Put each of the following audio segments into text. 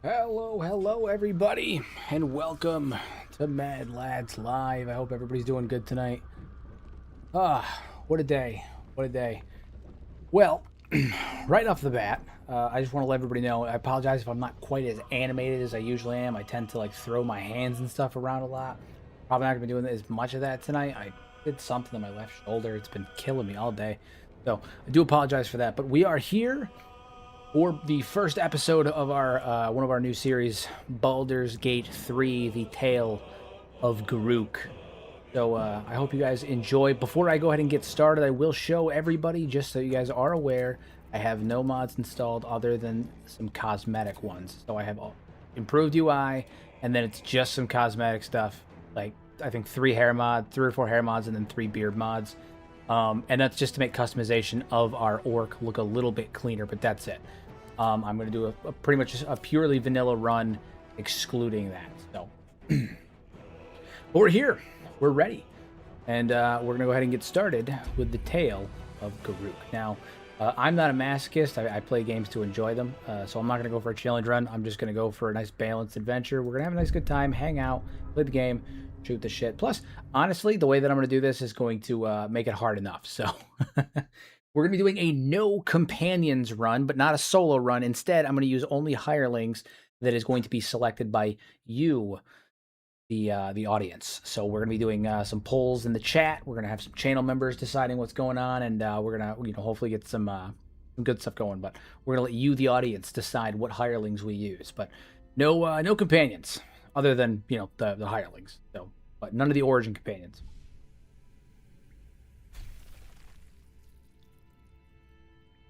Hello everybody, and welcome to Mad Lads Live. I hope everybody's doing good tonight. What a day. What a day. Well, right off the bat, I just want to let everybody know, I apologize if I'm not quite as animated as I usually am. I tend to throw my hands and stuff around a lot. Probably not going to be doing as much of that tonight. I did something to my left shoulder. It's been killing me all day. So I do apologize for that, but we are here for the first episode of our one of our new series, Baldur's Gate 3, The Tale of Garuk. So I hope you guys enjoy. Before I go ahead and get started, I will show everybody, just so you guys are aware, I have no mods installed other than some cosmetic ones. So I have improved UI, and then it's just some cosmetic stuff, like I think 3 or 4 hair mods, and then 3 beard mods. And that's just to make customization of our orc look a little bit cleaner, but that's it. I'm going to do a pretty much a purely vanilla run, excluding that. So, but we're here. We're ready. And we're going to go ahead and get started with the Tale of Garuk. Now, I'm not a masochist. I play games to enjoy them. So I'm not going to go for a challenge run. I'm just going to go for a nice balanced adventure. We're going to have a nice good time, hang out, play the game, shoot the shit. Plus, honestly, the way that I'm going to do this is going to make it hard enough. So we're going to be doing a no companions run, but not a solo run. Instead, I'm going to use only hirelings that is going to be selected by you, the audience. So we're going to be doing some polls in the chat. We're going to have some channel members deciding what's going on, and we're going to hopefully get some good stuff going. But we're going to let you, the audience, decide what hirelings we use. But no companions other than the hirelings. So, but none of the origin companions.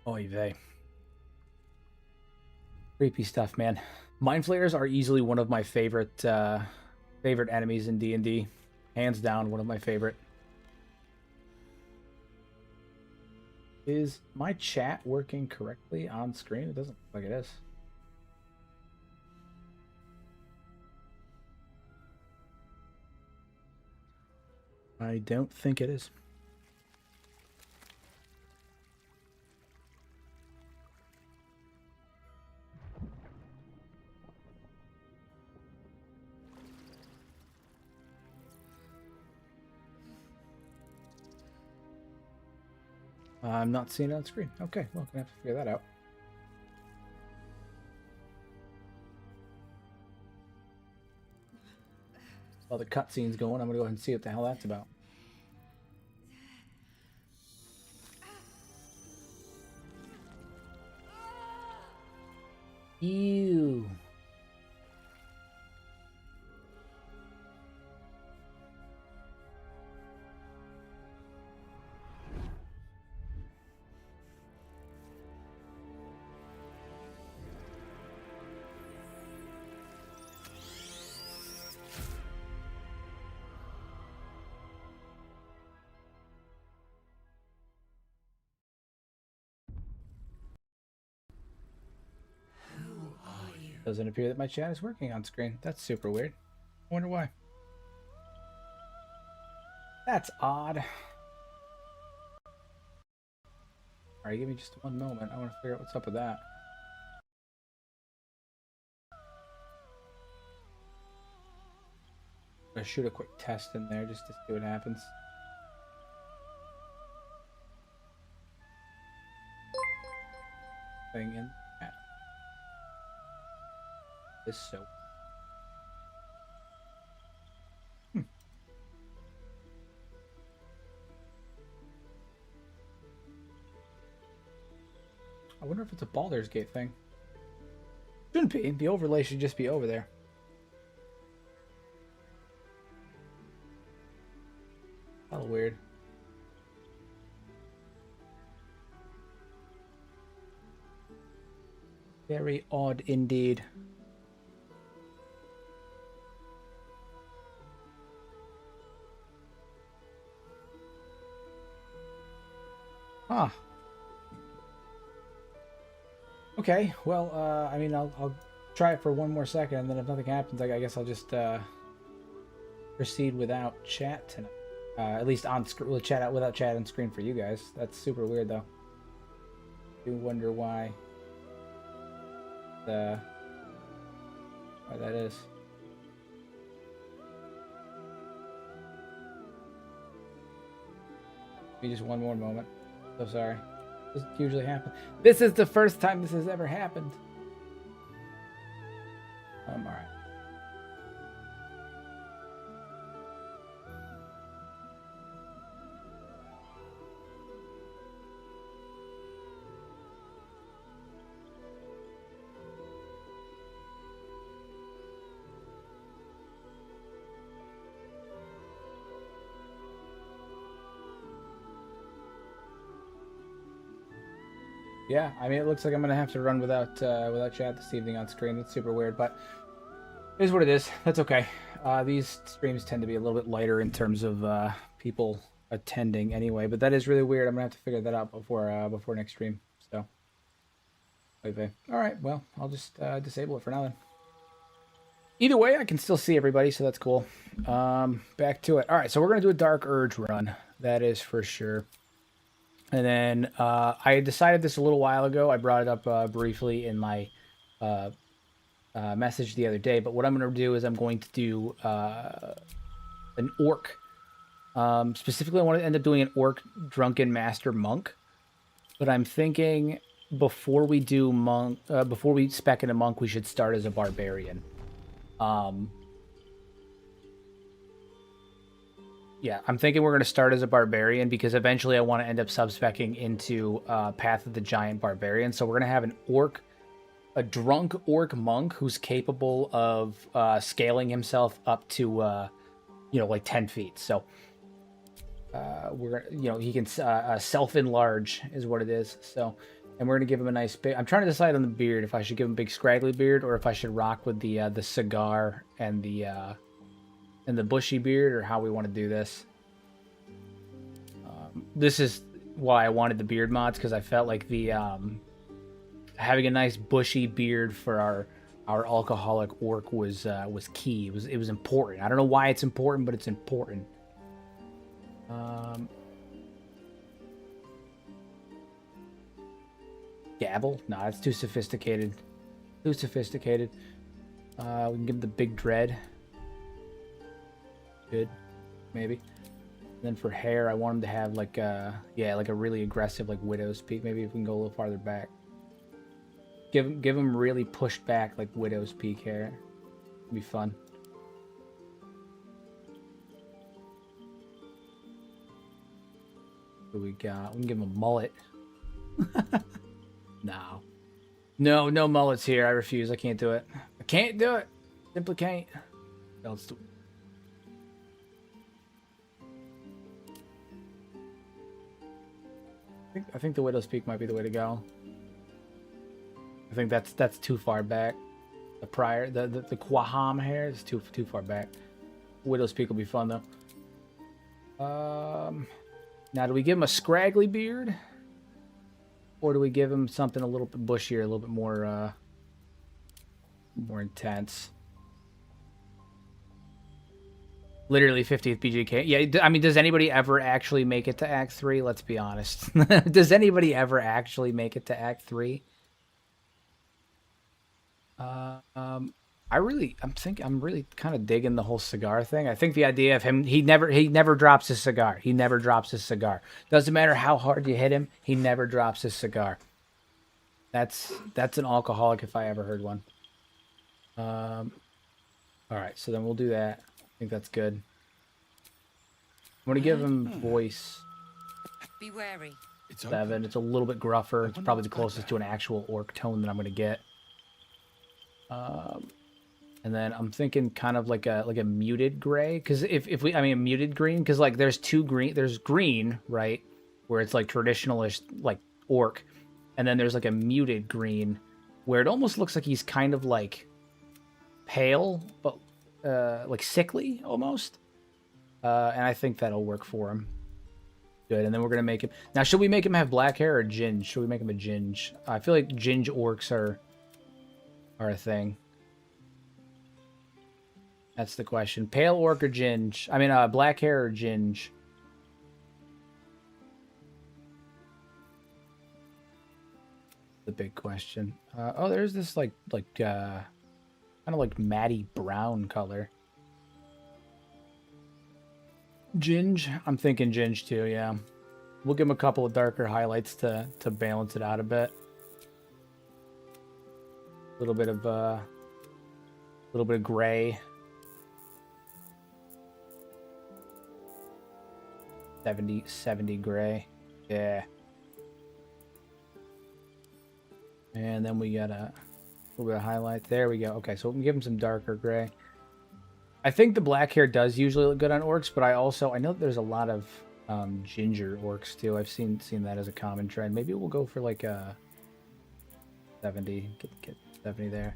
Oy vey. Creepy stuff, man. Mind flayers are easily one of my favorite enemies in D&D. Hands down, one of my favorite. Is my chat working correctly on screen? It doesn't look like it is. I don't think it is. I'm not seeing it on screen. Okay, well, gonna have to figure that out. While the cutscene's going, I'm gonna go ahead and see what the hell that's about. Ew. Doesn't appear that my chat is working on screen. That's super weird. I wonder why. That's odd. Alright, give me just one moment. I want to figure out what's up with that. I'm gonna shoot a quick test in there just to see what happens. Thing in. This soap. I wonder if it's a Baldur's Gate thing. Shouldn't be. The overlay should just be over there. A little weird. Very odd indeed. Huh. Okay, well, I mean, I'll try it for one more second, and then if nothing happens, I guess I'll just proceed without chat tonight. At least on screen, we'll chat out without chat on screen for you guys. That's super weird, though. I do wonder why. why that is. Give me just one more moment. So sorry. This usually happens. This is the first time this has ever happened. All right. Yeah, I mean, it looks like I'm gonna have to run without chat this evening on screen. That's super weird, but it is what it is. That's okay. These streams tend to be a little bit lighter in terms of people attending anyway, but that is really weird. I'm gonna have to figure that out before next stream. So, okay. All right. Well, I'll just disable it for now then. Either way, I can still see everybody, so that's cool. Back to it. All right, so we're gonna do a Dark Urge run. That is for sure. And then I decided this a little while ago. I brought it up briefly in my message the other day. But what I'm going to do is I'm going to do an orc. Specifically, I want to end up doing an orc drunken master monk. But I'm thinking before we do monk, before we spec in a monk, we should start as a barbarian. Yeah, I'm thinking we're going to start as a barbarian because eventually I want to end up sub-speccing into Path of the Giant Barbarian. So we're going to have an orc, a drunk orc monk who's capable of scaling himself up to, like 10 feet. So we're going to, he can self-enlarge is what it is. So, and we're going to give him a nice big, I'm trying to decide on the beard, if I should give him a big scraggly beard or if I should rock with the cigar and the bushy beard, or how we want to do this. This is why I wanted the beard mods, because I felt like the having a nice bushy beard for our alcoholic orc was key. It was important. I don't know why it's important, but it's important. Gabble? Nah, that's too sophisticated. Too sophisticated. We can give him the big dread. Good, maybe. And then for hair, I want him to have like a really aggressive like widow's peak. Maybe if we can go a little farther back. Give him really pushed back like widow's peak hair. It'd be fun. What we got? We can give him a mullet. No mullets here. I refuse. I can't do it. I can't do it. Simply can't. Let's do it. I think the Widow's Peak might be the way to go. I think that's too far back. The Quaham hair is too far back. Widow's Peak will be fun though. Now do we give him a scraggly beard, or do we give him something a little bit bushier, a little bit more intense? Literally 50th BGK. Yeah, I mean, does anybody ever actually make it to Act 3? Let's be honest. Does anybody ever actually make it to Act 3? I'm really kind of digging the whole cigar thing. I think the idea of him, he never drops his cigar. He never drops his cigar. Doesn't matter how hard you hit him, he never drops his cigar. That's an alcoholic if I ever heard one. All right, so then we'll do that. I think that's good. I'm gonna give him voice. Be wary. It's 7. It's a little bit gruffer. It's probably the closest to an actual orc tone that I'm gonna get. And then I'm thinking kind of like a muted gray, because a muted green, because like there's green, right, where it's like traditionalist like orc, and then there's like a muted green where it almost looks like he's kind of like pale, but like sickly almost. And I think that'll work for him. Good. And then we're gonna make him. Now, should we make him have black hair or ginge? Should we make him a ginge? I feel like ginge orcs are a thing. That's the question. Pale orc or ginge? I mean, black hair or ginge? The big question. Oh, there's this like Kind of like matty brown color. Ginge. I'm thinking ginge too, yeah. We'll give him a couple of darker highlights to balance it out a bit. A little bit of gray. 70 gray. Yeah. And then we got a little bit of highlight. There we go. Okay, so we can give him some darker gray. I think the black hair does usually look good on orcs, but I know that there's a lot of ginger orcs too. I've seen that as a common trend. Maybe we'll go for like a 70. Get 70 there.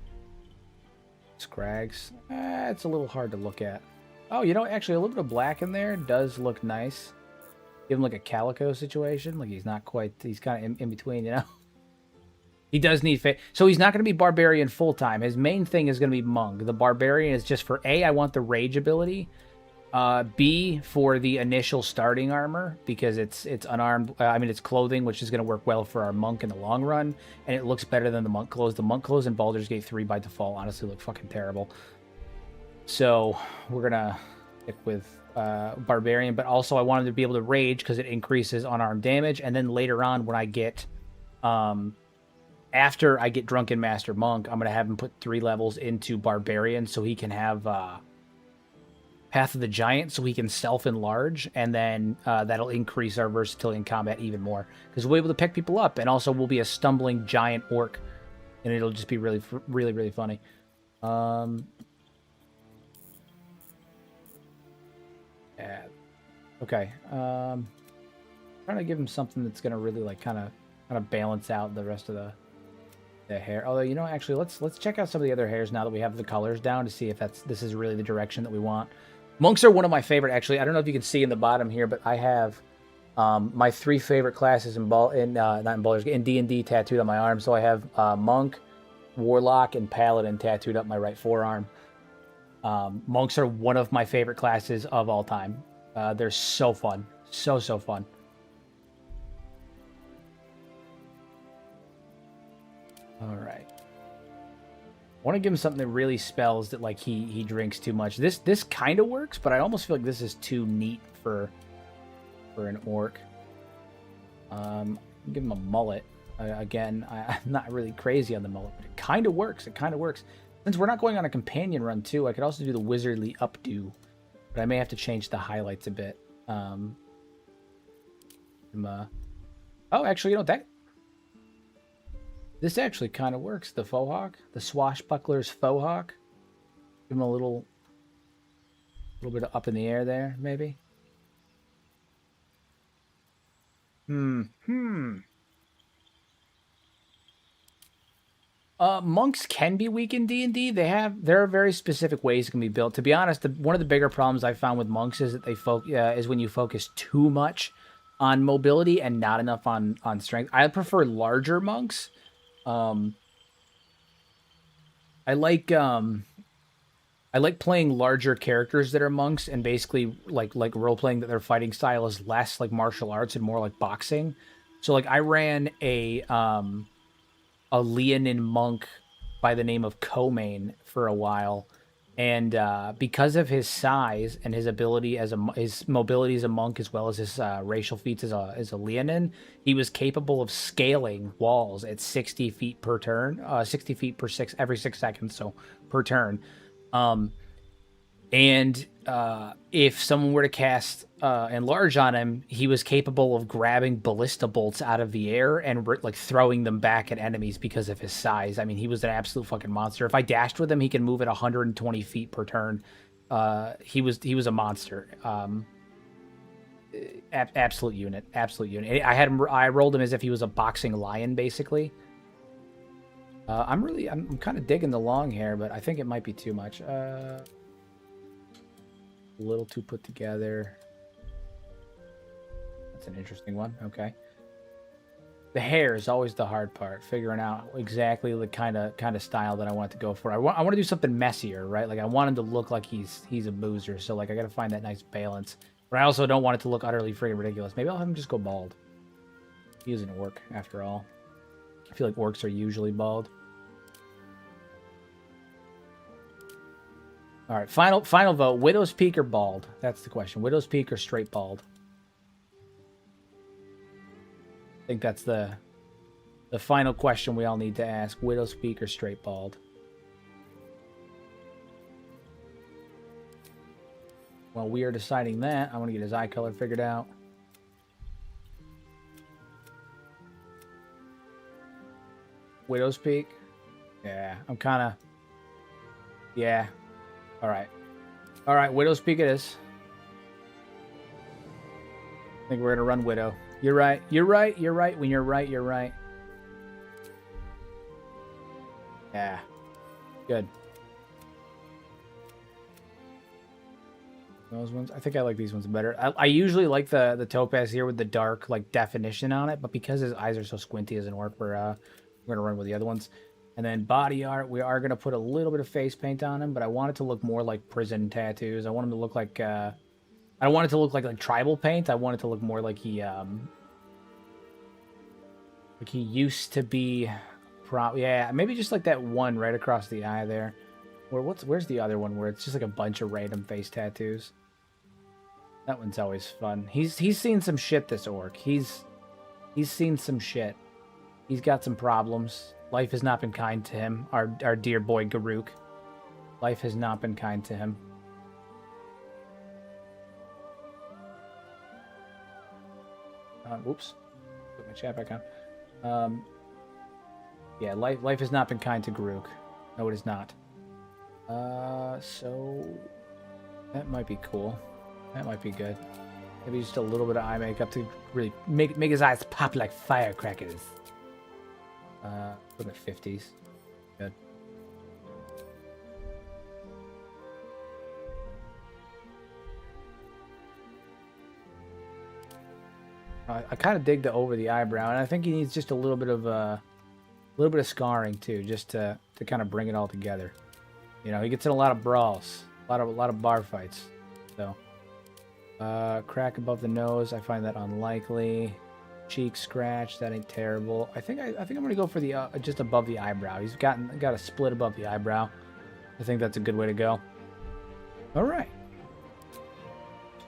Scrags. It's a little hard to look at. Oh, you know, actually a little bit of black in there does look nice. Give him like a calico situation. Like he's not quite, he's kind of in between, you know? He does need so he's not going to be barbarian full time. His main thing is going to be monk. The barbarian is just for A, I want the rage ability. B, for the initial starting armor, because it's unarmed. It's clothing, which is going to work well for our monk in the long run, and it looks better than the monk clothes. The monk clothes in Baldur's Gate 3 by default honestly look fucking terrible. So we're gonna stick with barbarian, but also I wanted to be able to rage because it increases unarmed damage, and then later on when I get after I get Drunken Master Monk, I'm gonna have him put 3 levels into barbarian so he can have Path of the Giant, so he can self-enlarge, and then that'll increase our versatility in combat even more, because we'll be able to pick people up, and also we'll be a stumbling giant orc, and it'll just be really, really, really funny. Yeah. Okay. Trying to give him something that's gonna really like kind of balance out the rest of the hair. Although, you know, actually, let's check out some of the other hairs now that we have the colors down to see if this is really the direction that we want. Monks are one of my favorite, actually. I don't know if you can see in the bottom here, but I have my 3 favorite classes in D&D tattooed on my arm. So I have Monk, Warlock, and Paladin tattooed up my right forearm. Monks are one of my favorite classes of all time. They're so fun. So fun. All right. I want to give him something that really spells that like he drinks too much. This kind of works, but I almost feel like this is too neat for an orc. Give him a mullet. Again, I'm not really crazy on the mullet, but it kind of works. It kind of works. Since we're not going on a companion run too, I could also do the wizardly updo, but I may have to change the highlights a bit. Oh, actually, you know that. This actually kind of works. The faux hawk, the swashbuckler's faux hawk. Give him a little bit of up in the air there, maybe. Monks can be weak in D&D. There are very specific ways it can be built. To be honest, one of the bigger problems I found with monks is that is when you focus too much on mobility and not enough on strength. I prefer larger monks. I like playing larger characters that are monks, and basically like role playing that their fighting style is less like martial arts and more like boxing. So like I ran a Leonin monk by the name of Comane for a while, and because of his size and his ability his mobility as a monk, as well as his racial feats as a Leonin, he was capable of scaling walls at 60 feet per turn, 60 feet every 6 seconds, so per turn. And if someone were to cast enlarge on him, he was capable of grabbing ballista bolts out of the air and like throwing them back at enemies because of his size. I mean, he was an absolute fucking monster. If I dashed with him, he can move at 120 feet per turn. He was a monster. Absolute unit. I rolled him as if he was a boxing lion, basically. I'm kind of digging the long hair, but I think it might be too much. A little too put together. That's an interesting one. Okay. The hair is always the hard part, figuring out exactly the kind of style that I want to go for. I want to do something messier, right? Like I want him to look like he's a boozer, so like I got to find that nice balance. But I also don't want it to look utterly freaking ridiculous. Maybe I'll have him just go bald. He is an orc, after all. I feel like orcs are usually bald. All right, final vote. Widow's Peak or bald? That's the question. Widow's Peak or straight bald? I think that's the final question we all need to ask. Widow's Peak or straight bald? While we are deciding that, I want to get his eye color figured out. Widow's Peak? Yeah, I'm kind of... Yeah. All right. All right, Widow's Peak it is. I think we're going to run Widow. You're right. You're right. You're right. When you're right, you're right. Yeah. Good. Those ones. I think I like these ones better. I usually like the topaz here with the dark like definition on it, but because his eyes are so squinty as an orc, we're gonna run with the other ones. And then body art, we are gonna put a little bit of face paint on him, but I want it to look more like prison tattoos. I want him to look like I don't want it to look like tribal paint. I want it to look more like he used to be. Yeah, maybe just like that one right across the eye there. Where's the other one where it's just like a bunch of random face tattoos? That one's always fun. He's seen some shit, this orc. He's seen some shit. He's got some problems. Life has not been kind to him. Our dear boy Garuk. Life has not been kind to him. Whoops. Put my chat back on. Yeah, life has not been kind to Garuk. No, it is not. So that might be cool. That might be good. Maybe just a little bit of eye makeup to really make his eyes pop like firecrackers. Look at 50s. Good. I kind of dig the over the eyebrow, and I think he needs just a little bit of scarring too, just to kind of bring it all together. You know, he gets in a lot of brawls, a lot of bar fights. So, crack above the nose, I find that unlikely. Cheek scratch, that ain't terrible. I think I'm gonna go for the just above the eyebrow. He's got a split above the eyebrow. I think that's a good way to go. All right,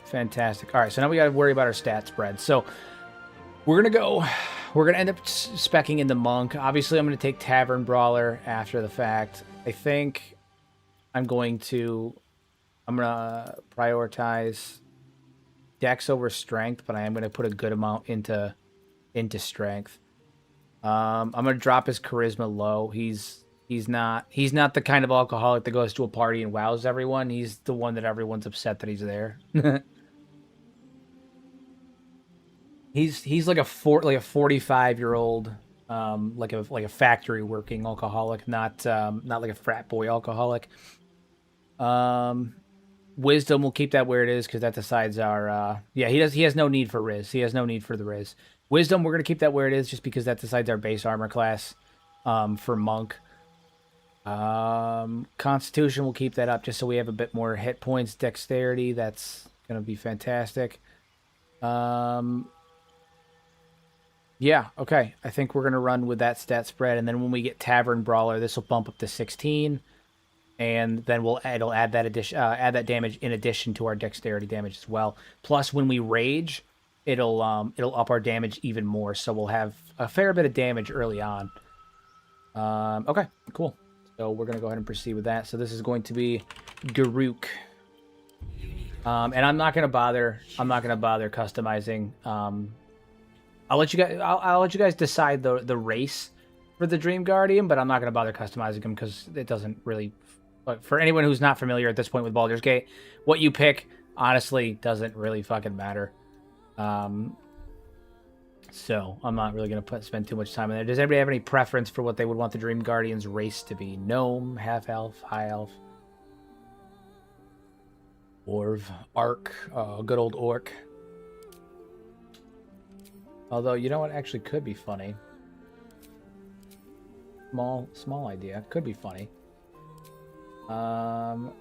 fantastic. All right, so now we got to worry about our stat spread. So we're gonna end up speccing in the monk. Obviously, I'm gonna take tavern brawler after the fact. I think I'm gonna prioritize dex over strength, but I am gonna put a good amount into strength. I'm gonna drop his charisma low. He's not the kind of alcoholic that goes to a party and wows everyone. He's the one that everyone's upset that he's there. He's like a 45-year-old like a factory working alcoholic, not like a frat boy alcoholic. Wisdom, we'll keep that where it is because that decides our yeah, he has no need for Riz. He has no need for the Riz. Wisdom, we're gonna keep that where it is just because that decides our base armor class for monk. Constitution, we'll keep that up just so we have a bit more hit points. Dexterity, that's gonna be fantastic. Yeah, okay. I think we're gonna run with that stat spread, and then when we get Tavern Brawler, this will bump up to 16, and then it'll add that damage in addition to our dexterity damage as well. Plus, when we rage, it'll up our damage even more, so we'll have a fair bit of damage early on. Okay, cool. So we're gonna go ahead and proceed with that. So this is going to be Garuk, and I'm not gonna bother customizing. I'll let you guys decide the race for the Dream Guardian, but I'm not gonna bother customizing him because it doesn't really. But for anyone who's not familiar at this point with Baldur's Gate, what you pick honestly doesn't really fucking matter. So I'm not really gonna spend too much time in there. Does anybody have any preference for what they would want the Dream Guardian's race to be? Gnome, half elf, high elf, Orv, Arc, good old orc. Although, you know what actually could be funny? Small idea. Could be funny. Hold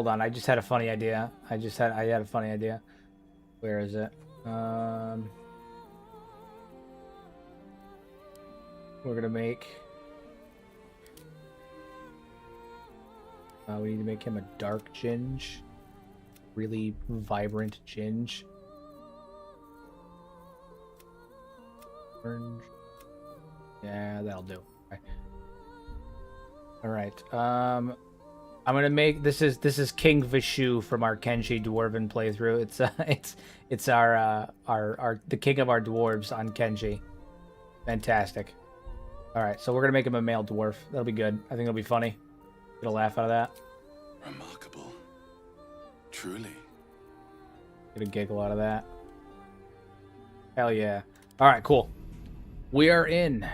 on, I just had a funny idea. I had a funny idea. Where is it? We're gonna make We need to make him a dark ginge. Really vibrant ginge. Orange. Yeah, that'll do. Okay. All right. I'm gonna make this is King Vishu from our Kenshi Dwarven playthrough. It's our the king of our dwarves on Kenshi. Fantastic. All right, so we're gonna make him a male dwarf. That'll be good. I think it'll be funny. Get a laugh out of that. Remarkable. Truly. Get a giggle out of that. Hell yeah. All right, cool. We are in.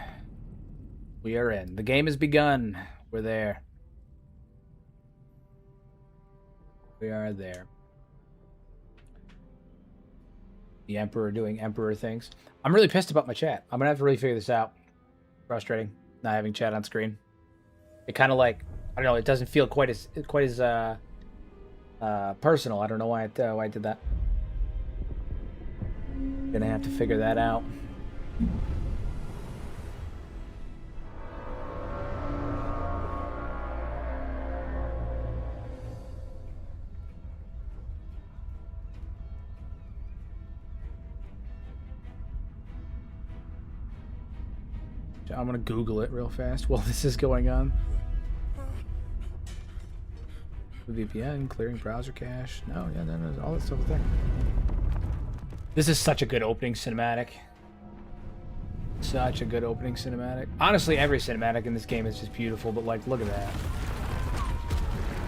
We are in. The game has begun. We're there. We are there. The Emperor doing Emperor things. I'm really pissed about my chat. I'm gonna have to really figure this out. Frustrating, not having chat on screen. It kind of like, I don't know, it doesn't feel quite as personal. I don't know why I did that. Gonna have to figure that out. I'm gonna Google it real fast while this is going on. VPN, clearing browser cache. No, yeah, no, all that stuff there. This is such a good opening cinematic. Such a good opening cinematic. Honestly, every cinematic in this game is just beautiful, but like, look at that.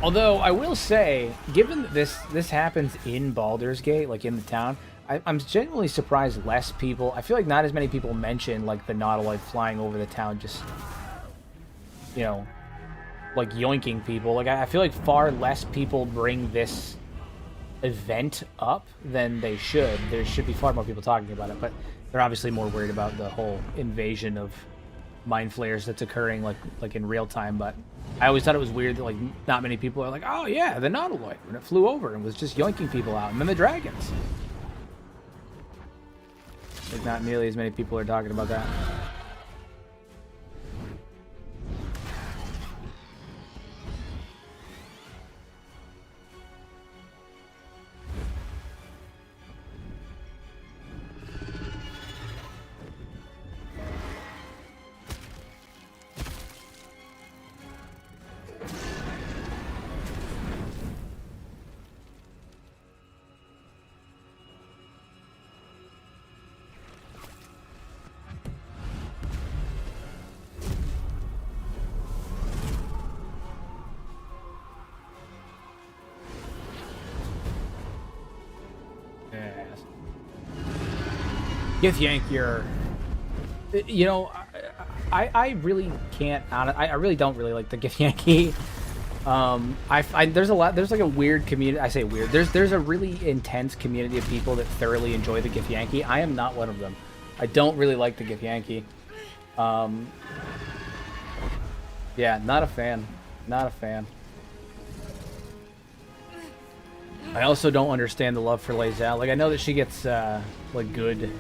Although, I will say, given that this happens in Baldur's Gate, like in the town, I'm genuinely surprised less people... I feel like not as many people mention, like, the Nautiloid flying over the town just, you know, like, yoinking people. Like, I feel like far less people bring this event up than they should. There should be far more people talking about it, but they're obviously more worried about the whole invasion of mind flayers that's occurring, like in real time. But I always thought it was weird that, like, not many people are like, oh, yeah, the Nautiloid, when it flew over and was just yoinking people out. And then the dragons. Like, not nearly as many people are talking about that. Githyank, you know, I really can't, I really don't really like the Githyanki. There's like a weird community, I say weird, there's a really intense community of people that thoroughly enjoy the Githyanki. I am not one of them. I don't really like the Githyanki. Yeah, not a fan. Not a fan. I also don't understand the love for Lae'zel. Like, I know that she gets, like, good,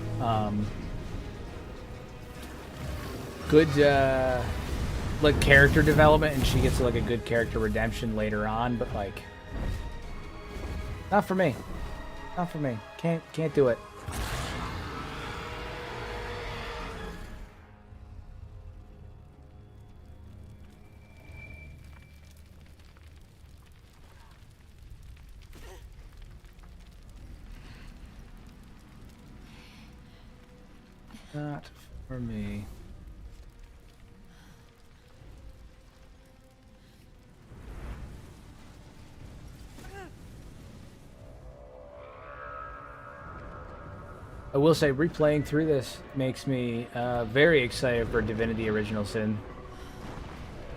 like, character development, and she gets, like, a good character redemption later on, but, like, not for me. Not for me. Can't do it. Not for me. I will say, replaying through this makes me very excited for Divinity Original Sin.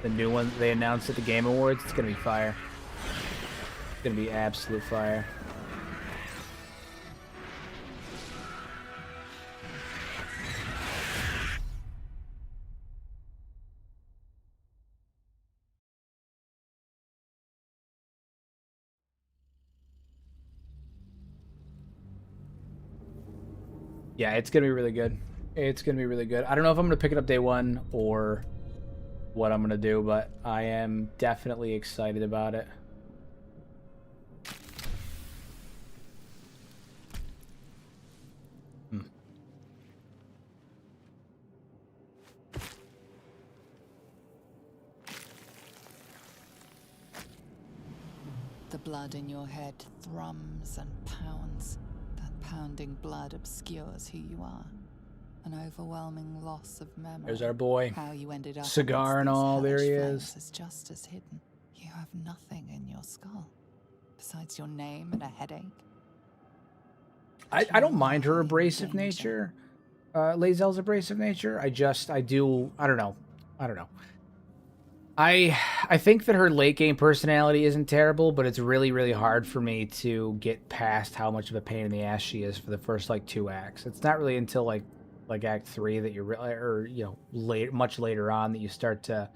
The new one they announced at the Game Awards. It's gonna be fire. It's gonna be absolute fire. Yeah, it's gonna be really good. It's gonna be really good. I don't know if I'm gonna pick it up day one or what I'm gonna do, but I am definitely excited about it. The blood in your head thrums and pounds. That pounding blood obscures who you are. An overwhelming loss of memory. There's our boy. How you ended up Cigar and all, there he is. Just as hidden. You have nothing in your skull besides your name and a headache. I don't mind her abrasive nature, Lae'zel's abrasive nature. I don't know. I think that her late game personality isn't terrible, but it's really, really hard for me to get past how much of a pain in the ass she is for the first like 2 acts. It's not really until like Act 3 that you're really, or you know, much later on that you start to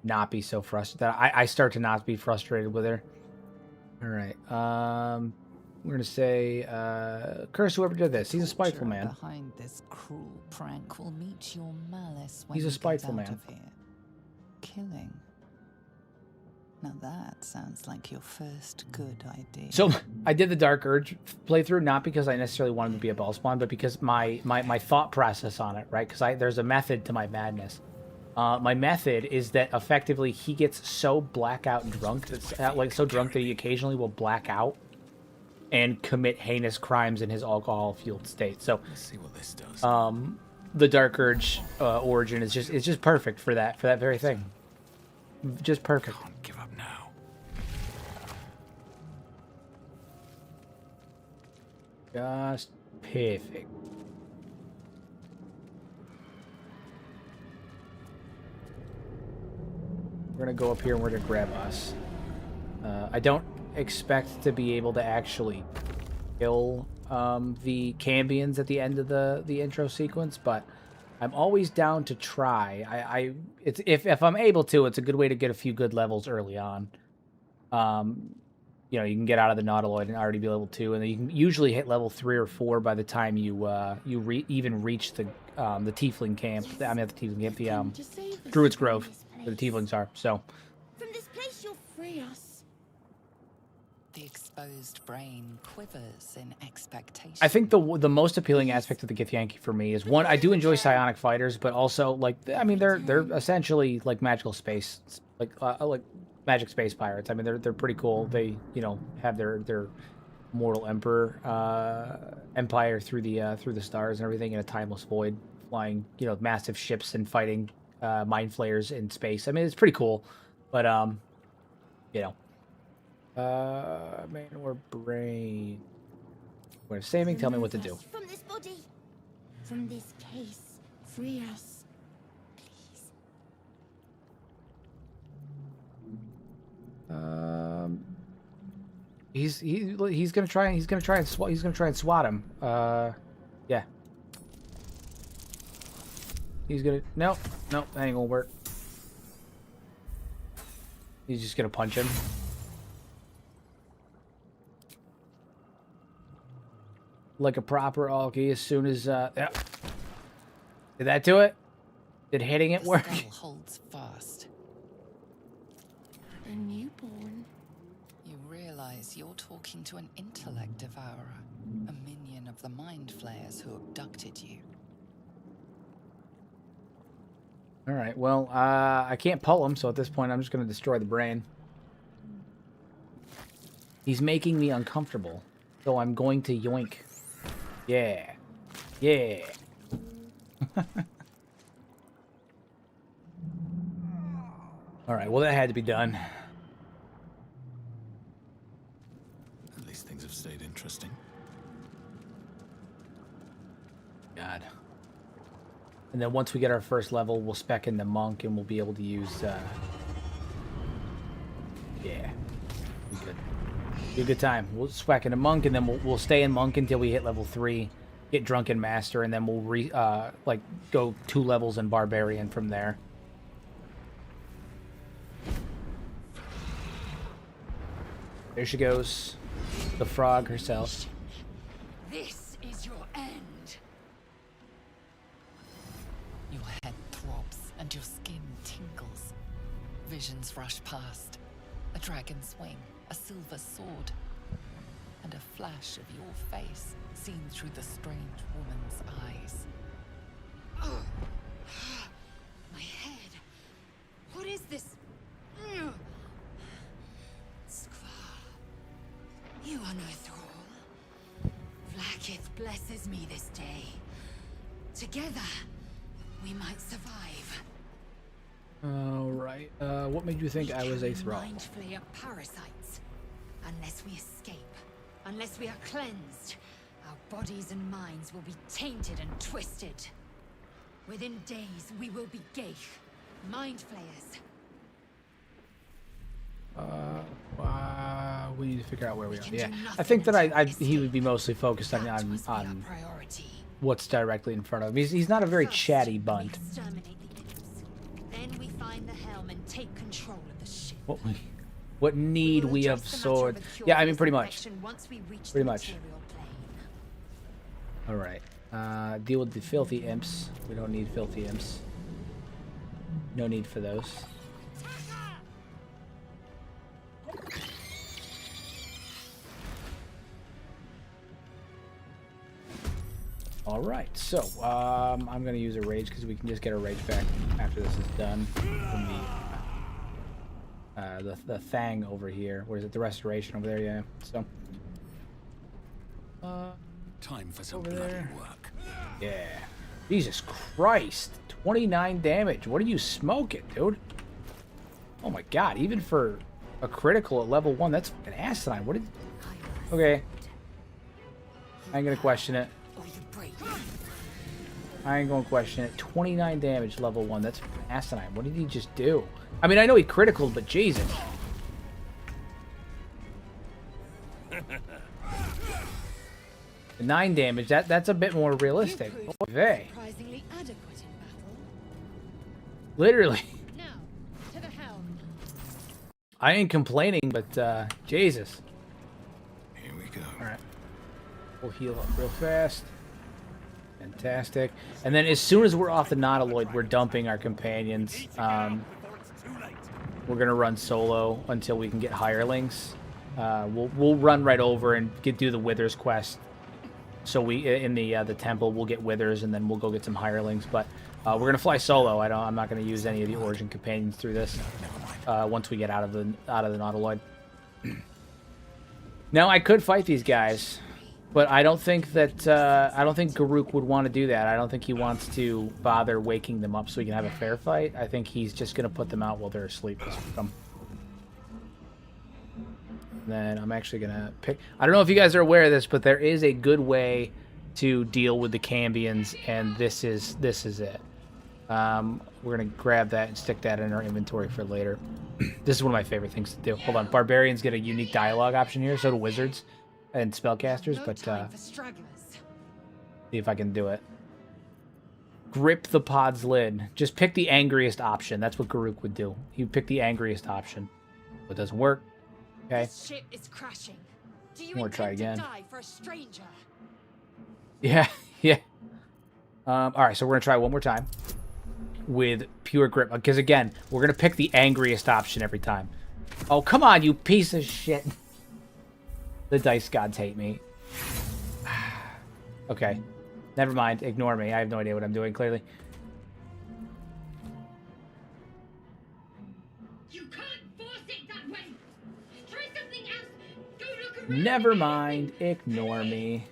not be so frustrated. That I start to not be frustrated with her. All right, we're gonna say curse whoever did this. He's a spiteful man. Behind this cruel prank will meet your malice when He's a spiteful man. of here. Killing. Now that sounds like your first good idea. So I did the Dark Urge playthrough not because I necessarily wanted to be a ball spawn, but because my thought process on it, right? Because there's a method to my madness. My method is that effectively he gets so blackout drunk, like so drunk that he occasionally will black out and commit heinous crimes in his alcohol-fueled state. So Let's see what this does. the Dark Urge origin is just perfect for that very thing. Just perfect. Can't give up now. Just perfect. We're gonna go up here and we're gonna grab us. I don't expect to be able to actually kill the Cambions at the end of the intro sequence, but I'm always down to try. If I'm able to, it's a good way to get a few good levels early on. You know, you can get out of the Nautiloid and already be level 2, and then you can usually hit level 3 or 4 by the time you even reach the Tiefling camp. I mean, the Tiefling camp, the Druid's Grove, where the Tieflings are. So From this place you'll free us. The exposed brain quivers in expectation. I think the most appealing aspect of the Githyanki for me is, one, I do enjoy psionic fighters, but also like I mean they're essentially like magical space like magic space pirates. I mean they're pretty cool. They, you know, have their mortal empire through the stars and everything in a timeless void, flying, you know, massive ships and fighting mind flayers in space. I mean it's pretty cool, but you know. Man or brain. We're saving. Tell me what to do. From this body. From this case. Free us. Please. He's gonna try and swat him. Yeah. He's gonna nope, that ain't gonna work. He's just gonna punch him. Like a proper Alki as soon as yeah. Did that do it? Did hitting it work? The skull holds fast. A newborn. You realize you're talking to an intellect devourer, a minion of the mind flayers who abducted you. All right. Well, I can't pull him, so at this point, I'm just going to destroy the brain. He's making me uncomfortable, so I'm going to yoink. Yeah. Yeah. All right. Well, that had to be done. At least things have stayed interesting. God. And then once we get our first level, we'll spec in the monk, and we'll be able to use. Yeah. Be good. Be a good time. We'll spec in a monk, and then we'll stay in monk until we hit level 3, get drunken master, and then we'll like go 2 levels in barbarian from there. There she goes, the frog herself. This is your end. Your head throbs. and your skin tingles. Visions rush past. A dragon's wing, a silver sword, and a flash of your face seen through the strange woman's eyes. Oh. My head. What is this? Skvar. You are no thrall. Vlaakith blesses me this day. Together, we might survive. Alright. What made you think I was a thrall? Mind flayer parasites. Unless we escape, unless we are cleansed, our bodies and minds will be tainted and twisted. Within days, we will be Geich, mind flayers. We need to figure out where we are. can Yeah, do I think that nothing he would be mostly focused on That must be our on priority. what's directly in front of him. He's not a very First, chatty we bunt. exterminate the imps. Then we find the helm and take control of the ship. What need will we of address the matter sword? a cure Yeah, I for mean this pretty much. infection once we reach Pretty the much. material plane. All right. Deal with the filthy imps. We don't need filthy imps. No need for those. All right, so I'm gonna use a rage because we can just get a rage back after this is done from the thing over here. Where is it? The restoration over there. Yeah. So. Time for some Over bloody there. work. Yeah. Jesus Christ. 29 damage. What are you smoking, dude? Oh my god. Even for a critical at level 1, that's fucking asinine. What did... Okay. I ain't gonna question it. Or you break. I ain't gonna question it. 29 damage level 1. That's asinine. What did he just do? I mean, I know he critical, but Jesus. The 9 damage. That's a bit more realistic. You Oh, vey. Surprisingly adequate in battle. Literally. Now, to the helm. I ain't complaining, but Jesus. Here we go. All right. We'll heal up real fast. Fantastic. And then as soon as we're off the Nautiloid, we're dumping our companions. We're gonna run solo until we can get hirelings. We'll run right over and do the Withers quest. So we in the temple we'll get Withers and then we'll go get some hirelings. But we're gonna fly solo. I'm not gonna use any of the Origin companions through this. Once we get out of the Nautiloid. Now I could fight these guys, but I don't think Garuk would want to do that. I don't think he wants to bother waking them up so we can have a fair fight. I think he's just gonna put them out while they're asleep. Then I'm actually gonna pick. I don't know if you guys are aware of this, but there is a good way to deal with the Cambions, and this is it. We're gonna grab that and stick that in our inventory for later. This is one of my favorite things to do. Hold on, barbarians get a unique dialogue option here, so do wizards and spellcasters. No But time for stragglers. see if I can do it. Grip the pod's lid. Just pick the angriest option. That's what Garuk would do. He would pick the angriest option. But it doesn't work. Okay. This ship is crashing. Do you Or intend try to again. die for a stranger? Yeah, yeah. All right, so we're gonna try one more time with pure grip, because again, we're gonna pick the angriest option every time. Oh, come on, you piece of shit! The dice gods hate me. Okay, never mind. Ignore me. I have no idea what I'm doing. Clearly. You can't force it that way. Try something else. Go look around. Never mind. Ignore me.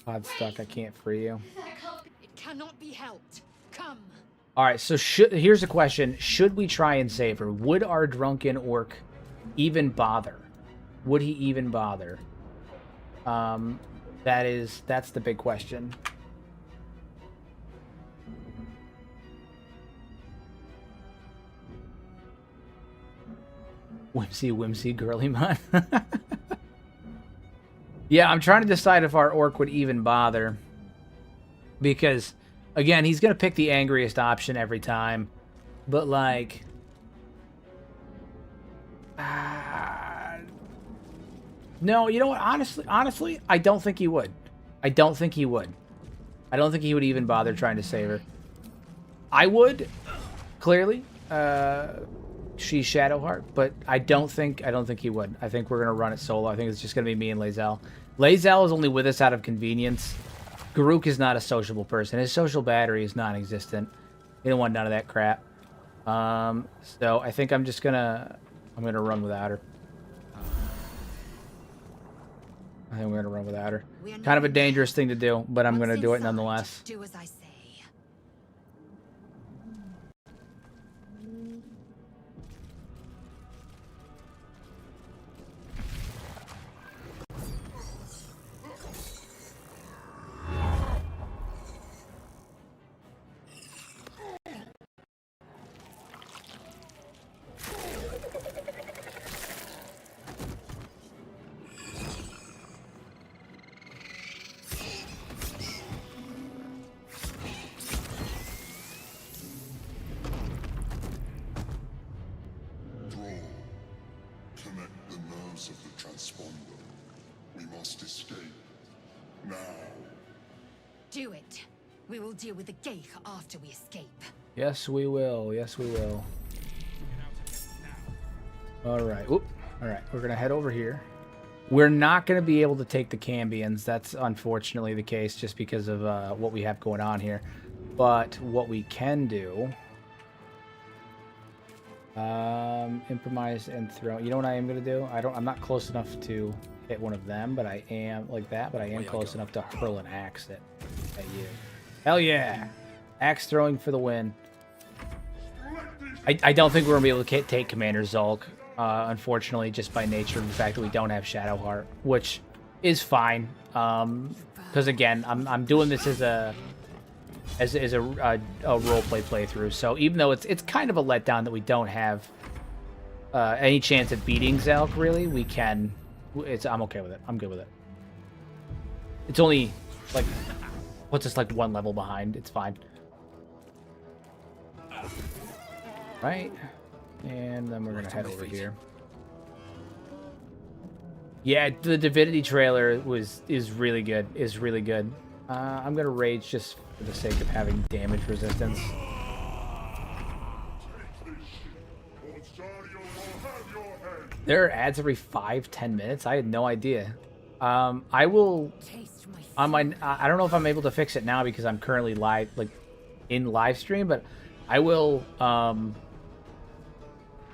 Pod stuck. I can't free you. It cannot be helped. Come. All right, so here's a question. Should we try and save her? Would our drunken orc even bother? Would he even bother? That's the big question. Whimsy, girly mon. Yeah, I'm trying to decide if our orc would even bother. Because, again, he's going to pick the angriest option every time. But, like... no, you know what? Honestly, I don't think he would. I don't think he would. I don't think he would even bother trying to save her. I would, clearly. She's Shadowheart, but I don't think he would. I think we're gonna run it solo. I think it's just gonna be me and Lae'zel. Lae'zel is only with us out of convenience. Garuk is not a sociable person. His social battery is non-existent. He don't want none of that crap. So I think I'm gonna run without her. I think we're gonna run without her. Kind of a dangerous thing to do, but I'm gonna do it nonetheless. Do as I say. Connect the nerves of the transponder. We must escape. Now. Do it. We will deal with the Geich after we escape. Yes, we will. Yes, we will. All right. Oop. All right. We're gonna head over here. We're not gonna be able to take the Cambions. That's unfortunately the case, just because of what we have going on here. But what we can do. Improvise and throw. You know what I am gonna do? I'm not close enough to hit one of them, but I am like that. But I am close enough to hurl an axe at you. Hell yeah! Axe throwing for the win. I don't think we're gonna be able to take Commander Zulk, unfortunately, just by nature of the fact that we don't have Shadowheart, which is fine. Because again, I'm doing this as a roleplay playthrough. So even though it's kind of a letdown that we don't have any chance of beating Zulk, really, we can. I'm okay with it. I'm good with it. It's only like puts us like one level behind. It's fine. Right, and then we're gonna head over here. Yeah, the Divinity trailer is really good. I'm gonna rage just for the sake of having damage resistance. There are ads every 5-10 minutes. I had no idea. I will on my. I don't know if I'm able to fix it now because I'm currently in live stream, but I will.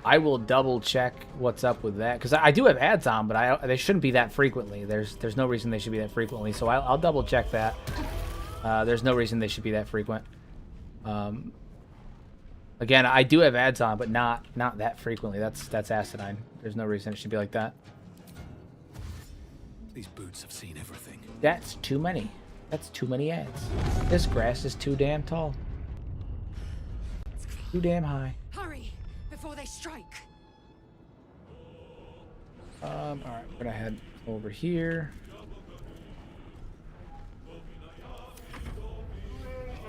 I will double check what's up with that because I do have ads on, but they shouldn't be that frequently. There's no reason they should be that frequently, so I'll double check that. There's no reason they should be that frequent. Again, I do have ads on, but not that frequently. That's asinine. There's no reason it should be like that. These boots have seen everything. That's too many. That's too many ads. This grass is too damn tall. Too damn high. Hurry before they strike. All right, we're gonna head over here.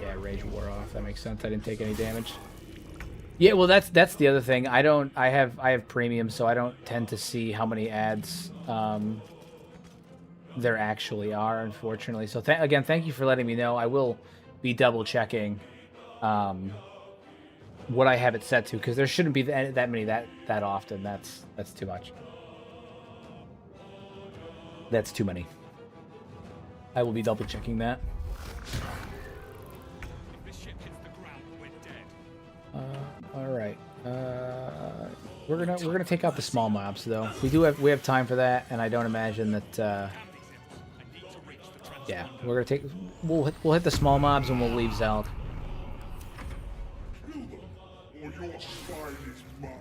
Yeah, rage wore off. That makes sense. I didn't take any damage. Yeah, well, that's the other thing. I have premium, so I don't tend to see how many ads there actually are, unfortunately. So again, thank you for letting me know. I will be double checking what I have it set to, because there shouldn't be that many that often. That's too much. That's too many. I will be double checking that. All right. We're gonna take out the small mobs though. We have time for that, and I don't imagine that. Yeah, we'll hit the small mobs and we'll leave Zulk. Or your spine is mine.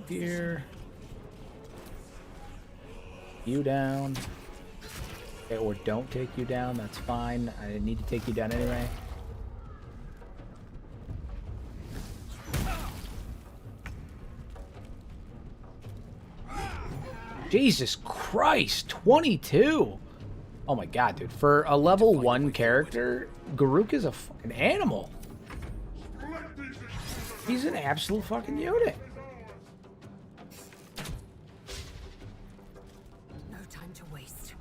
Here. You down. Okay, or don't take you down. That's fine. I didn't need to take you down anyway. Jesus Christ, 22. Oh my god, dude. For a level 1 character, Garuk is a fucking animal. He's an absolute fucking unit. No time to waste.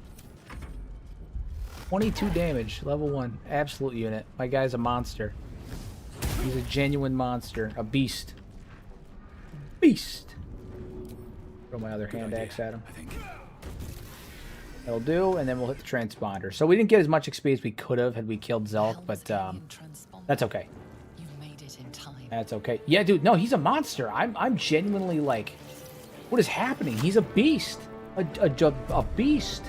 22 damage, level 1, absolute unit. My guy's a monster. He's a genuine monster, a beast. Beast. Throw my other hand axe at him. I think. That'll do, and then we'll hit the transponder. So we didn't get as much XP as we could have had we killed Zelk, but that's okay. You made it in time. That's okay. Yeah, dude, no, he's a monster. I'm genuinely like, what is happening? He's a beast. A beast.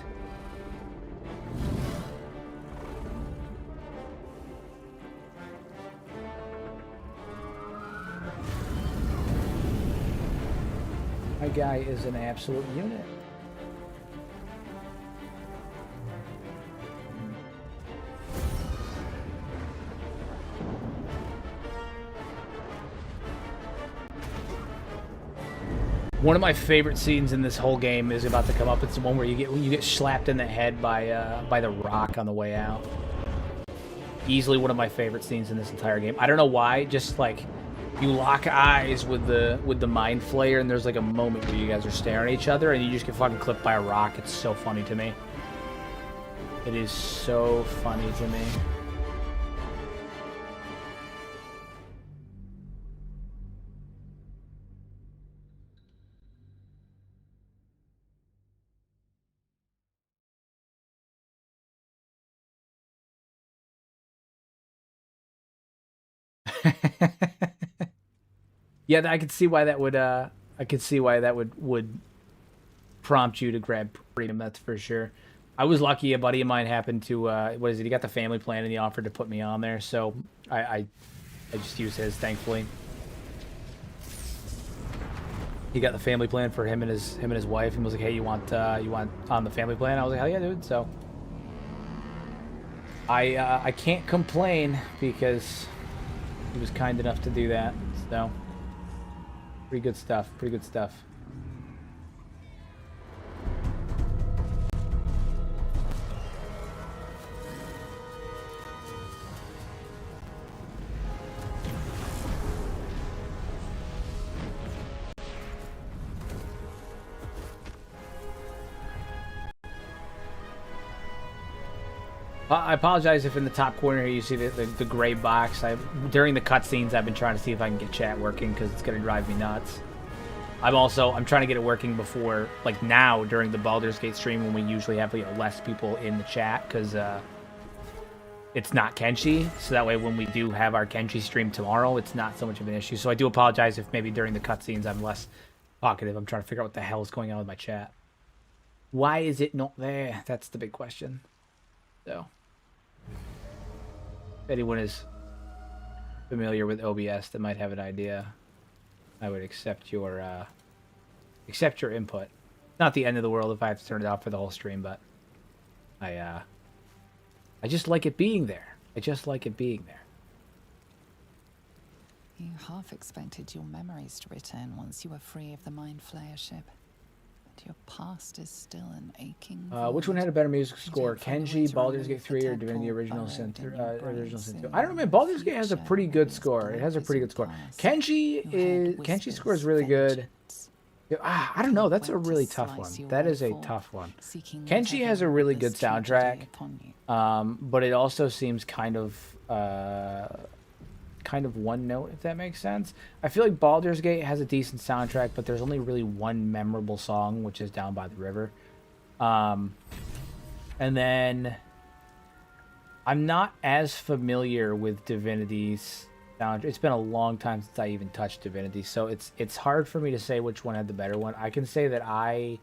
My guy is an absolute unit. One of my favorite scenes in this whole game is about to come up. It's the one where you get slapped in the head by the rock on the way out. Easily one of my favorite scenes in this entire game. I don't know why, just like you lock eyes with the mind flayer, and there's like a moment where you guys are staring at each other, and you just get fucking clipped by a rock. It's so funny to me. It is so funny to me. Yeah, I could see why that would would prompt you to grab premium. That's for sure. I was lucky. A buddy of mine happened to what is it? He got the family plan and he offered to put me on there, so I just used his. Thankfully, he got the family plan for him and his wife, and was like, "Hey, you want on the family plan?" I was like, "Hell yeah, dude!" So I can't complain because he was kind enough to do that. So pretty good stuff. Pretty good stuff. I apologize if in the top corner here you see the gray box. During the cutscenes, I've been trying to see if I can get chat working because it's going to drive me nuts. I'm trying to get it working before, like now, during the Baldur's Gate stream when we usually have less people in the chat because it's not Kenshi. So that way when we do have our Kenshi stream tomorrow, it's not so much of an issue. So I do apologize if maybe during the cutscenes I'm less talkative. I'm trying to figure out what the hell is going on with my chat. Why is it not there? That's the big question. So, if anyone is familiar with OBS that might have an idea, I would accept your input. Not the end of the world if I have to turn it off for the whole stream, but I just like it being there. I just like it being there. You half expected your memories to return once you were free of the Mind Flayer ship. Your past is still an aching which one had a better music score? Kenji, Baldur's Gate 3, or Divinity Original Sin 2? I don't know, man. Baldur's Gate has a pretty good score. It has a pretty good score. Kenji's score is really good. I don't know. That's a really tough one. That is a tough one. Kenji has a really good soundtrack, but it also seems kind of one note, if that makes sense. I feel like Baldur's Gate has a decent soundtrack, but there's only really one memorable song, which is Down by the River. And then I'm not as familiar with Divinity's soundtrack. It's been a long time since I even touched Divinity, so it's hard for me to say which one had the better one. I can say that I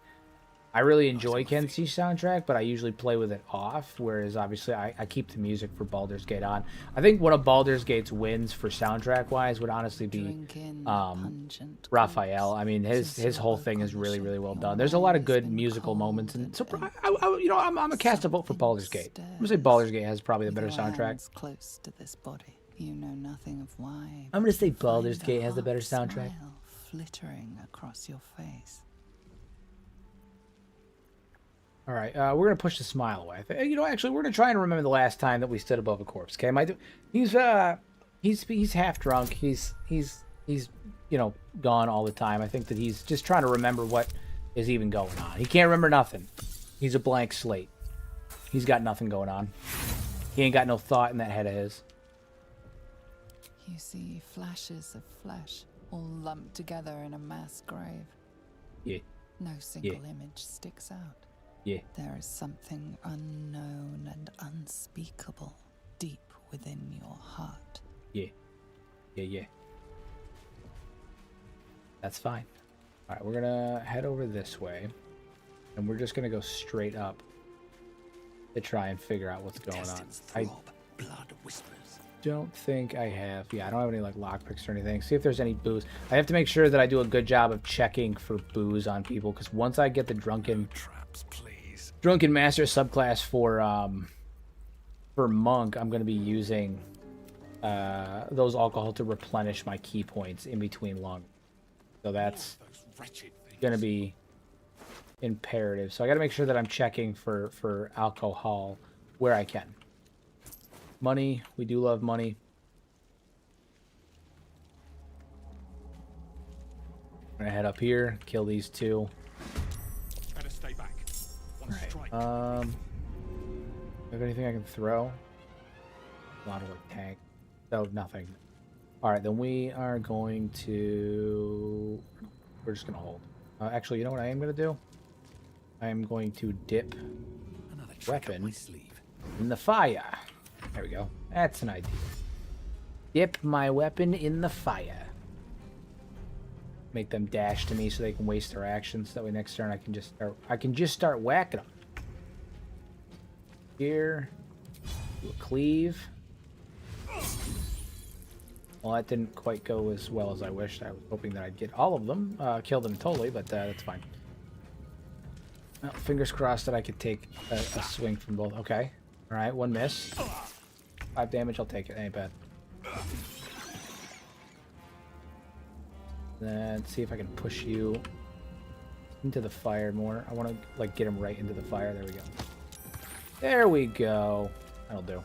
really enjoy Kenshi's soundtrack, but I usually play with it off, whereas obviously I keep the music for Baldur's Gate on. I think one of Baldur's Gate's wins for soundtrack-wise would honestly be Raphael. I mean, his whole thing is really, really well done. There's a lot of good musical moments, and so I'm a cast a vote for Baldur's Gate. I'm gonna say Baldur's Gate has probably the better soundtrack. Close to this body. You know nothing of why. I'm gonna say Baldur's Gate has the better soundtrack. Flittering across your face. All right, we're gonna push the smile away. Actually, we're gonna try and remember the last time that we stood above a corpse. Okay, he's half drunk. He's he's, you know, gone all the time. I think that he's just trying to remember what is even going on. He can't remember nothing. He's a blank slate. He's got nothing going on. He ain't got no thought in that head of his. You see flashes of flesh, all lumped together in a mass grave. Yeah. No single image sticks out. Yeah. There is something unknown and unspeakable deep within your heart. Yeah. Yeah. That's fine. All right, we're gonna head over this way, and we're just gonna go straight up to try and figure out what's going on. I don't think I have. Yeah, I don't have any like lockpicks or anything. See if there's any booze. I have to make sure that I do a good job of checking for booze on people, because once I get the drunken master subclass for monk, I'm gonna be using those alcohol to replenish my key points in between long. So that's gonna be imperative. So I got to make sure that I'm checking for alcohol where I can. Money, we do love money. I'm gonna head up here, kill these two. Better stay back. All right. Have anything I can throw? A lot of like tank. So nothing. All right, then we are going to. We're just gonna hold. Actually, you know what I am gonna do? I am going to dip weapon in the fire. There we go. That's an idea. Dip my weapon in the fire. Make them dash to me so they can waste their actions. That way next turn I can just start whacking them. Here. Do a cleave. Well, that didn't quite go as well as I wished. I was hoping that I'd get all of them, kill them totally, but that's fine. Well, fingers crossed that I could take a swing from both. Okay. All right, one miss. 5 damage, I'll take it. Ain't bad. Then see if I can push you into the fire more. I want to like get him right into the fire. There we go. There we go. That'll do.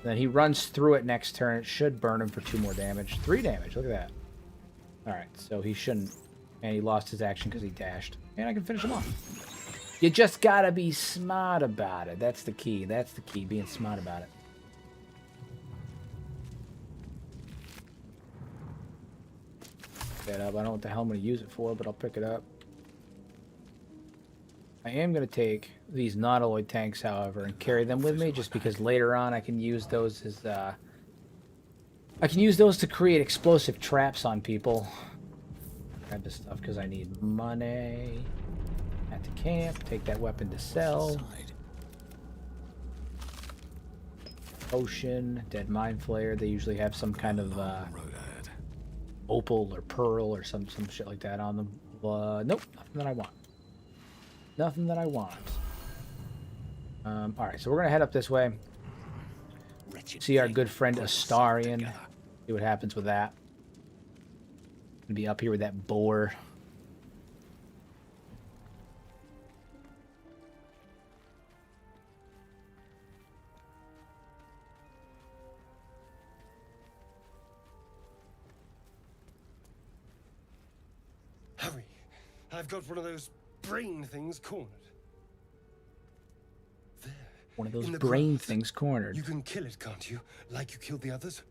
Then he runs through it next turn. It should burn him for 2 more damage. 3 damage. Look at that. All right, so he shouldn't. And he lost his action because he dashed. And I can finish him off. You just gotta be smart about it. That's the key. That's the key. Being smart about it. Pick that up. I don't know what the hell I'm gonna use it for, but I'll pick it up. I am going to take these non-alloy tanks, however, and carry them with me, just because later on I can use those as, I can use those to create explosive traps on people. Grab this stuff because I need money. At the camp, take that weapon to sell. Potion, dead mind flayer. They usually have some kind of, opal or pearl or some shit like that on them. Nope, nothing that I want. Nothing that I want. Alright, so we're going to head up this way. See our good friend Astarion. See what happens with that. Gonna be up here with that boar. Hurry! I've got one of those brain things cornered. There. One of those in the brain grass. things cornered. You can kill it, can't you? Like you killed the others?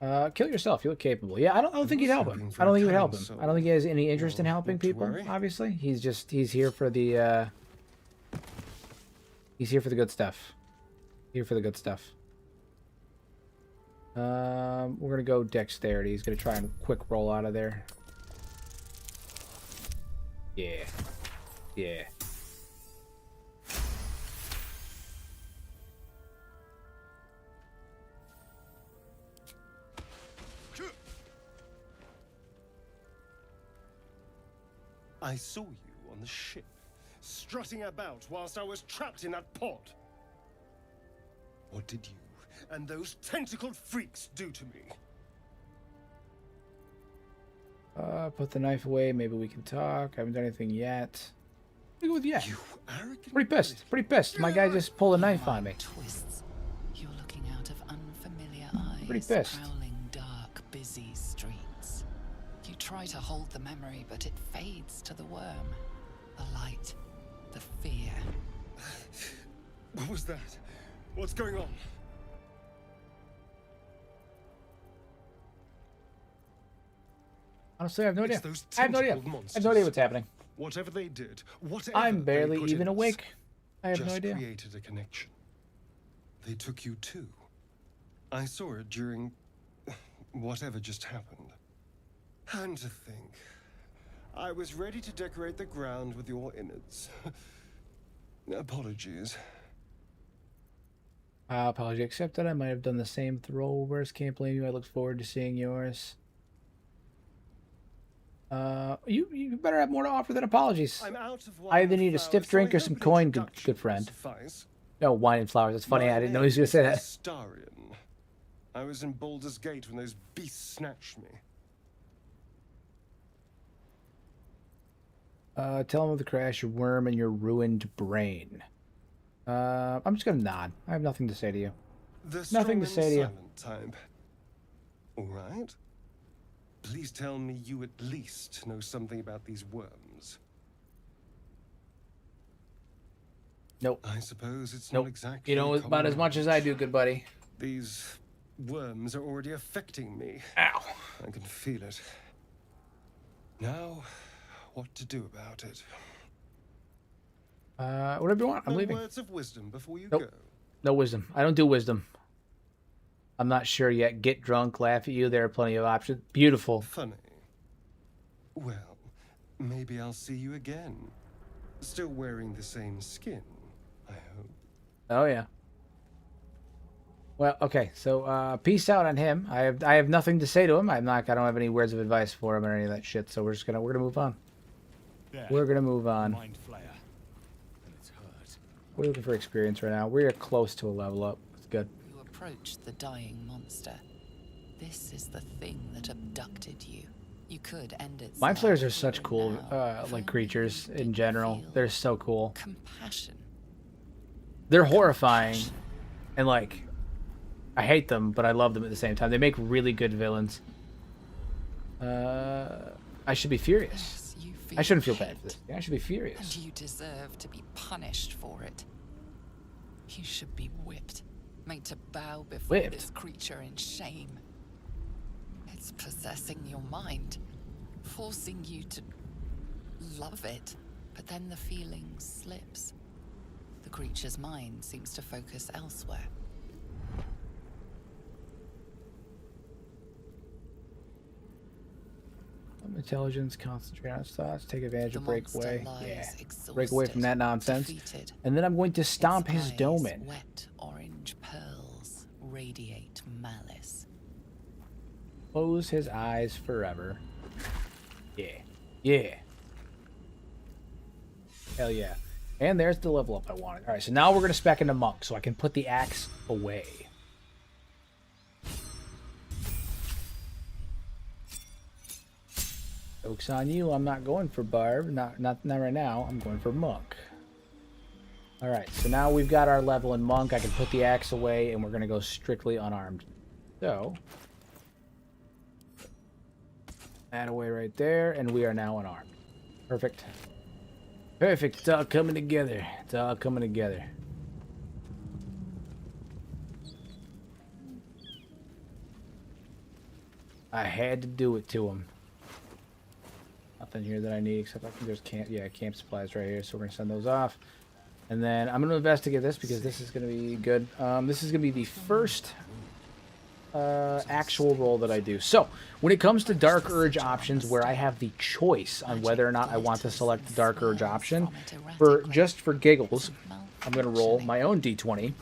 Kill yourself. You look capable. Yeah, I don't think he'd help him. I don't think he would help him. I don't think he has any interest in helping people, obviously. He's here for the, he's here for the good stuff. Here for the good stuff. We're gonna go dexterity. He's gonna try and quick roll out of there. Yeah. Yeah. I saw you on the ship, strutting about whilst I was trapped in that pod. What did you and those tentacled freaks do to me? Put the knife away. Maybe we can talk. I haven't done anything yet. Go with yeah. You arrogant. Pretty pissed. Pretty pissed. My guy just pulled a knife on me. Twists. You're looking out of unfamiliar pretty Memories pissed. prowling dark, busy streets. You try to hold the memory, but it fades to the worm. The light, the fear. What was that? What's going on? Honestly, I have no idea. It's those I have no idea. tentacled I have no idea what's happening. Whatever they did, whatever I'm they barely put even in us, awake. I have no just idea. created a connection. They took you too. I saw it during whatever just happened. And to think, I was ready to decorate the ground with your innards. Apologies. Apology accepted. I might have done the same throwovers. Can't blame you. I look forward to seeing yours. You better have more to offer than apologies. I'm out of wine I either and need a flowers, stiff so drink I or some hope an coin, good introduction friend. will suffice. No, wine and flowers. That's funny. My I didn't know he was name gonna say that. is Astarion. I was in Baldur's Gate when those beasts snatched me. Tell him of the crash, your worm, and your ruined brain. I'm just gonna nod. I have nothing to say to you. The Nothing to strong say to you. and silent type. All right. Please tell me you at least know something about these worms. Nope. I suppose it's Nope. not exactly. You know about as much as I do, good buddy. These worms are already affecting me. Ow. I can feel it. Now, what to do about it? Whatever you want. I'm No leaving. words of wisdom before you Nope. go. No wisdom. I don't do wisdom. I'm not sure yet. Get drunk, laugh at you. There are plenty of options. Beautiful. Funny. Well, maybe I'll see you again. Still wearing the same skin, I hope. Oh yeah. Well, okay. So, peace out on him. I have nothing to say to him. I don't have any words of advice for him or any of that shit. So we're gonna move on. There. We're gonna move on. Mind flayer. And it's hurt. We're looking for experience right now. We are close to a level up. It's good. You approach the dying monster. This is the thing that abducted you. You could end it. Mind flayers are such cool, like creatures in general. They're so cool. Compassion. They're horrifying, and like, I hate them, but I love them at the same time. They make really good villains. I should be furious. Yes, you I shouldn't feel bad hate, for this. I should be furious. And you deserve to be punished for it. You should be whipped, made to bow before Whipped? this creature in shame. It's possessing your mind, forcing you to love it, but then the feeling slips. The creature's mind seems to focus elsewhere. Intelligence, concentrate on its thoughts, take advantage The of break monster away. lies Yeah. exhausted, Break away from that nonsense. defeated. And then I'm going to stomp Its his eyes, dome in. Wet orange pearls radiate malice. Close his eyes forever. Yeah. Yeah. Hell yeah. And there's the level up I wanted. Alright, so now we're going to spec into Monk so I can put the axe away. Joke's on you. I'm not going for Barb. Not right now. I'm going for Monk. Alright, so now we've got our level in Monk. I can put the axe away and we're going to go strictly unarmed. So, that away right there, and we are now unarmed. Perfect. Perfect. It's all coming together. It's all coming together. I had to do it to him. Nothing here that I need except I think there's camp supplies right here, so we're gonna send those off. And then I'm gonna investigate this because this is gonna be good. This is gonna be the first actual roll that I do. So when it comes to Dark Urge options, where I have the choice on whether or not I want to select the Dark Urge option, just for giggles, I'm gonna roll my own d20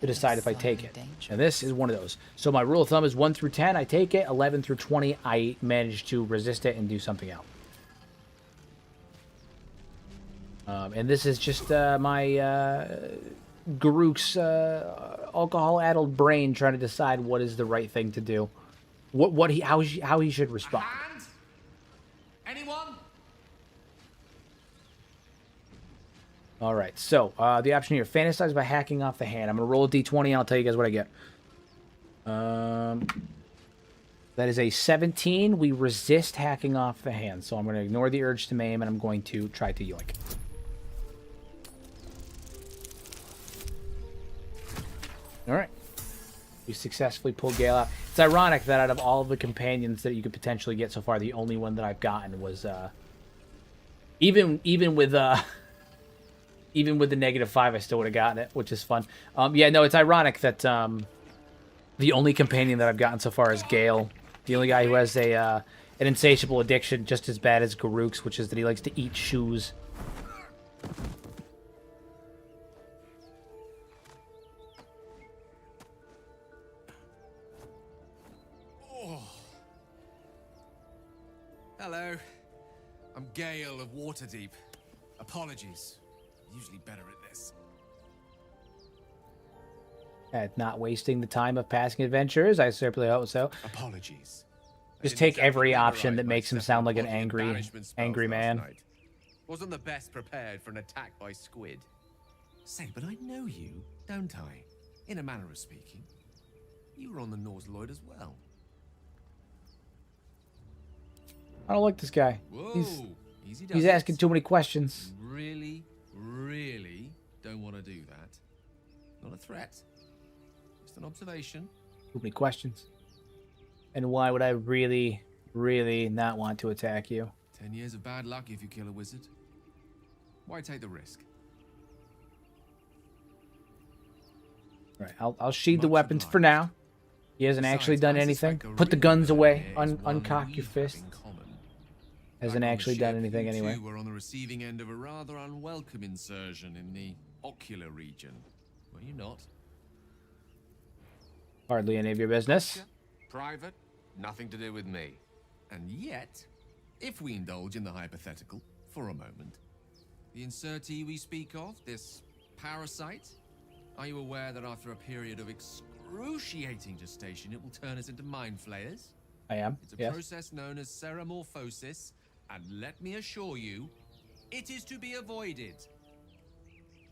to decide if I take it. And this is one of those. So my rule of thumb is 1 through 10, I take it. 11 through 20, I manage to resist it and do something else. And this is just my Garuk's alcohol-addled brain trying to decide what is the right thing to do, how he should respond. Hand? Anyone? All right, so the option here: fantasize by hacking off the hand. I'm gonna roll a d20 and I'll tell you guys what I get. That is a 17. We resist hacking off the hand, so I'm going to ignore the urge to maim, and I'm going to try to yoink. All right. We successfully pulled Gale out. It's ironic that out of all of the companions that you could potentially get so far, the only one that I've gotten was even with the -5, I still would have gotten it, which is fun. Yeah, no, it's ironic that the only companion that I've gotten so far is Gale, the only guy who has an insatiable addiction just as bad as Garuk's, which is that he likes to eat shoes. Hello. I'm Gale of Waterdeep. Apologies. I'm usually better at this. At not wasting the time of passing adventures, I certainly hope so. Apologies. Just take every option that makes him sound like an angry man. Wasn't the best prepared for an attack by squid. Say, but I know you, don't I? In a manner of speaking. You were on the Norse Lloyd as well. I don't like this guy. Whoa, He's asking too many questions. Really don't want to do that. Not a threat. Just an observation. Too many questions. And why would I really not want to attack you? 10 years of bad luck if you kill a wizard. Why take the risk? Right, I'll sheathe the weapons for now. He hasn't actually done anything. Put the guns away. Uncock your fist. Hasn't actually done anything anyway. We're on the receiving end of a rather unwelcome insertion in the ocular region. Were you not? Hardly any of your business. Private, nothing to do with me. And yet, if we indulge in the hypothetical for a moment, the insertee we speak of, this parasite, are you aware that after a period of excruciating gestation, it will turn us into mind flayers? I am. It's a process known as ceramorphosis, and let me assure you, it is to be avoided.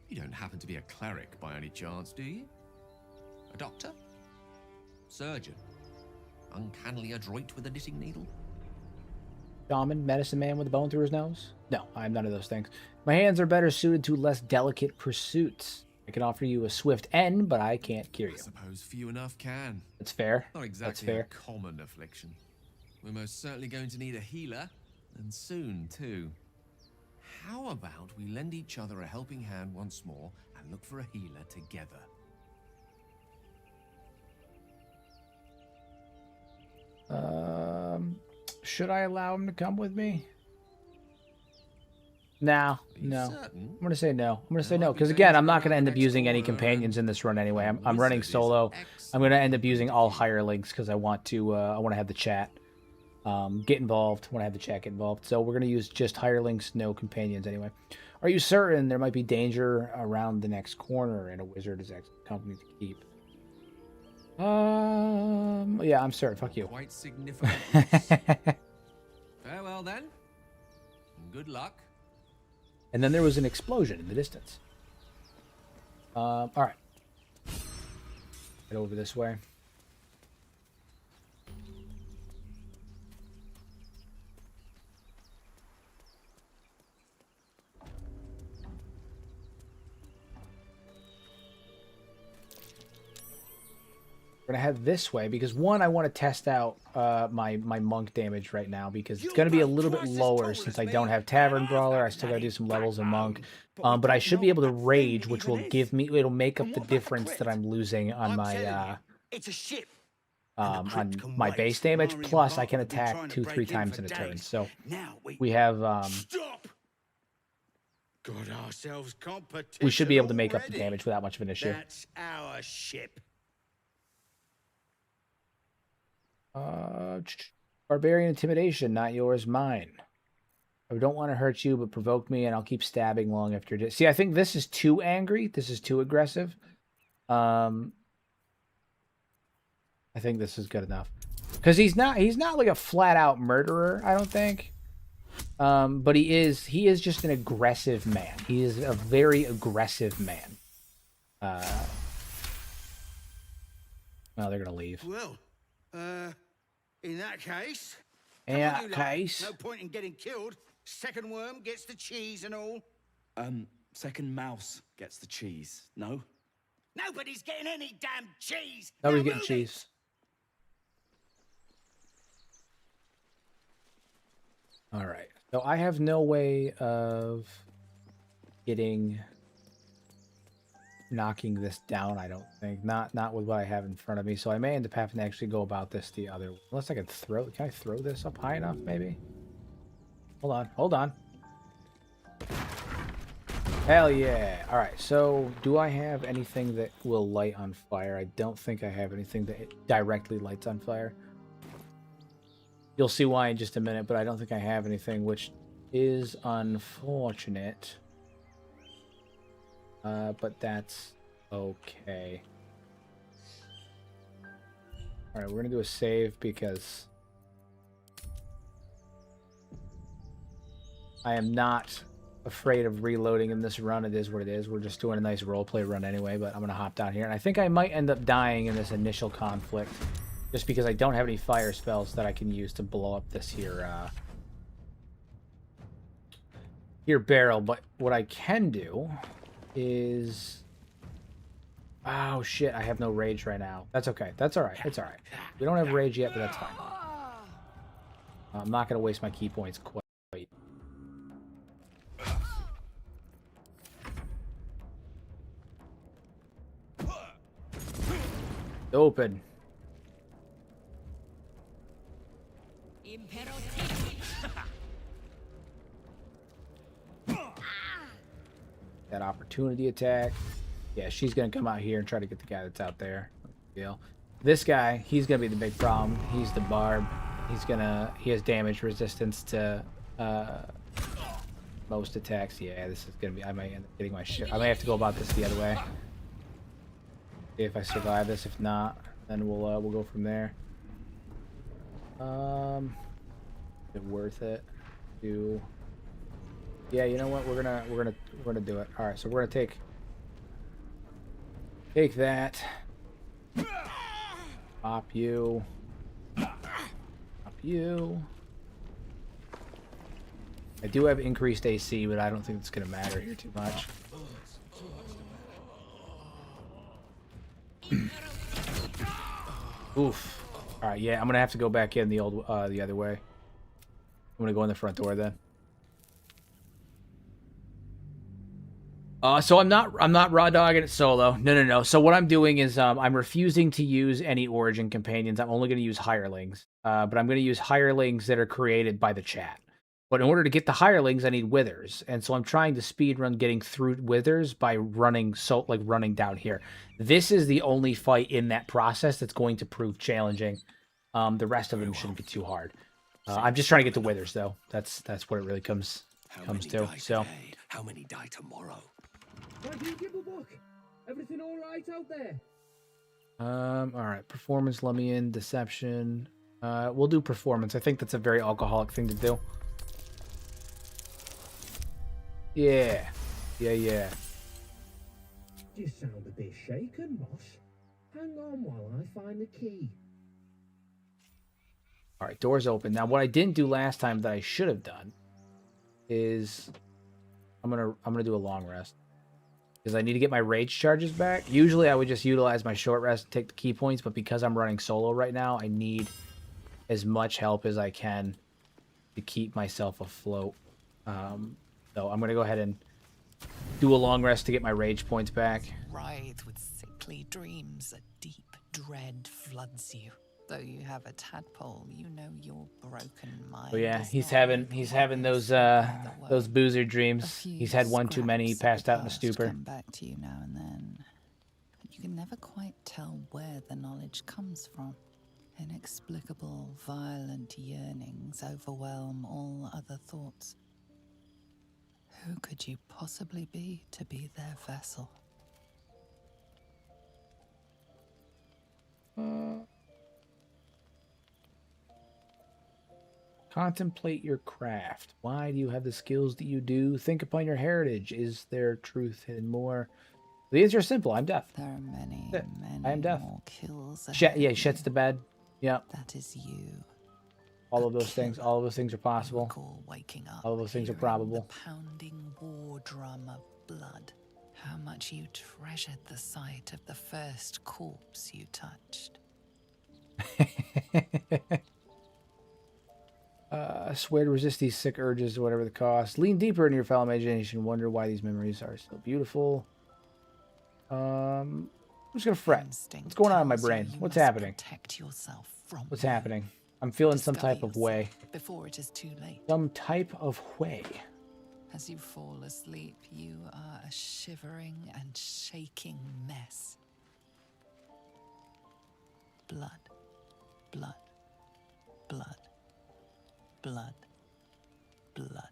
You don't happen to be a cleric by any chance, do you? A doctor? Surgeon? Uncannily adroit with a knitting needle? Shaman, medicine man with a bone through his nose? No, I'm none of those things. My hands are better suited to less delicate pursuits. I can offer you a swift end, but I can't cure you. I suppose few enough can. That's fair. Not exactly a common affliction. We're most certainly going to need a healer, and soon, too. How about we lend each other a helping hand once more and look for a healer together? Should I allow him to come with me? No. I'm going to say no. I'm going to say no, because again, I'm not going to end up using any companions in this run anyway. I'm running solo. I'm going to end up using all hirelings because I want to have the chat get involved. I want to have the chat get involved. So we're going to use just hirelings, no companions anyway. Are you certain there might be danger around the next corner and a wizard is company to keep? Yeah, I'm certain. Fuck you. Quite significant. Farewell then. Good luck. And then there was an explosion in the distance. All right. Head over this way. We're going to head this way because, one, I want to test out my monk damage right now because it's going to be a little bit lower since I don't have Tavern Brawler. I still got to do some levels of monk. But I should be able to rage, which will give me, it'll make up the difference that I'm losing on my base damage. Plus, I can attack 2-3 times in a turn. So we have we should be able to make up the damage without much of an issue. That's our ship. Barbarian intimidation, not yours, mine. I don't want to hurt you, but provoke me, and I'll keep stabbing long after you're dead. See, I think this is too angry. This is too aggressive. I think this is good enough because he's not like a flat out murderer. I don't think. But he is just an aggressive man. He is a very aggressive man. No, they're gonna leave. Well, in that case... In come on, that you lot. case. No point in getting killed. Second worm gets the cheese and all. Second mouse gets the cheese, no? Nobody's getting any damn cheese! Nobody's Now getting move cheese. All right. So I have no way of knocking this down, I don't think. Not with what I have in front of me. So I may end up having to actually go about this the other way. Unless I can throw... Can I throw this up high enough, maybe? Hold on. Hell yeah. All right, so do I have anything that will light on fire? I don't think I have anything that directly lights on fire. You'll see why in just a minute, but I don't think I have anything, which is unfortunate. But that's okay. All right, we're going to do a save because I am not afraid of reloading in this run. It is what it is. We're just doing a nice roleplay run anyway, but I'm going to hop down here. And I think I might end up dying in this initial conflict just because I don't have any fire spells that I can use to blow up this here barrel. But what I can do is... Oh, shit. I have no rage right now. That's okay. That's all right. It's all right. We don't have rage yet, but that's fine. I'm not going to waste my key points quite. Open. That opportunity attack. Yeah, she's gonna come out here and try to get the guy that's out there. Deal. This guy, he's gonna be the big problem. He's the barb. He has damage resistance to most attacks. Yeah, this is gonna be. I might end up getting my shit. I may have to go about this the other way. See if I survive this. If not, then we'll go from there. Is it worth it? Yeah, you know what? We're gonna do it. All right, so we're gonna take that. Pop you. Pop you. I do have increased AC, but I don't think it's gonna matter here too much. Oof. All right, yeah, I'm gonna have to go back in the other way. I'm gonna go in the front door then. So I'm not raw dogging it solo. No. So what I'm doing is I'm refusing to use any origin companions. I'm only going to use hirelings. But I'm going to use hirelings that are created by the chat. But in order to get the hirelings, I need withers, and so I'm trying to speedrun getting through withers by running down here. This is the only fight in that process that's going to prove challenging. The rest of them shouldn't be too hard. I'm just trying to get the withers though. That's what it really comes to. So how many die tomorrow? Everything all right out there? All right. Performance, let me in. Deception. We'll do performance. I think that's a very alcoholic thing to do. Yeah. You sound a bit shaken, boss. Hang on while I find the key. All right, doors open. Now, what I didn't do last time that I should have done is I'm gonna do a long rest because I need to get my rage charges back. Usually, I would just utilize my short rest and take the key points, but because I'm running solo right now, I need as much help as I can to keep myself afloat. So I'm gonna go ahead and do a long rest to get my rage points back. Writhe with sickly dreams, a deep dread floods you. Though you have a tadpole, you know your broken mind. Oh yeah, he's having those boozer dreams. He's had one too many. He passed out in a stupor. Come back to you now and then, but you can never quite tell where the knowledge comes from. Inexplicable, violent yearnings overwhelm all other thoughts. Who could you possibly be to be their vessel? Contemplate your craft. Why do you have the skills that you do? Think upon your heritage. Is there truth in more The answer is simple. I'm deaf. There are many, That's it. many I am deaf. more kills Yeah, ahead he of shits you. the bed. Yep. That is you. All A of those things. killer. All of those things are You possible. recall waking up, All of those things are hearing probable. The pounding war drum of blood. How much you treasured the sight of the first corpse you touched. Swear to resist these sick urges, whatever the cost. Lean deeper into your foul imagination. Wonder why these memories are so beautiful. I'm just gonna fret. Instinct What's going on in my tells you brain? you What's must happening? Protect yourself from What's harm. happening? I'm feeling some Discover type of yourself way. before it is too late. Some type of way. As you fall asleep, you are a shivering and shaking mess. Blood, blood, blood, blood, blood.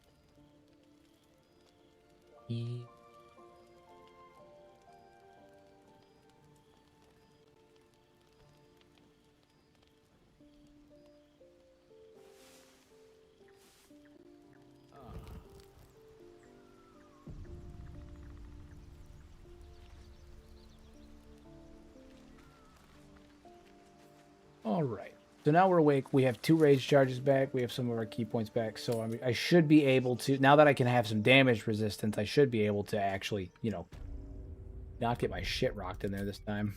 All right. So now we're awake. We have 2 rage charges back. We have some of our key points back. So I should be able to, now that I can have some damage resistance, I should be able to actually, you know, not get my shit rocked in there this time.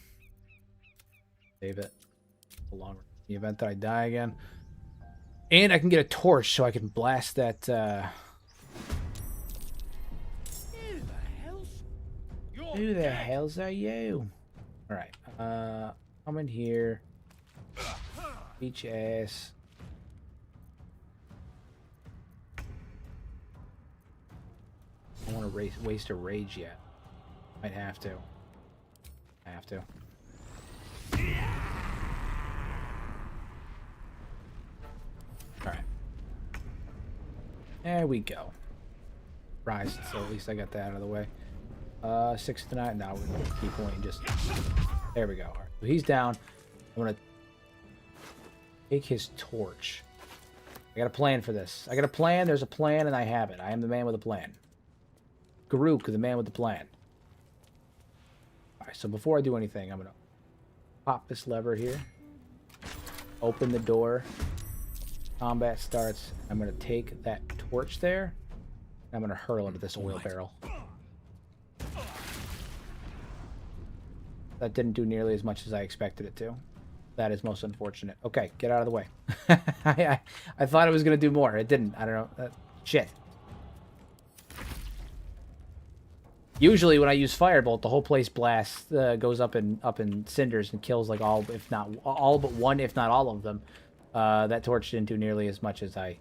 Save it. Along with the event that I die again. And I can get a torch so I can blast that, Who the hells are you? Alright. Come in here. Beat your ass. I don't want to waste a rage yet. Might have to. I have to. Alright. There we go. Rise, so at least I got that out of the way. 6 to 9. Now we're going to keep going. Just there we go. All right. So he's down. I'm going to take his torch. I got a plan for this. I got a plan. There's a plan, and I have it. I am the man with a plan. Garuk, the man with the plan. All right. So before I do anything, I'm going to pop this lever here. Open the door. Combat starts. I'm going to take that torch there. I'm going to hurl it at this oil barrel. That didn't do nearly as much as I expected it to. That is most unfortunate. Okay, get out of the way. I thought it was going to do more. It didn't. I don't know. Shit. Usually when I use Firebolt, the whole place blasts, goes up in cinders and kills like all, if not all but one, if not all of them. That torch didn't do nearly as much as I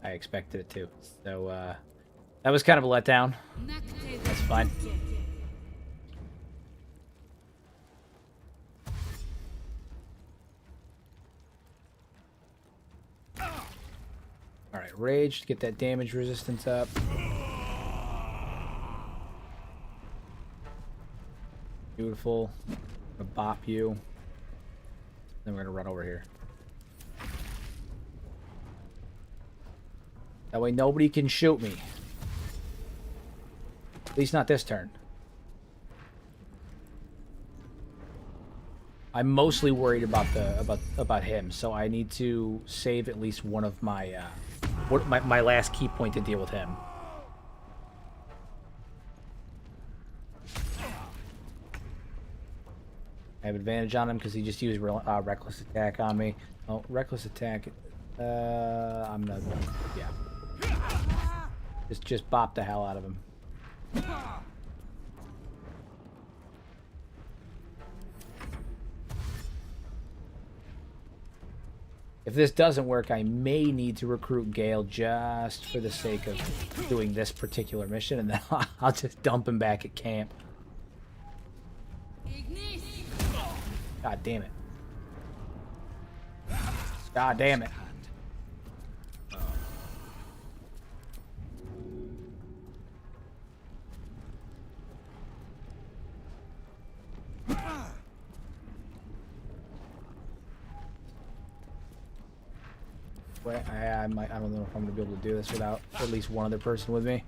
expected it to. So that was kind of a letdown. That's fine. All right, rage to get that damage resistance up. Beautiful. I'm gonna bop you. Then we're gonna run over here. That way nobody can shoot me. At least not this turn. I'm mostly worried about about him, so I need to save at least one of my my last key point to deal with him. I have advantage on him because he just used reckless attack on me. Oh, reckless attack. I'm not. Yeah. Just bop the hell out of him. If this doesn't work, I may need to recruit Gale just for the sake of doing this particular mission, and then I'll just dump him back at camp. God damn it. God damn it. I don't know if I'm gonna be able to do this without at least one other person with me.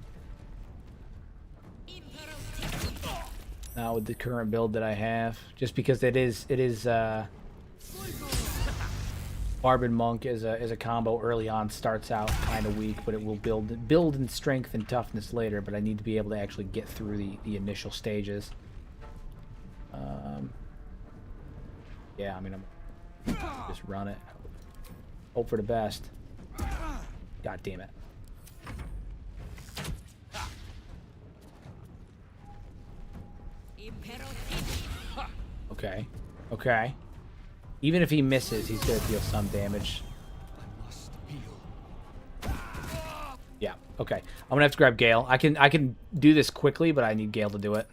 with the current build that I have, just because it is Barbed Monk is a combo early on, starts out kind of weak, but it will build in strength and toughness later. But I need to be able to actually get through the initial stages. Yeah, I mean, I'm just run it, hope for the best. God damn it. Okay. Okay. Even if he misses, he's gonna deal some damage. Yeah. Okay. I'm gonna have to grab Gale. I can do this quickly, but I need Gale to do it.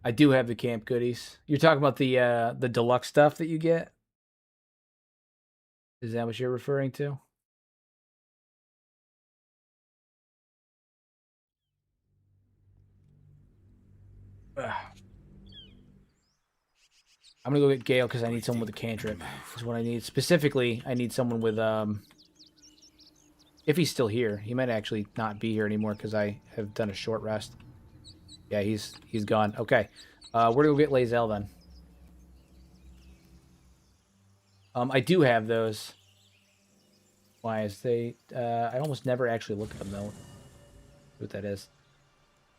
I do have the camp goodies. You're talking about the deluxe stuff that you get? Is that what you're referring to? Ugh. I'm gonna go get Gale because I need someone with a cantrip. Is what I need. Specifically, I need someone with if he's still here. He might actually not be here anymore because I have done a short rest. Yeah, he's gone. Okay. Where do we get Lae'zel then? I do have those. Why is they I almost never actually look at them though. What that is.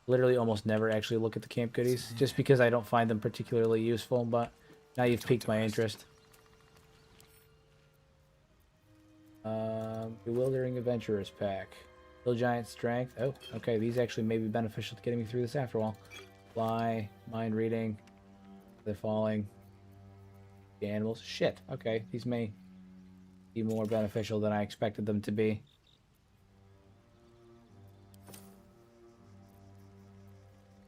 Literally almost never actually look at the camp goodies, just because I don't find them particularly useful, but now you've piqued my interest. Bewildering Adventurers Pack. Hill Giant Strength. Oh, okay, these actually may be beneficial to getting me through this after all. Fly, Mind Reading, They're Falling, the Animals. Shit, okay, these may be more beneficial than I expected them to be.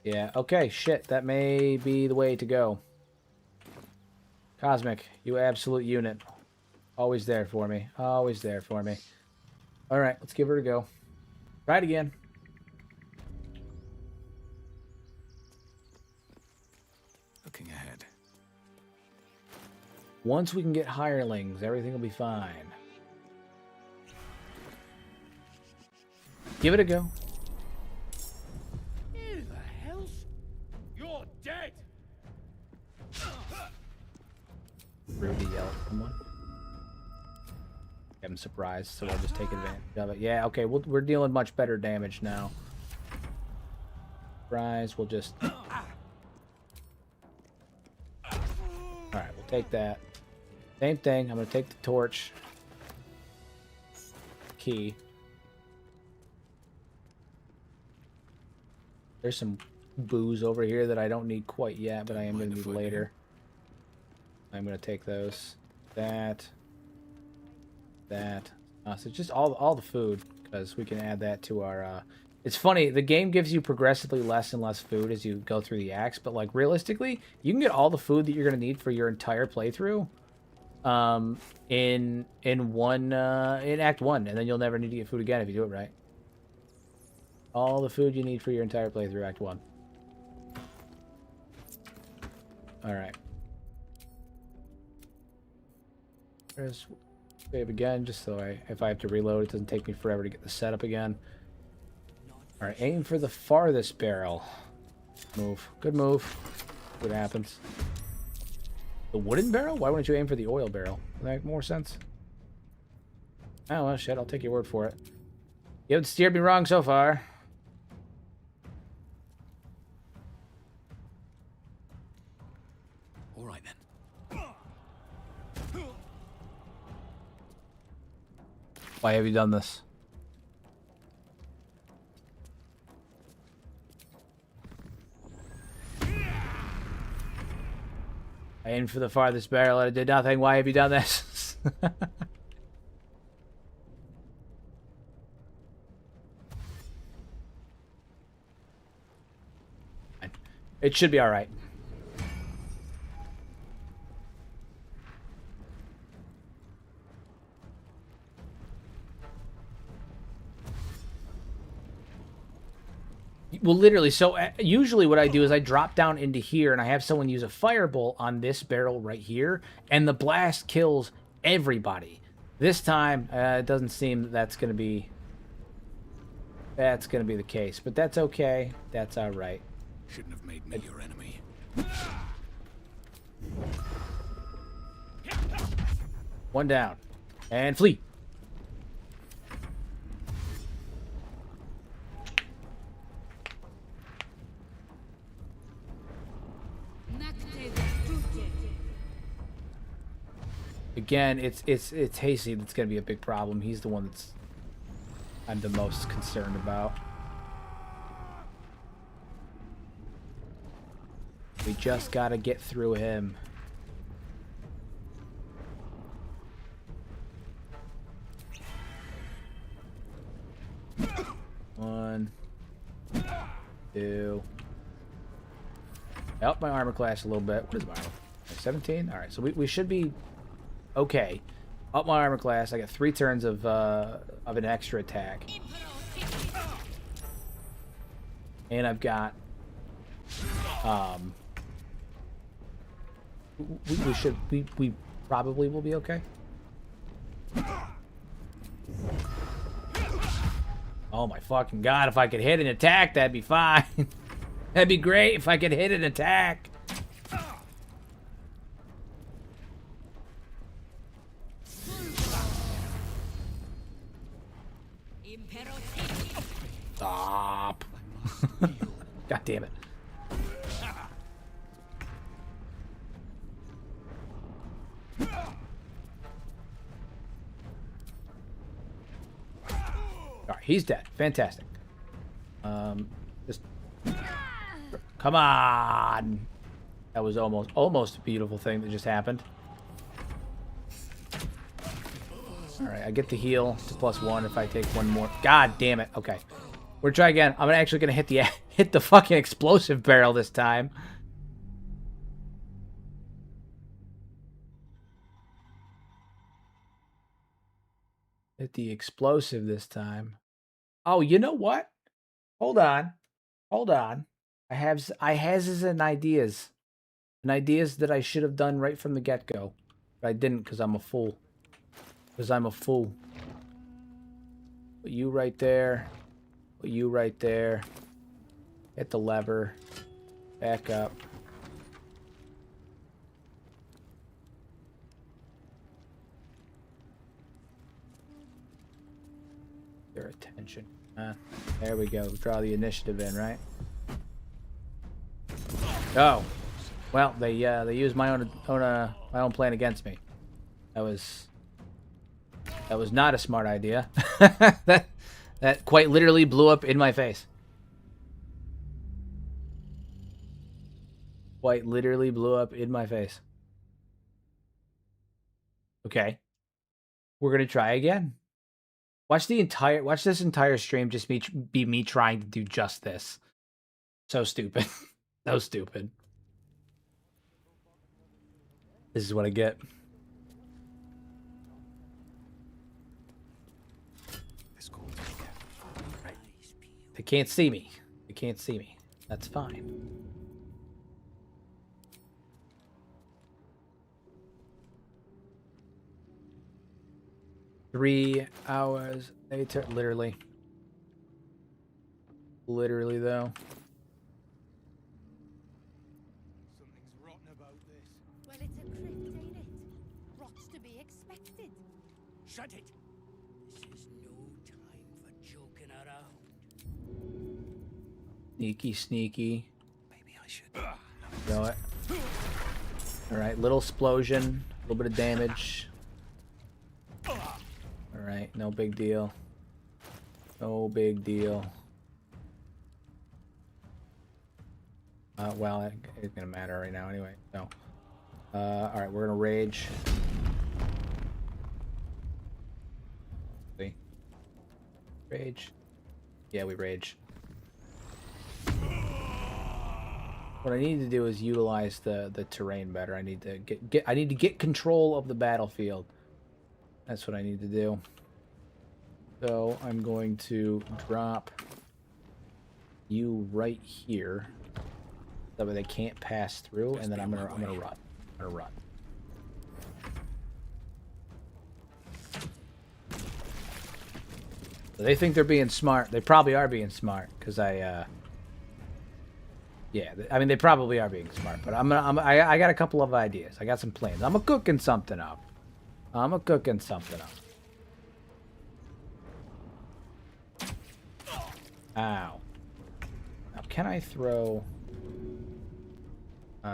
Yeah, okay, shit, that may be the way to go. Cosmic, you absolute unit. Always there for me. Always there for me. Alright, let's give her a go. Try it again. Looking ahead. Once we can get hirelings, everything will be fine. Give it a go. Rudy yelled at someone. I'm surprised, so I'll just take advantage of it. Yeah, okay, we're dealing much better damage now. Surprise, we'll just... Alright, we'll take that. Same thing, I'm gonna take the torch. Key. There's some booze over here that I don't need quite yet, but I am gonna need later. I'm gonna take those. That. So just all the food, because we can add that to our. It's funny, the game gives you progressively less and less food as you go through the acts, but like realistically, you can get all the food that you're gonna need for your entire playthrough, in Act 1, and then you'll never need to get food again if you do it right. All the food you need for your entire playthrough, Act 1. All right. There's save again, just so if I have to reload, it doesn't take me forever to get the setup again. All right, aim for the farthest barrel. Move. Good move. What happens? The wooden barrel? Why wouldn't you aim for the oil barrel? Does that make more sense? Oh, well, shit, I'll take your word for it. You haven't steered me wrong so far. All right, then. Why have you done this? I aimed for the farthest barrel and it did nothing. Why have you done this? It should be alright. Well, literally, so usually what I do is I drop down into here and I have someone use a firebolt on this barrel right here, and the blast kills everybody. This time, it doesn't seem that that's going to be the case, but that's okay. That's all right. Shouldn't have made me your enemy. One down. And flee. Again, it's Hasty that's gonna be a big problem. He's the one that's I'm the most concerned about. We just gotta get through him. One, two. Help my armor class a little bit. What is my armor? 17? Alright, so we should be okay. Up my armor class. I got 3 turns of an extra attack. And I've got we probably will be okay. Oh my fucking god, if I could hit an attack, that'd be fine. That'd be great if I could hit an attack. Stop. God damn it. Alright, he's dead. Fantastic. Just come on. That was almost a beautiful thing that just happened. Alright, I get the heal to +1 if I take one more. God damn it. Okay. We're gonna try again. I'm actually gonna hit the fucking explosive barrel this time. Hit the explosive this time. Oh, you know what? Hold on. Hold on. I has an ideas that I should have done right from the get-go. But I didn't because I'm a fool. Because I'm a fool. Put you right there. Put you right there. Hit the lever. Back up. Their attention. There we go. Draw the initiative in, right? Oh, well, they used my own plan against me. That was not a smart idea. that quite literally blew up in my face. Quite literally blew up in my face. Okay, we're gonna try again. Watch this entire stream just be me trying to do just this. So stupid. So stupid. This is what I get. Right. They can't see me. They can't see me. That's fine. Three hours later, literally though. Something's rotten about this. Well, it's a crypt, ain't it? Rot's to be expected. Shut it! This is no time for joking around. Sneaky. Maybe I should. Throw it. Alright, little explosion. A little bit of damage. Alright, no big deal. No big deal. Well, it's gonna matter right now anyway. So, alright, we're gonna rage. See? Rage. Yeah, we rage. What I need to do is utilize the terrain better. I need to get control of the battlefield. That's what I need to do. So I'm going to drop you right here. That way they can't pass through, and then I'm gonna run. They think they're being smart. They probably are being smart, because I mean, they probably are being smart, but I got a couple of ideas. I got some plans. I'm cooking something up. Ow. Now, can I throw... is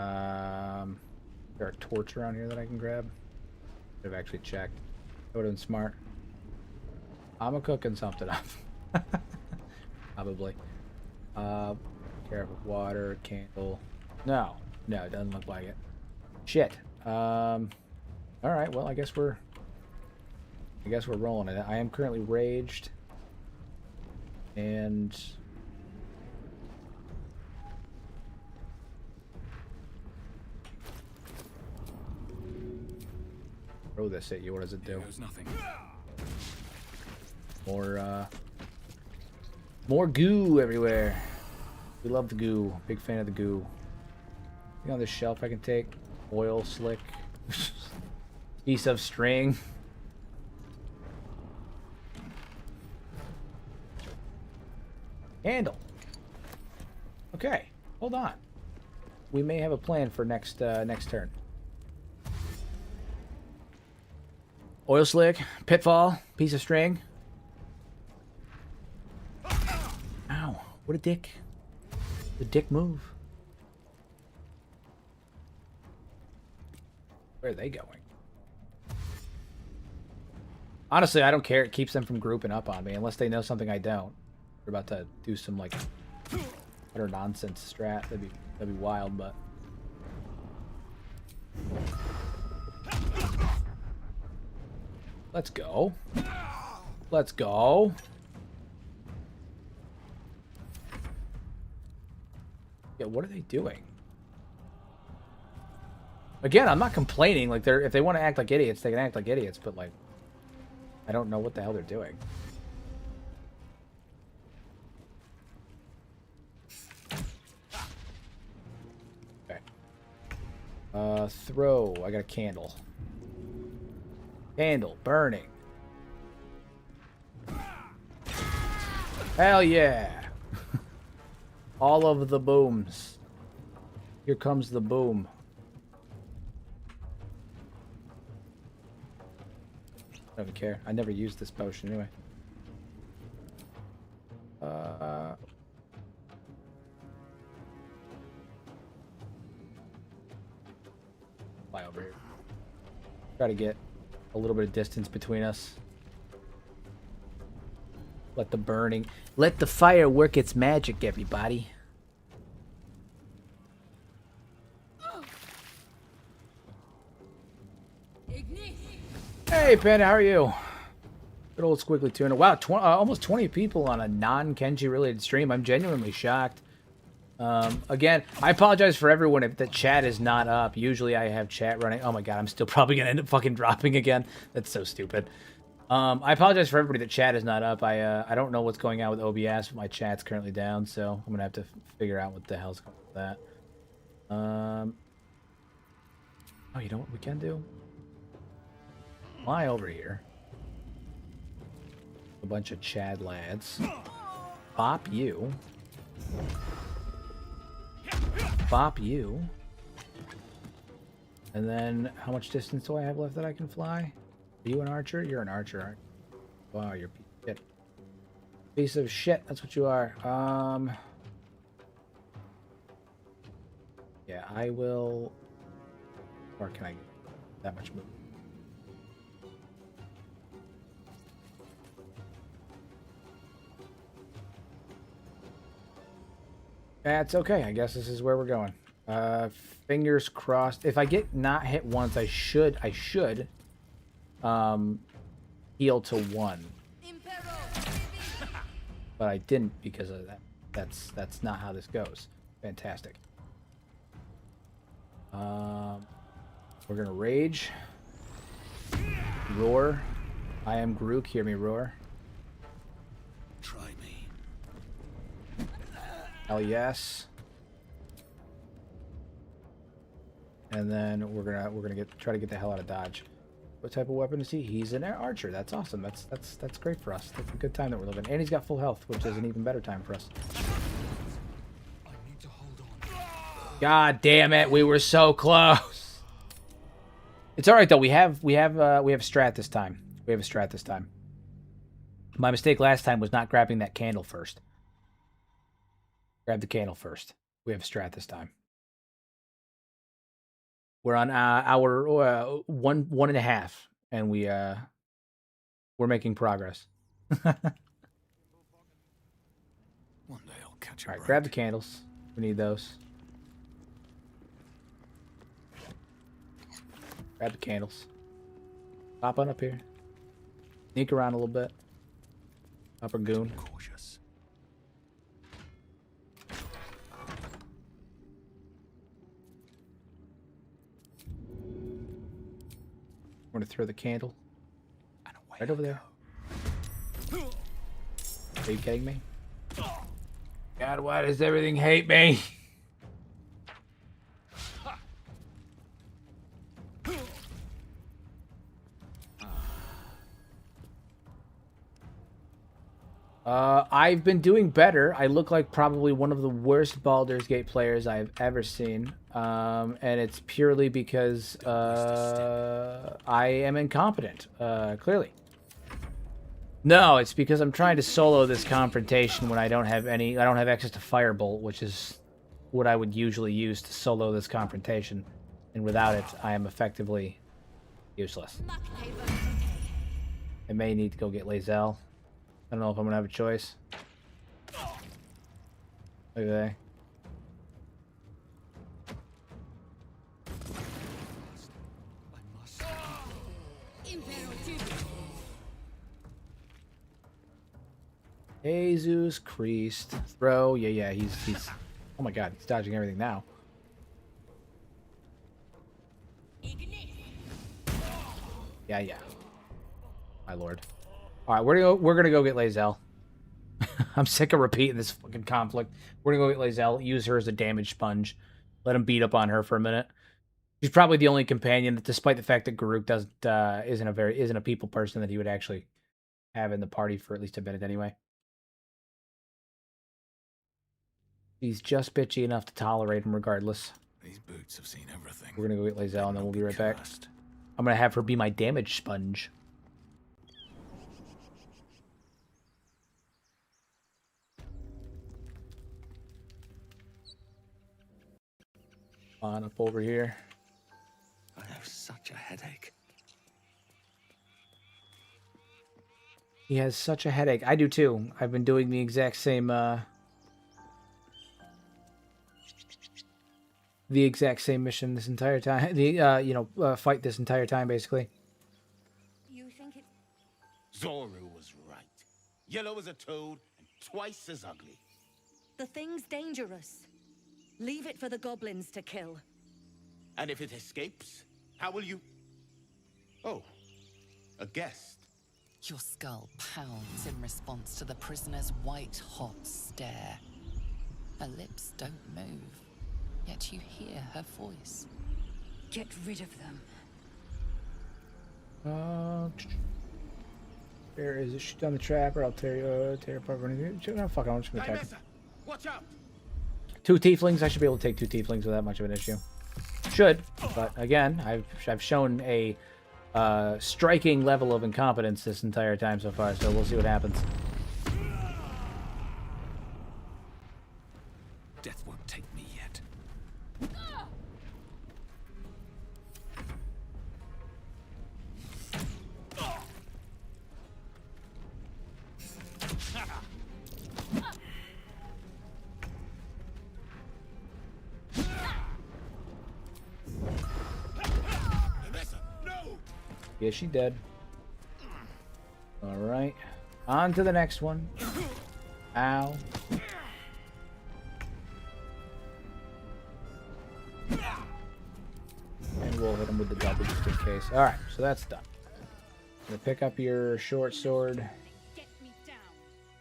there a torch around here that I can grab? Should have actually checked. That would have been smart. I'm cooking something up. Probably. Careful. Water, candle. No, it doesn't look like it. Shit. All right. Well, I guess we're rolling it. I am currently raged, and throw this at you. What does it do? There's nothing. More goo everywhere. We love the goo. Big fan of the goo. Anything on this shelf I can take? Oil slick. Piece of string. Handle. Okay, hold on. We may have a plan for next turn. Oil slick, pitfall, piece of string. Ow, what a dick. The dick move. Where are they going? Honestly, I don't care. It keeps them from grouping up on me, unless they know something I don't. We're about to do some, like, utter nonsense strat. That'd be wild, but... Let's go. Let's go. Yeah, what are they doing? Again, I'm not complaining. Like, if they want to act like idiots, they can act like idiots, but, like, I don't know what the hell they're doing. Okay. Throw. I got a candle. Candle. Burning. Hell yeah. All of the booms. Here comes the boom. I don't care. I never used this potion anyway. Fly over here. Try to get a little bit of distance between us. Let the fire work its magic, everybody. Hey, Panda, how are you? Good old squiggly tuna. Wow, almost 20 people on a non-Kenji related stream. I'm genuinely shocked. Again, I apologize for everyone if the chat is not up. Usually I have chat running. Oh my god, I'm still probably going to end up fucking dropping again. That's so stupid. I apologize for everybody that chat is not up. I don't know what's going on with OBS, but my chat's currently down, so I'm going to have to figure out what the hell's going on with that. Oh, you know what we can do? Fly over here. A bunch of Chad lads. Bop you. Bop you. And then, how much distance do I have left that I can fly? Are you an archer? You're an archer, aren't you? Wow, you're a piece of shit. Piece of shit, that's what you are. Yeah, I will... Or can I get that much movement? That's okay. I guess this is where we're going. Fingers crossed. If I get not hit once, I should heal to 1. But I didn't because of that. That's not how this goes. Fantastic. We're gonna rage. Roar. I am Garuk. Hear me roar. Try me. Hell yes. And then we're gonna try to get the hell out of Dodge. What type of weapon is he? He's an archer. That's awesome. That's great for us. That's a good time that we're living. And he's got full health, which is an even better time for us. I need to hold on. God damn it, we were so close. It's all right though. We have strat this time. We have a strat this time. My mistake last time was not grabbing that candle first. Grab the candle first. We have a strat this time. We're on hour 1.5, and we're making progress. One day I'll catch a All right, break. grab the candles. We need those. Grab the candles. Pop on up here. Sneak around a little bit. Upper goon. Cautious. We're gonna throw the candle And away right I over there. go. Are you kidding me? God, why does everything hate me? I've been doing better. I look like probably one of the worst Baldur's Gate players I've ever seen. And it's purely because I am incompetent, clearly. No, it's because I'm trying to solo this confrontation when I don't have access to Firebolt, which is what I would usually use to solo this confrontation. And without it, I am effectively useless. I may need to go get Lae'zel. I don't know if I'm gonna have a choice. Look at that. Jesus Christ. Throw. Yeah, he's... Oh my god, he's dodging everything now. Yeah. My lord. Alright, we're gonna go get Lae'zel. I'm sick of repeating this fucking conflict. We're gonna go get Lae'zel, use her as a damage sponge. Let him beat up on her for a minute. She's probably the only companion that, despite the fact that Garuk isn't a people person, that he would actually have in the party for at least a minute anyway. He's just bitchy enough to tolerate him regardless. These boots have seen everything. We're gonna go get Lae'zel and then we'll be right back. Cursed. I'm gonna have her be my damage sponge. On up over here. I have such a headache. He has such a headache. I do too. I've been doing the exact same mission this entire time. The fight this entire time basically. You think it... Zoru was right. Yellow as a toad and twice as ugly. The thing's dangerous. Leave it for the goblins to kill. And if it escapes, how will you... Oh, a guest. Your skull pounds in response to the prisoner's white-hot stare. Her lips don't move, yet you hear her voice. Get rid of them. Where is it? Shoot down the trap, or I'll tear apart. No, fuck, I'm just gonna attack him. Watch out! 2 tieflings. I should be able to take 2 tieflings without much of an issue. Should, but again, I've shown a striking level of incompetence this entire time so far. So we'll see what happens. Death won't take me yet. Yeah, she dead. Alright. On to the next one. Ow. And we'll hit him with the double just in case. Alright, so that's done. I'm gonna pick up your short sword. I'm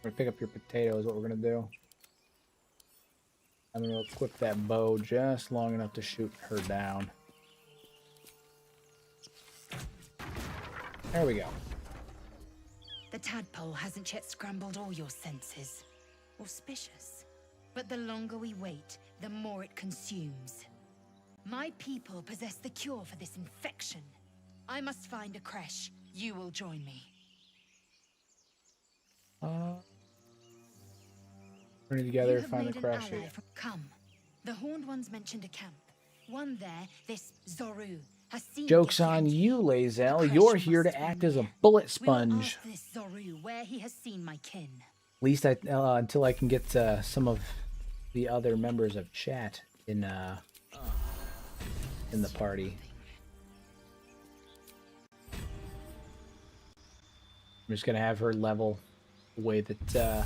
gonna pick up your potato is what we're gonna do. I'm gonna equip that bow just long enough to shoot her down. There we go. The tadpole hasn't yet scrambled all your senses. Auspicious. But the longer we wait, the more it consumes. My people possess the cure for this infection. I must find a creche. You will join me. Journey together, You have find made the an crash. ally from- Come. The Horned Ones mentioned a camp. One there, this Zoru, has seen Joke's the on plenty. you, The Lae'zel. creche You're here must to be act as a near. bullet We will sponge. ask this Zoru where he has seen my kin. At least until I can get some of the other members of chat in the party. I'm just gonna have her level the way that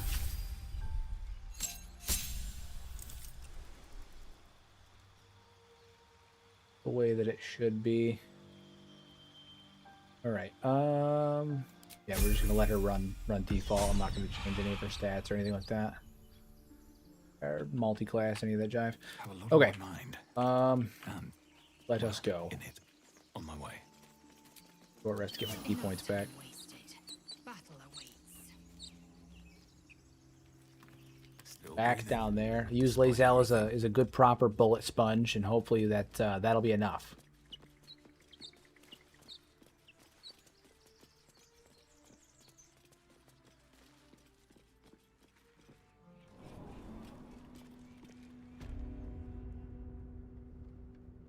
it should be. All right. Yeah, we're just gonna let her run default. I'm not gonna change any of her stats or anything like that. Or multi-class, any of that jive. Okay. Let us go. In it. On my way. Short rest to get my key points back. Back down there. Use Lae'zel as a good proper bullet sponge, and hopefully that'll be enough.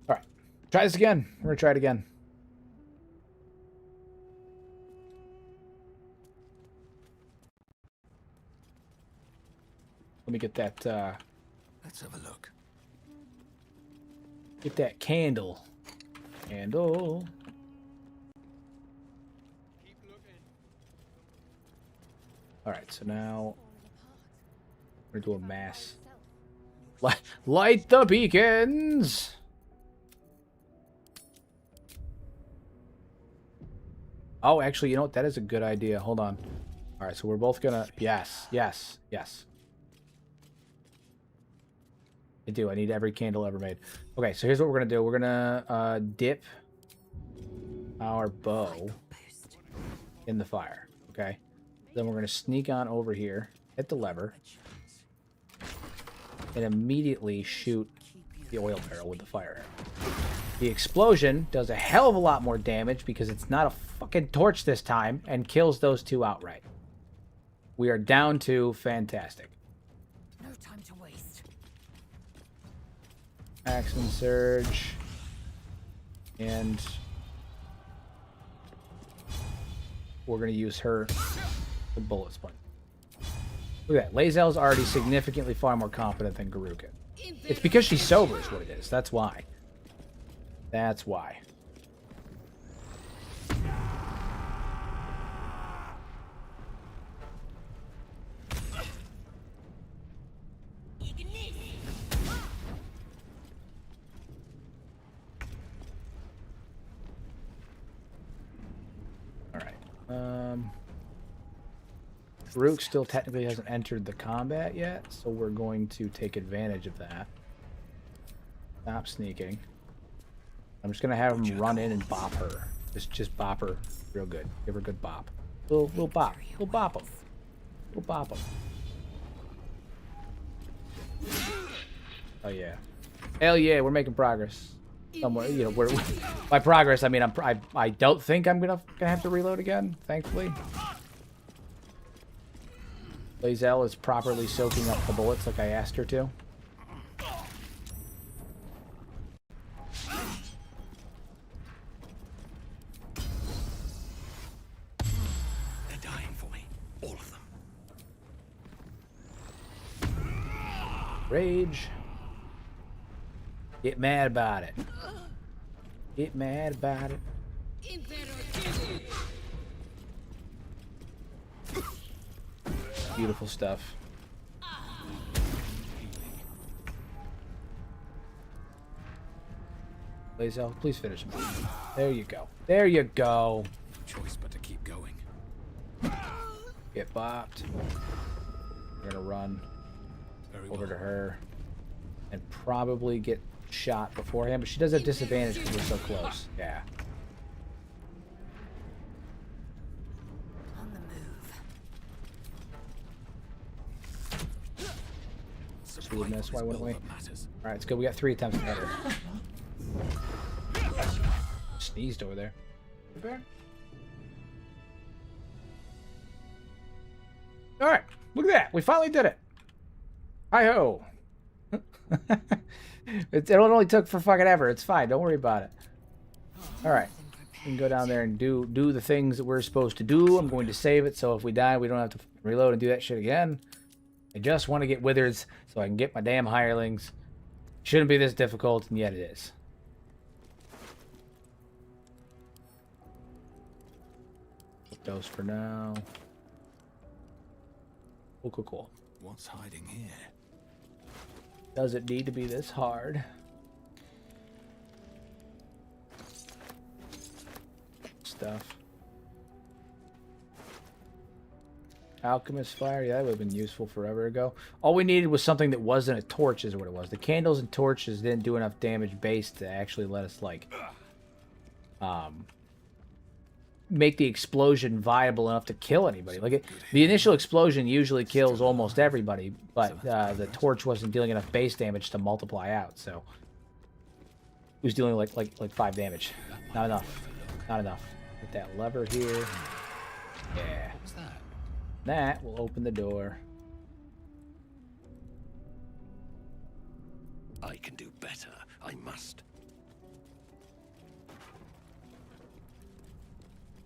All right, try this again. We're gonna try it again. Let me get that, Let's have a look. get that candle. Candle. Alright, so now we're gonna do a mass. Light the beacons! Oh, actually, you know what? That is a good idea. Hold on. Alright, so we're both gonna... Yes, yes, yes. I do. I need every candle ever made. Okay, so here's what we're gonna do. We're gonna dip our bow in the fire. Okay. Then we're gonna sneak on over here, hit the lever, and immediately shoot the oil barrel with the fire arrow. The explosion does a hell of a lot more damage because it's not a fucking torch this time and kills those two outright. We are down to fantastic. No time to waste. Axeman Surge. And we're going to use her the bullet sponge. Look at that. Lae'zel's already significantly far more confident than Garuk. It's because she's sober is what it is. That's why. That's why. Garuk still technically hasn't entered the combat yet, so we're going to take advantage of that. Stop sneaking. I'm just gonna have him run in and bop her. Just bop her real good. Give her a good bop. We'll bop. We'll bop him. We'll bop him. Oh yeah. Hell yeah, we're making progress. Somewhere, you know, we're by progress I mean I don't think I'm gonna have to reload again, thankfully. Lae'zel is properly soaking up the bullets like I asked her to. They're dying for me. All of them. Rage. Get mad about it. Get mad about it. Beautiful stuff. Lae'zel, please finish him. There you go. There you go. Choice but to keep going. Get bopped. We're gonna run over to her and probably get shot beforehand, but she does have disadvantage because we're so close. Yeah. So we missed. Why wouldn't we? Alright, it's good. We got 3 attempts at her. Sneezed over there. Bear? Alright, look at that. We finally did it. Hi-ho. It only took for fucking ever. It's fine. Don't worry about it. Alright. We can go down there and do the things that we're supposed to do. I'm going to save it so if we die, we don't have to reload and do that shit again. I just want to get withers so I can get my damn hirelings. Shouldn't be this difficult, and yet it is. Put those for now. Cool. What's hiding here? Does it need to be this hard? Stuff. Alchemist fire, yeah, that would have been useful forever ago. All we needed was something that wasn't a torch, is what it was. The candles and torches didn't do enough damage base to actually let us, like, make the explosion viable enough to kill anybody. Like, the initial explosion usually kills almost everybody, but the torch wasn't dealing enough base damage to multiply out, so it was dealing like 5 damage. Not enough. Not enough. Hit that lever here. Yeah. What's that? That will open the door. I can do better. I must.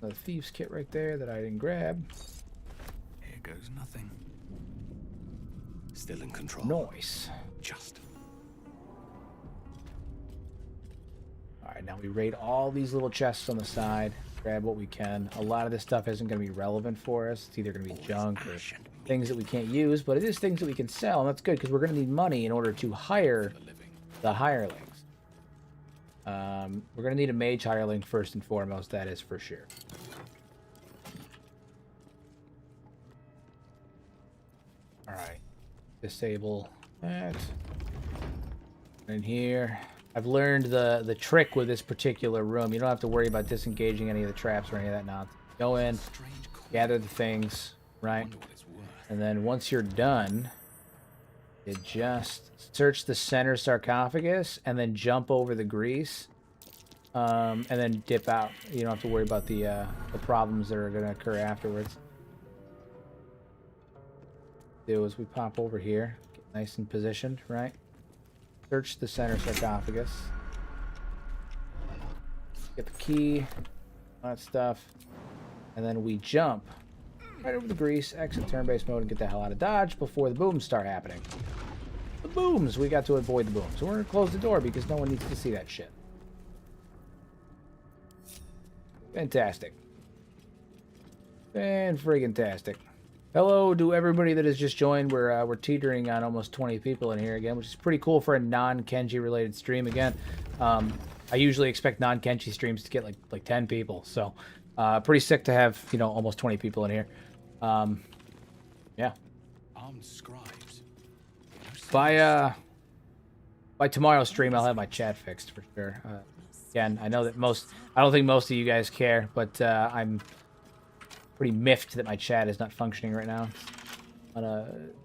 The thieves kit right there that I didn't grab. Here goes nothing. Still in control. Nice. Just. Alright, now we raid all these little chests on the side. Grab what we can. A lot of this stuff isn't going to be relevant for us. It's either going to be junk or things that we can't use, but it is things that we can sell, and that's good because we're going to need money in order to hire the hirelings. We're going to need a mage hireling first and foremost, that is for sure. Alright. Disable that. In here. I've learned the trick with this particular room. You don't have to worry about disengaging any of the traps or any of that nonsense. Go in, gather the things, right? And then once you're done, you just search the center sarcophagus and then jump over the grease. And then dip out. You don't have to worry about the problems that are going to occur afterwards. Do is we pop over here, get nice and positioned, right? Search the center sarcophagus. Get the key, all that stuff, and then we jump right over the grease, exit turn-based mode, and get the hell out of Dodge before the booms start happening. The booms! We got to avoid the booms. So we're going to close the door because no one needs to see that shit. Fantastic. Fan-friggin-tastic. Hello to everybody that has just joined. We're teetering on almost 20 people in here again, which is pretty cool for a non-Kenji related stream again. I usually expect non-Kenji streams to get like 10 people, so pretty sick to have, you know, almost 20 people in here. Yeah. Armed scribes. By tomorrow's stream, I'll have my chat fixed for sure. Again, I know that I don't think most of you guys care, but I'm pretty miffed that my chat is not functioning right now.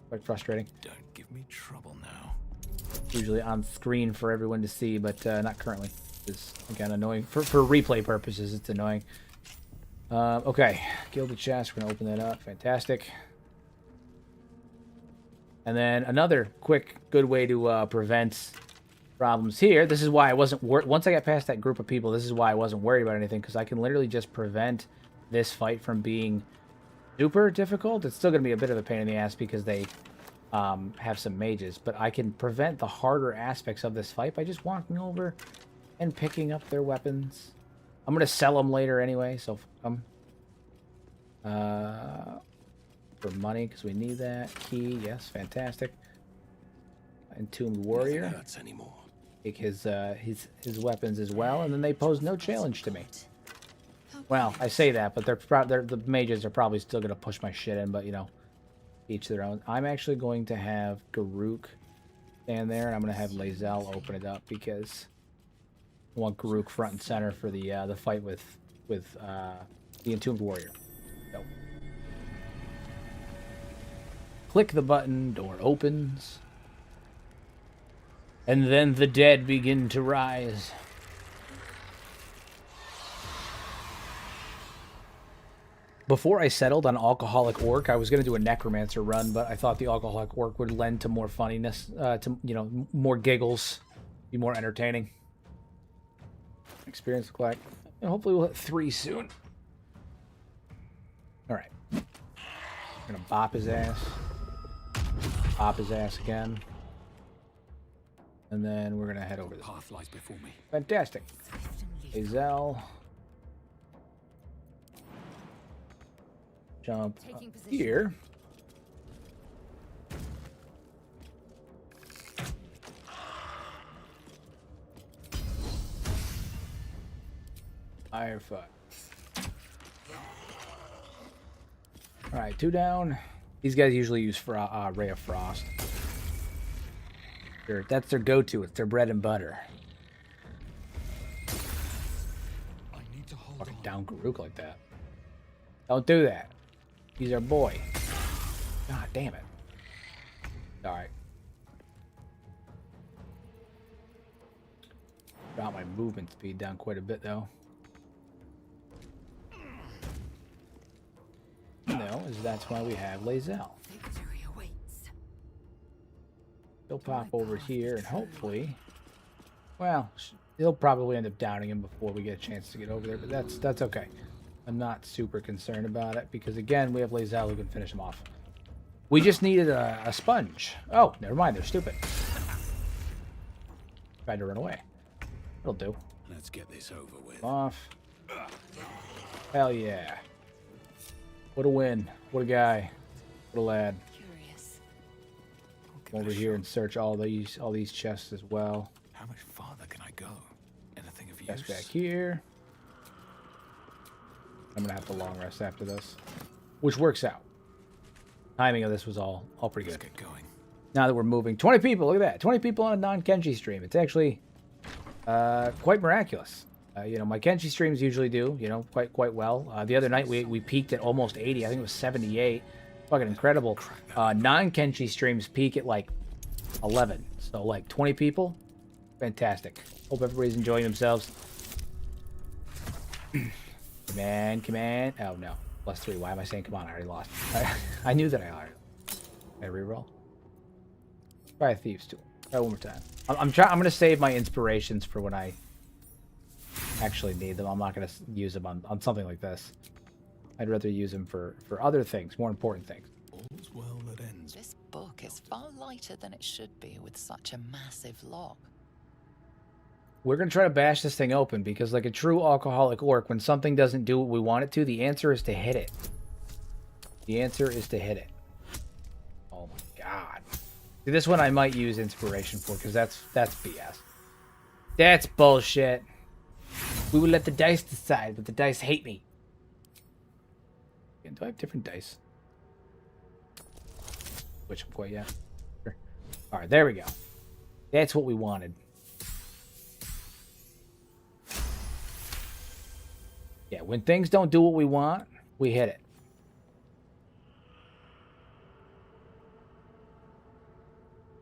Quite frustrating. Don't give me trouble now. It's usually on screen for everyone to see, but not currently. It's, again, annoying. For replay purposes, it's annoying. Okay, gilded chest. We're going to open that up. Fantastic. And then another quick, good way to prevent problems here. This is why I wasn't once I got past that group of people, this is why I wasn't worried about anything, because I can literally just prevent this fight from being super difficult. It's still going to be a bit of a pain in the ass because they have some mages, but I can prevent the harder aspects of this fight by just walking over and picking up their weapons. I'm going to sell them later anyway, so for money, because we need that. Key, yes, fantastic. Entombed warrior. Nothing hurts anymore. Take his weapons as well, and then they pose no challenge to me. Well, I say that, but the mages are probably still going to push my shit in, but, you know, each their own. I'm actually going to have Garuk stand there, and I'm going to have Lae'zel open it up, because I want Garuk front and center for the fight with the Entombed Warrior. So, click the button, door opens. And then the dead begin to rise. Before I settled on Alcoholic Orc, I was going to do a Necromancer run, but I thought the Alcoholic Orc would lend to more funniness, to, you know, more giggles, be more entertaining. Experience look like. And hopefully we'll hit 3 soon. Alright. We're going to bop his ass. Bop his ass again. And then we're going to head over this. Path lies before me. Fantastic. Hazel. Jump up here. Firefight. Alright, 2 down. These guys usually use Ray of Frost. That's their go-to. It's their bread and butter. I need to hold Fucking on. down Garuk like that. Don't do that. He's our boy. God damn it. Alright. Got my movement speed down quite a bit though. No, is that's why we have Lae'zel. Victory awaits. He'll pop over here and hopefully, well, he'll probably end up downing him before we get a chance to get over there, but that's okay. I'm not super concerned about it because again, we have Lae'zel who can finish him off. We just needed a sponge. Oh, never mind, they're stupid. Tried to run away. It'll do. Let's get this over with. Off. Hell yeah. What a win. What a guy. What a lad. Curious. Come over here and search all these chests as well. How much farther can I go? Anything of use? Chest back here. I'm gonna have to long rest after this, which works out. Timing of this was all pretty good. Let's get going. Now that we're moving, 20 people. Look at that, 20 people on a non-Kenshi stream. It's actually quite miraculous. You know, my Kenshi streams usually do, you know, quite well. The other night we peaked at almost 80. I think it was 78. Fucking incredible. Non-Kenshi streams peak at like 11. So like 20 people. Fantastic. Hope everybody's enjoying themselves. Come on. Oh no. +3. Why am I saying come on? I already lost. I knew that I already. Can I reroll? Try a Thieves Tool. Try one more time. I'm gonna save my inspirations for when I actually need them. I'm not gonna use them on something like this. I'd rather use them for other things, more important things. All's well that ends. This book is far lighter than it should be with such a massive lock. We're going to try to bash this thing open because like a true alcoholic orc, when something doesn't do what we want it to, the answer is to hit it. The answer is to hit it. Oh my god. See, this one I might use inspiration for because that's BS. That's bullshit. We would let the dice decide, but the dice hate me. Do I have different dice? Switch them quite yet. Sure. Alright, there we go. That's what we wanted. Yeah, when things don't do what we want, we hit it.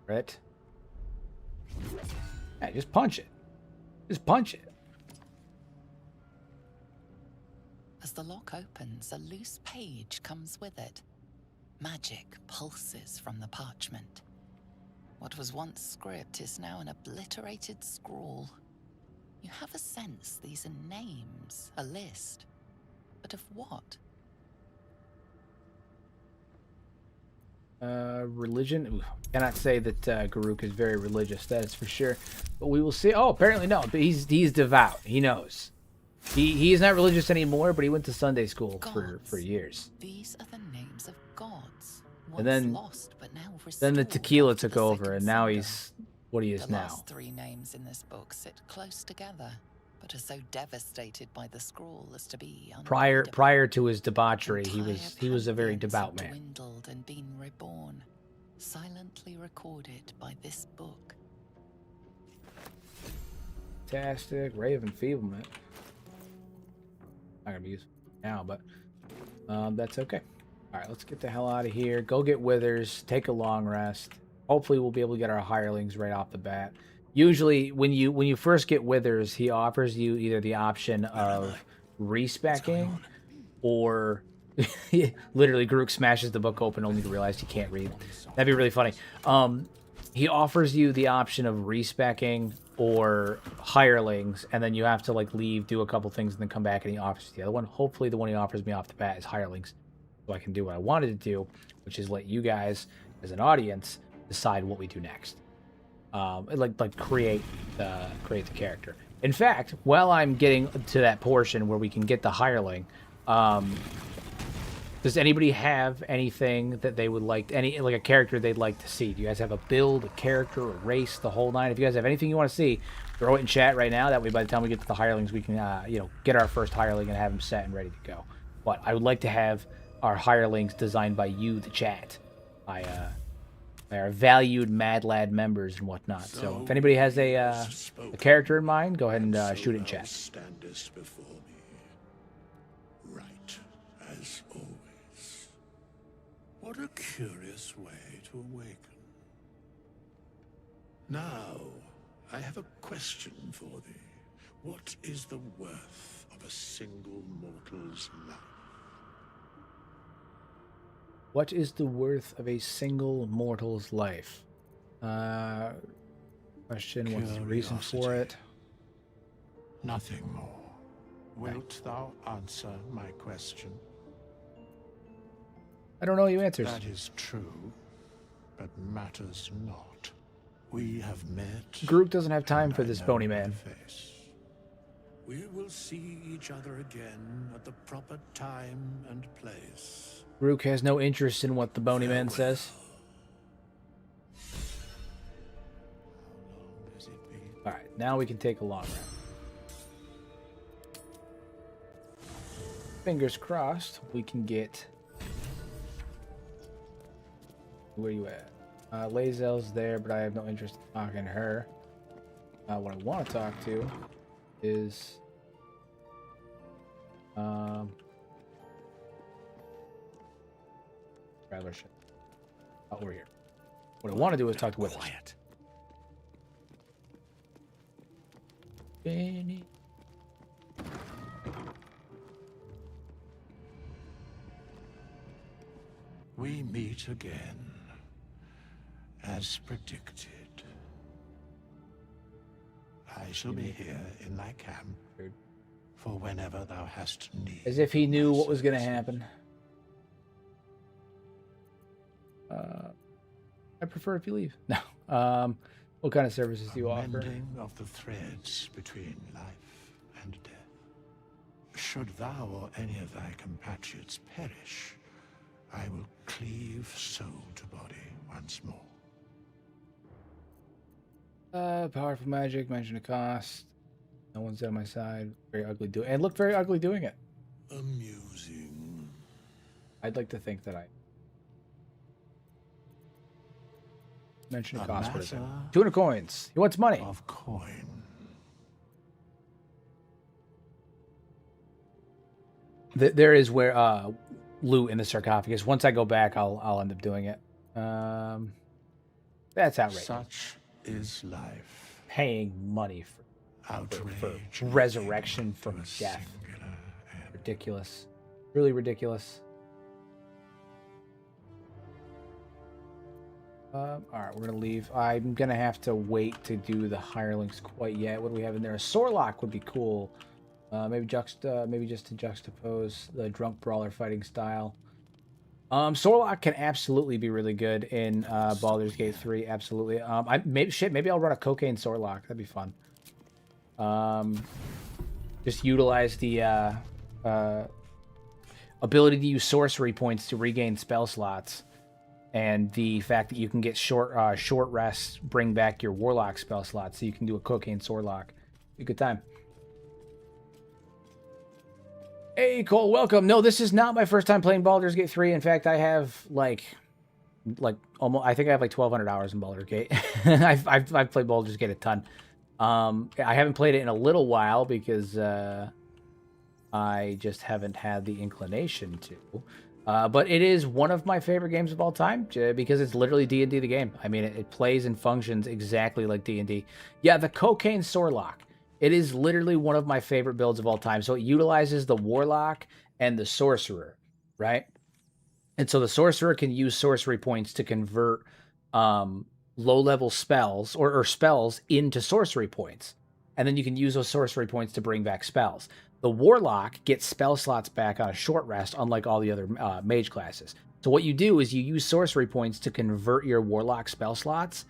Right? Yeah, just punch it. Just punch it. As the lock opens, a loose page comes with it. Magic pulses from the parchment. What was once script is now an obliterated scrawl. You have a sense these are names, a list. But of what? Religion? Ooh, cannot say that Garuk is very religious, that is for sure. But we will see. Oh, apparently no. But he's devout. He knows. He is not religious anymore, but he went to Sunday school for years. These are the names of gods. And then, lost, but now then the tequila after took the over, Second and now Kingdom. he's what he is The now. last 3 names in this book sit close together, but are so devastated by the scroll as to be Prior to his debauchery, he was a very pantheons devout have man. Dwindled and been reborn, silently recorded by this book. Fantastic. Ray of Enfeeblement. Not gonna be used now, but that's okay. All right, let's get the hell out of here. Go get Withers. Take a long rest. Hopefully, we'll be able to get our hirelings right off the bat. usually when you first get withers, he offers you either the option of respecking or literally Garuk smashes the book open only to realize he can't read. That'd be really funny. He offers you the option of respecking or hirelings, and then you have to like leave, do a couple things, and then come back and he offers the other one. Hopefully the one he offers me off the bat is hirelings, so I can do what I wanted to do, which is let you guys as an audience decide what we do next. Like create the character. In fact, while I'm getting to that portion where we can get the hireling, does anybody have anything that they would like, like a character they'd like to see? Do you guys have a build, a character, a race, the whole nine? If you guys have anything you want to see, throw it in chat right now. That way, by the time we get to the hirelings, we can, get our first hireling and have him set and ready to go. But I would like to have our hirelings designed by you, the chat, by our valued Mad Lad members and whatnot. So if anybody has a character in mind, go ahead and shoot it in chat. Standest before me, right as always. What a curious way to awaken. Now, I have a question for thee. What is the worth of a single mortal's life? What is the worth of a single mortal's life? Question, what's the reason for it? Nothing more. Wilt thou answer my question? I don't know you answers. That is true, but matters not. We have met. Garuk doesn't have time for this bony man. We will see each other again at the proper time and place. Garuk has no interest in what the bony man says. Alright, now we can take a long round. Fingers crossed, we can get... Where you at? Lazel's there, but I have no interest in talking to her. What I want to talk to is... Rather shit. Oh, we're here. What I want to do is talk to Withers. Quiet. Benny. We meet again, as predicted. I shall be here in thy camp for whenever thou hast need. As if he knew what was going to happen. I prefer if you leave. No. What kind of services do you offer? Mending of the threads between life and death. Should thou or any of thy compatriots perish, I will cleave soul to body once more. Powerful magic, mention a cost. No one's on my side. Very ugly doing, and look very ugly doing it. Amusing. I'd like to think that I mention a cost. What is it? 200 coins. He wants money. Of coin. There is where loot in the sarcophagus. Once I go back, I'll end up doing it. That's outrageous. Such is life. Paying money for resurrection from death. Ridiculous. Really ridiculous. Alright, we're gonna leave. I'm gonna have to wait to do the hirelings quite yet. What do we have in there? A Sorlock would be cool. Maybe just to juxtapose the drunk brawler fighting style. Sorlock can absolutely be really good in Baldur's Gate 3. Absolutely. Maybe I'll run a cocaine Sorlock. That'd be fun. Just utilize the ability to use sorcery points to regain spell slots, and the fact that you can get short rests bring back your warlock spell slots, so you can do a cocaine Sorlock. Be a good time. Hey Cole, welcome. No, this is not my first time playing Baldur's Gate 3. In fact, I have like almost, I think I have like 1,200 hours in Baldur's Gate. I've played Baldur's Gate a ton. I haven't played it in a little while because I just haven't had the inclination to. But it is one of my favorite games of all time because it's literally D&D the game. I mean, it plays and functions exactly like D&D. Yeah, the Cocaine Sorelock. It is literally one of my favorite builds of all time. So it utilizes the Warlock and the Sorcerer, right? And so the Sorcerer can use sorcery points to convert low-level spells or spells into sorcery points. And then you can use those sorcery points to bring back spells. The Warlock gets spell slots back on a short rest, unlike all the other mage classes. So what you do is you use sorcery points to convert your Warlock spell slots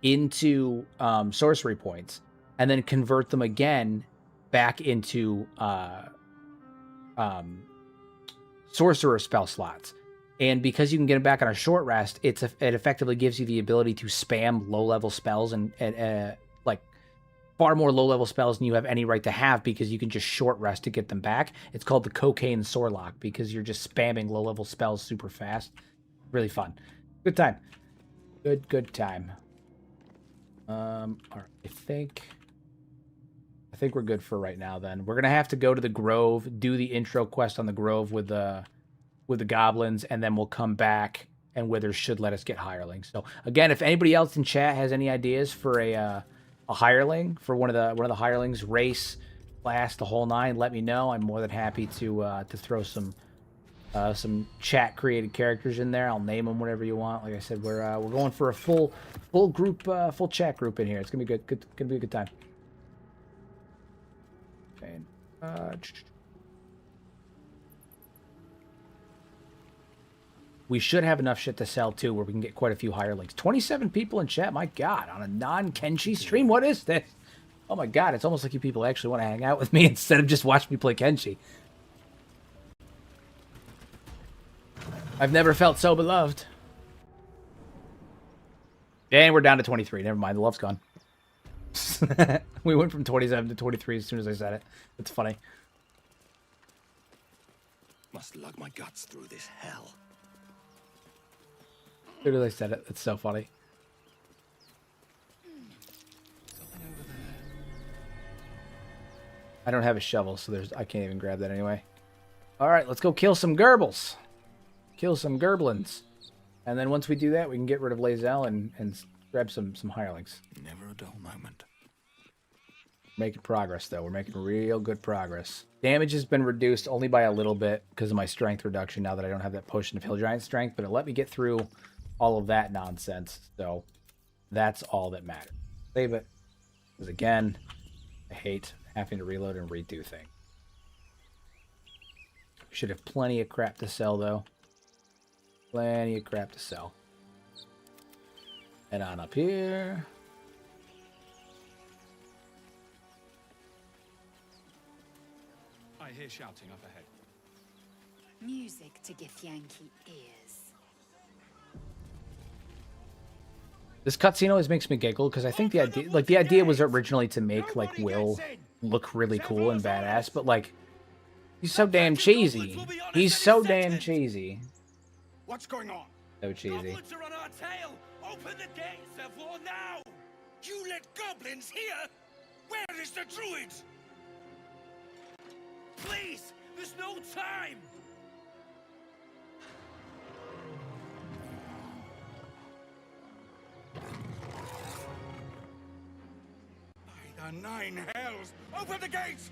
into sorcery points, and then convert them again back into sorcerer spell slots. And because you can get them back on a short rest, it effectively gives you the ability to spam low-level spells and like far more low-level spells than you have any right to have, because you can just short rest to get them back. It's called the Cocaine Sorelock because you're just spamming low-level spells super fast. Really fun. Good time. Good time. All right, I think we're good for right now then. We're going to have to go to the Grove, do the intro quest on the Grove with the goblins, and then we'll come back, and Withers should let us get hirelings. So again, if anybody else in chat has any ideas for a hireling, for one of the hirelings, race, class, the whole nine, let me know. I'm more than happy to throw some chat created characters in there. I'll name them whatever you want. Like I said, we're going for a full group, full chat group in here. It's gonna be good. Gonna be a good time. Okay. We should have enough shit to sell too, where we can get quite a few hirelings. 27 people in chat. My God, on a non-Kenshi stream. What is this? Oh my God, it's almost like you people actually want to hang out with me instead of just watch me play Kenshi. I've never felt so beloved. And we're down to 23. Never mind, the love's gone. We went from 27 to 23 as soon as I said it. That's funny. Must lug my guts through this hell. As soon as I said it, it's so funny. I don't have a shovel, so I can't even grab that anyway. All right, let's go kill some Gerbles. Kill some Gerblins. And then once we do that, we can get rid of Lae'zel and grab some hirelings. Never a dull moment. Making progress, though. We're making real good progress. Damage has been reduced only by a little bit because of my strength reduction now that I don't have that potion of Hill Giant strength, but it let me get through all of that nonsense. So that's all that matters. Save it. Because again, I hate having to reload and redo things. Should have plenty of crap to sell, though. Plenty of crap to sell. Head on up here. I hear shouting up ahead. Music to Githyanki ears. This cutscene always makes me giggle because I think the idea was originally to make like Will look really cool and badass, but like he's so damn cheesy. He's so damn cheesy. What's going on? So cheesy. Goblins are on our tail. Open the gates, therefore, now. You let goblins here? Where is the druids? Please, there's no time. By the nine hells, open the gates!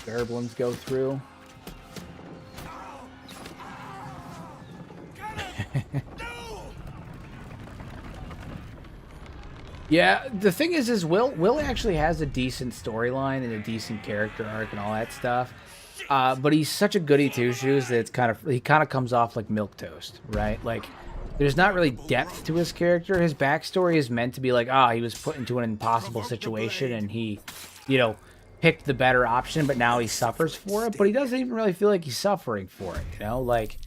Gerblins go through. Yeah, the thing is Will actually has a decent storyline and a decent character arc and all that stuff. But he's such a goody two shoes that he kind of comes off like milquetoast, right? Like there's not really depth to his character. His backstory is meant to be like, he was put into an impossible situation and he, picked the better option, but now he suffers for it. But he doesn't even really feel like he's suffering for it, Like,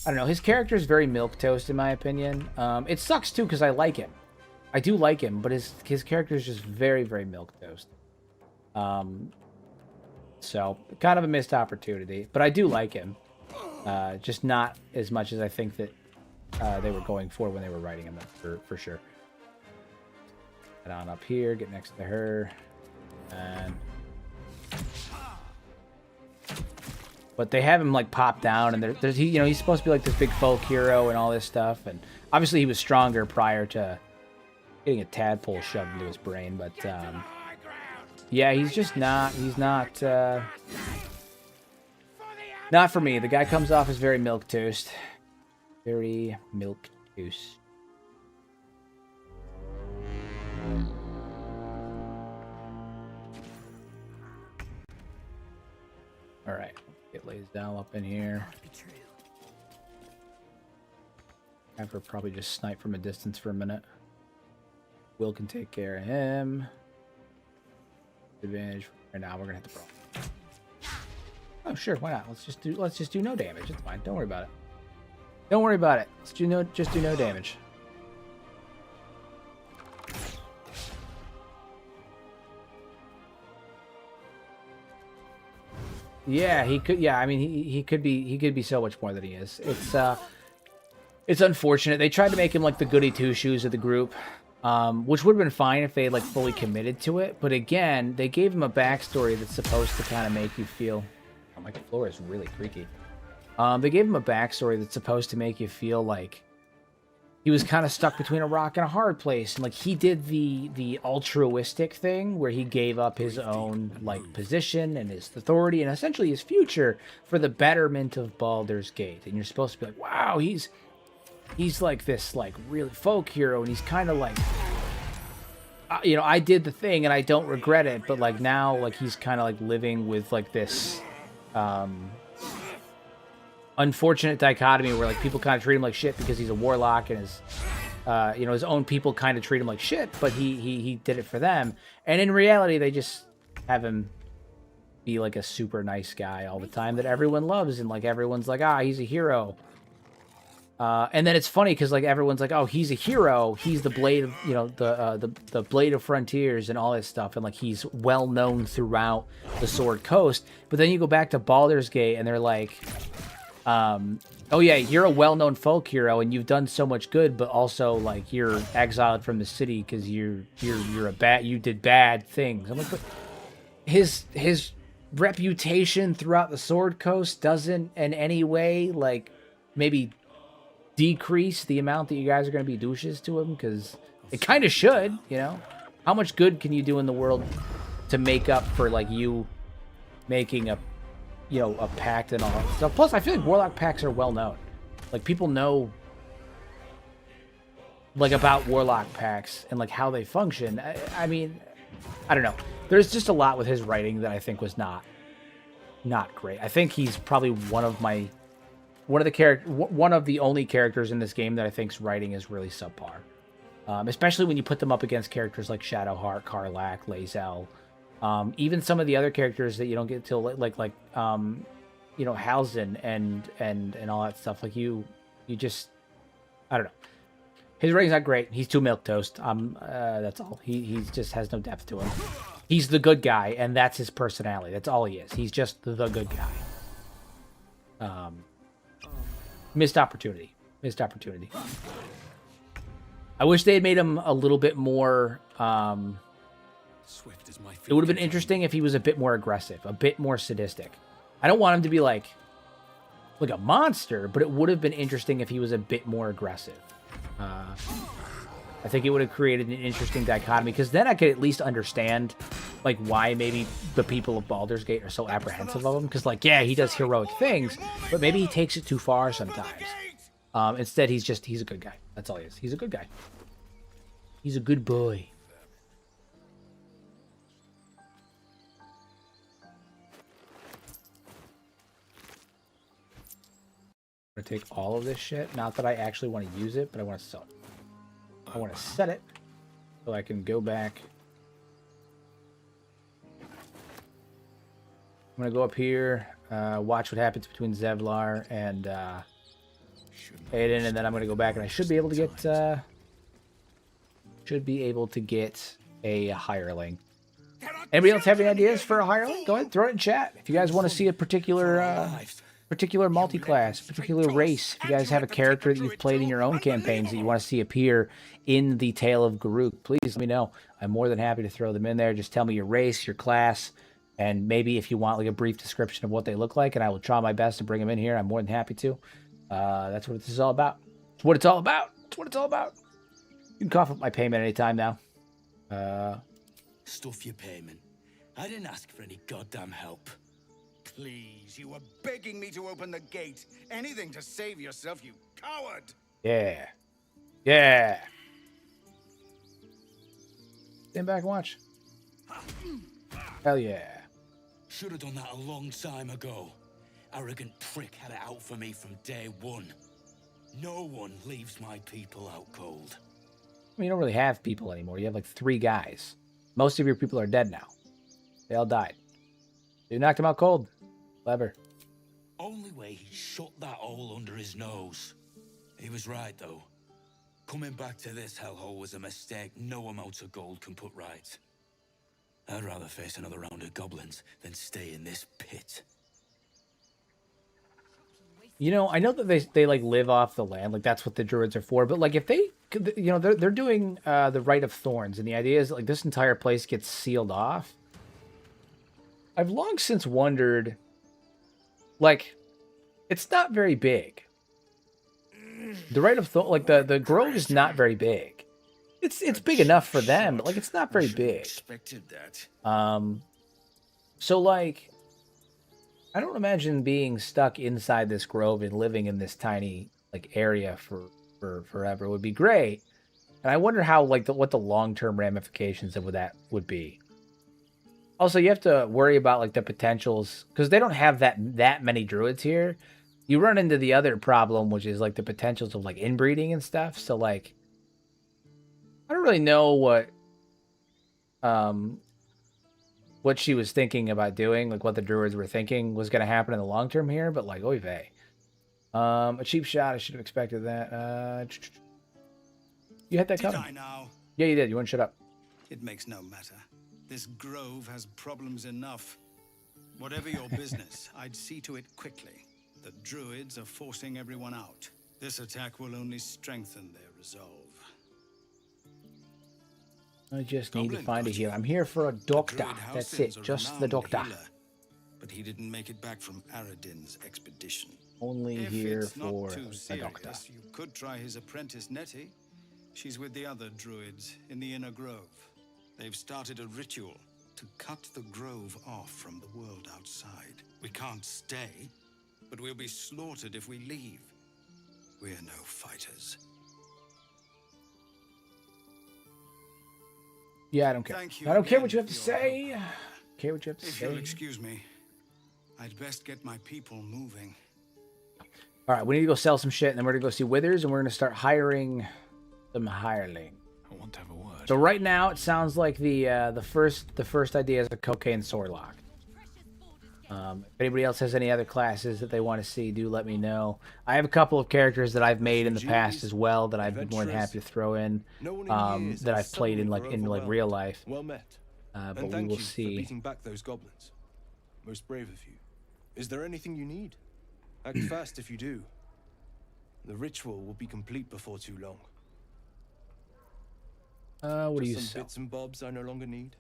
I don't know. His character is very milquetoast in my opinion. It sucks too because I like him. I do like him, but his character is just very, very milquetoast. So kind of a missed opportunity, but I do like him. Just not as much as I think that they were going for when they were writing him, for sure. Get on up here, get next to her, and... But they have him like pop down, and there's you know, he's supposed to be like this big folk hero and all this stuff, and obviously he was stronger prior to getting a tadpole shoved into his brain. But yeah, he's just not. He's not. Not for me. The guy comes off as very milquetoast. Very milquetoast. All right. Get lays down up in here. Have her probably just snipe from a distance for a minute. Will can take care of him. Advantage. Right now we're gonna hit the brawl. Oh sure, why not? Let's just do no damage. It's fine. Don't worry about it. Don't worry about it. Just do no damage. Yeah, he could. Yeah, I mean, he could be so much more than he is. It's unfortunate. They tried to make him like the goody two shoes of the group, which would have been fine if they had like fully committed to it. But again, they gave him a backstory that's supposed to kind of make you feel. Oh, my floor is really creaky. They gave him a backstory that's supposed to make you feel like he was kind of stuck between a rock and a hard place, and like he did the altruistic thing where he gave up his own like position and his authority and essentially his future for the betterment of Baldur's Gate. And you're supposed to be like, wow, he's like this like really folk hero, and he's kind of like, you know, I did the thing and I don't regret it, but like now like he's kind of like living with like this unfortunate dichotomy where like people kind of treat him like shit because he's a warlock, and his you know, his own people kind of treat him like shit, but he did it for them, and in reality they just have him be like a super nice guy all the time that everyone loves, and like everyone's like, ah, he's a hero. And then it's funny because like everyone's like, oh, he's a hero, he's the blade of, you know, the blade of frontiers and all this stuff, and like he's well known throughout the Sword Coast. But then you go back to Baldur's Gate and they're like, oh yeah, you're a well-known folk hero and you've done so much good, but also like you're exiled from the city because you did bad things. I'm like, but his reputation throughout the Sword Coast doesn't in any way like maybe decrease the amount that you guys are going to be douches to him, because it kind of should, you know. How much good can you do in the world to make up for like you making a, you know, a pact and all that stuff? Plus I feel like warlock pacts are well known, like people know like about warlock pacts and like how they function. I mean, I don't know, there's just a lot with his writing that I think was not great. I think he's probably one of the only characters in this game that I think's writing is really subpar. Especially when you put them up against characters like Shadowheart, Karlach, Lae'zel, even some of the other characters that you don't get till like you know, Halsin and all that stuff. Like you just, I don't know. His writing's not great. He's too milquetoast. That's all. He just has no depth to him. He's the good guy, and that's his personality. That's all he is. He's just the good guy. Missed opportunity. I wish they had made him a little bit more. Swift as my feet. It would have been interesting if he was a bit more aggressive, a bit more sadistic. I don't want him to be like a monster, but it would have been interesting if he was a bit more aggressive. I think it would have created an interesting dichotomy, because then I could at least understand like why maybe the people of Baldur's Gate are so apprehensive of him, because like, yeah, he does heroic things, but maybe he takes it too far sometimes. Instead he's a good guy. That's all he is. He's a good guy. He's a good boy. I'm gonna take all of this shit. Not that I actually want to use it, but I want to sell it. I want to set it so I can go back. I'm gonna go up here, watch what happens between Zevlar and Aiden, and then I'm gonna go back, and I should be able to get a hireling. Anybody else have any ideas for a hireling? Go ahead, throw it in chat. If you guys want to see a particular multi-class, particular race, if you guys have a character that you've played in your own campaigns that you want to see appear in the Tale of Garuk, please let me know. I'm more than happy to throw them in there. Just tell me your race, your class, and maybe if you want like a brief description of what they look like, and I will try my best to bring them in here. I'm more than happy to. That's what this is all about. It's what it's all about. It's what it's all about. You can cough up my payment anytime now. Stuff your payment. I didn't ask for any goddamn help. Please, you were begging me to open the gate. Anything to save yourself, you coward! Yeah. Yeah. Stand back and watch. Hell yeah. Should have done that a long time ago. Arrogant prick had it out for me from day one. No one leaves my people out cold. I mean, you don't really have people anymore. You have like 3 guys. Most of your people are dead now. They all died. You knocked them out cold. Clever. Only way he shut that hole under his nose. He was right, though. Coming back to this hellhole was a mistake no amount of gold can put right. I'd rather face another round of goblins than stay in this pit. You know, I know that they like live off the land, like that's what the druids are for. But like if they, you know, they're doing the Rite of Thorns, and the idea is like this entire place gets sealed off. I've long since wondered, like, it's not very big. The Rite of Thorns, like the grove is not very big. It's big enough for them, but like it's not very big. Expected that. So like, I don't imagine being stuck inside this grove and living in this tiny like area for forever. It would be great, and I wonder how like what the long-term ramifications of that would be. Also, you have to worry about like the potentials because they don't have that many druids here. You run into the other problem, which is like the potentials of like inbreeding and stuff. So like, I don't really know what she was thinking about doing, like what the druids were thinking was going to happen in the long term here. But like, oy vey. A cheap shot. I should have expected that. You had that coming. Did I now? Yeah, you did. You wouldn't shut up. It makes no matter. This grove has problems enough. Whatever your business, I'd see to it quickly. The druids are forcing everyone out. This attack will only strengthen their resolve. I just need to find a healer. I'm here for a doctor. That's it. Just the doctor. Healer, but he didn't make it back from Aradin's expedition. Only here for a doctor. You could try his apprentice Nettie. She's with the other druids in the inner grove. They've started a ritual to cut the grove off from the world outside. We can't stay, but we'll be slaughtered if we leave. We're no fighters. Yeah, I don't care. I don't care what you have to say. Care what you have to If say. you'll excuse me, I'd best get my people moving. All right, we need to go sell some shit, and then we're gonna go see Withers, and we're gonna start hiring some hireling. I want to have a word. So right now, it sounds like the first idea is a cocaine swordlock. If anybody else has any other classes that they want to see, do let me know. I have a couple of characters that I've made in the past as well that I've been more than happy to throw in. That I've played in like real life. Well met. But we will see. For beating back those goblins. Most brave of you. Is there anything you need? Act fast if you do. The ritual will be complete before too long. What do you Some sell? bits and bobs I no longer need.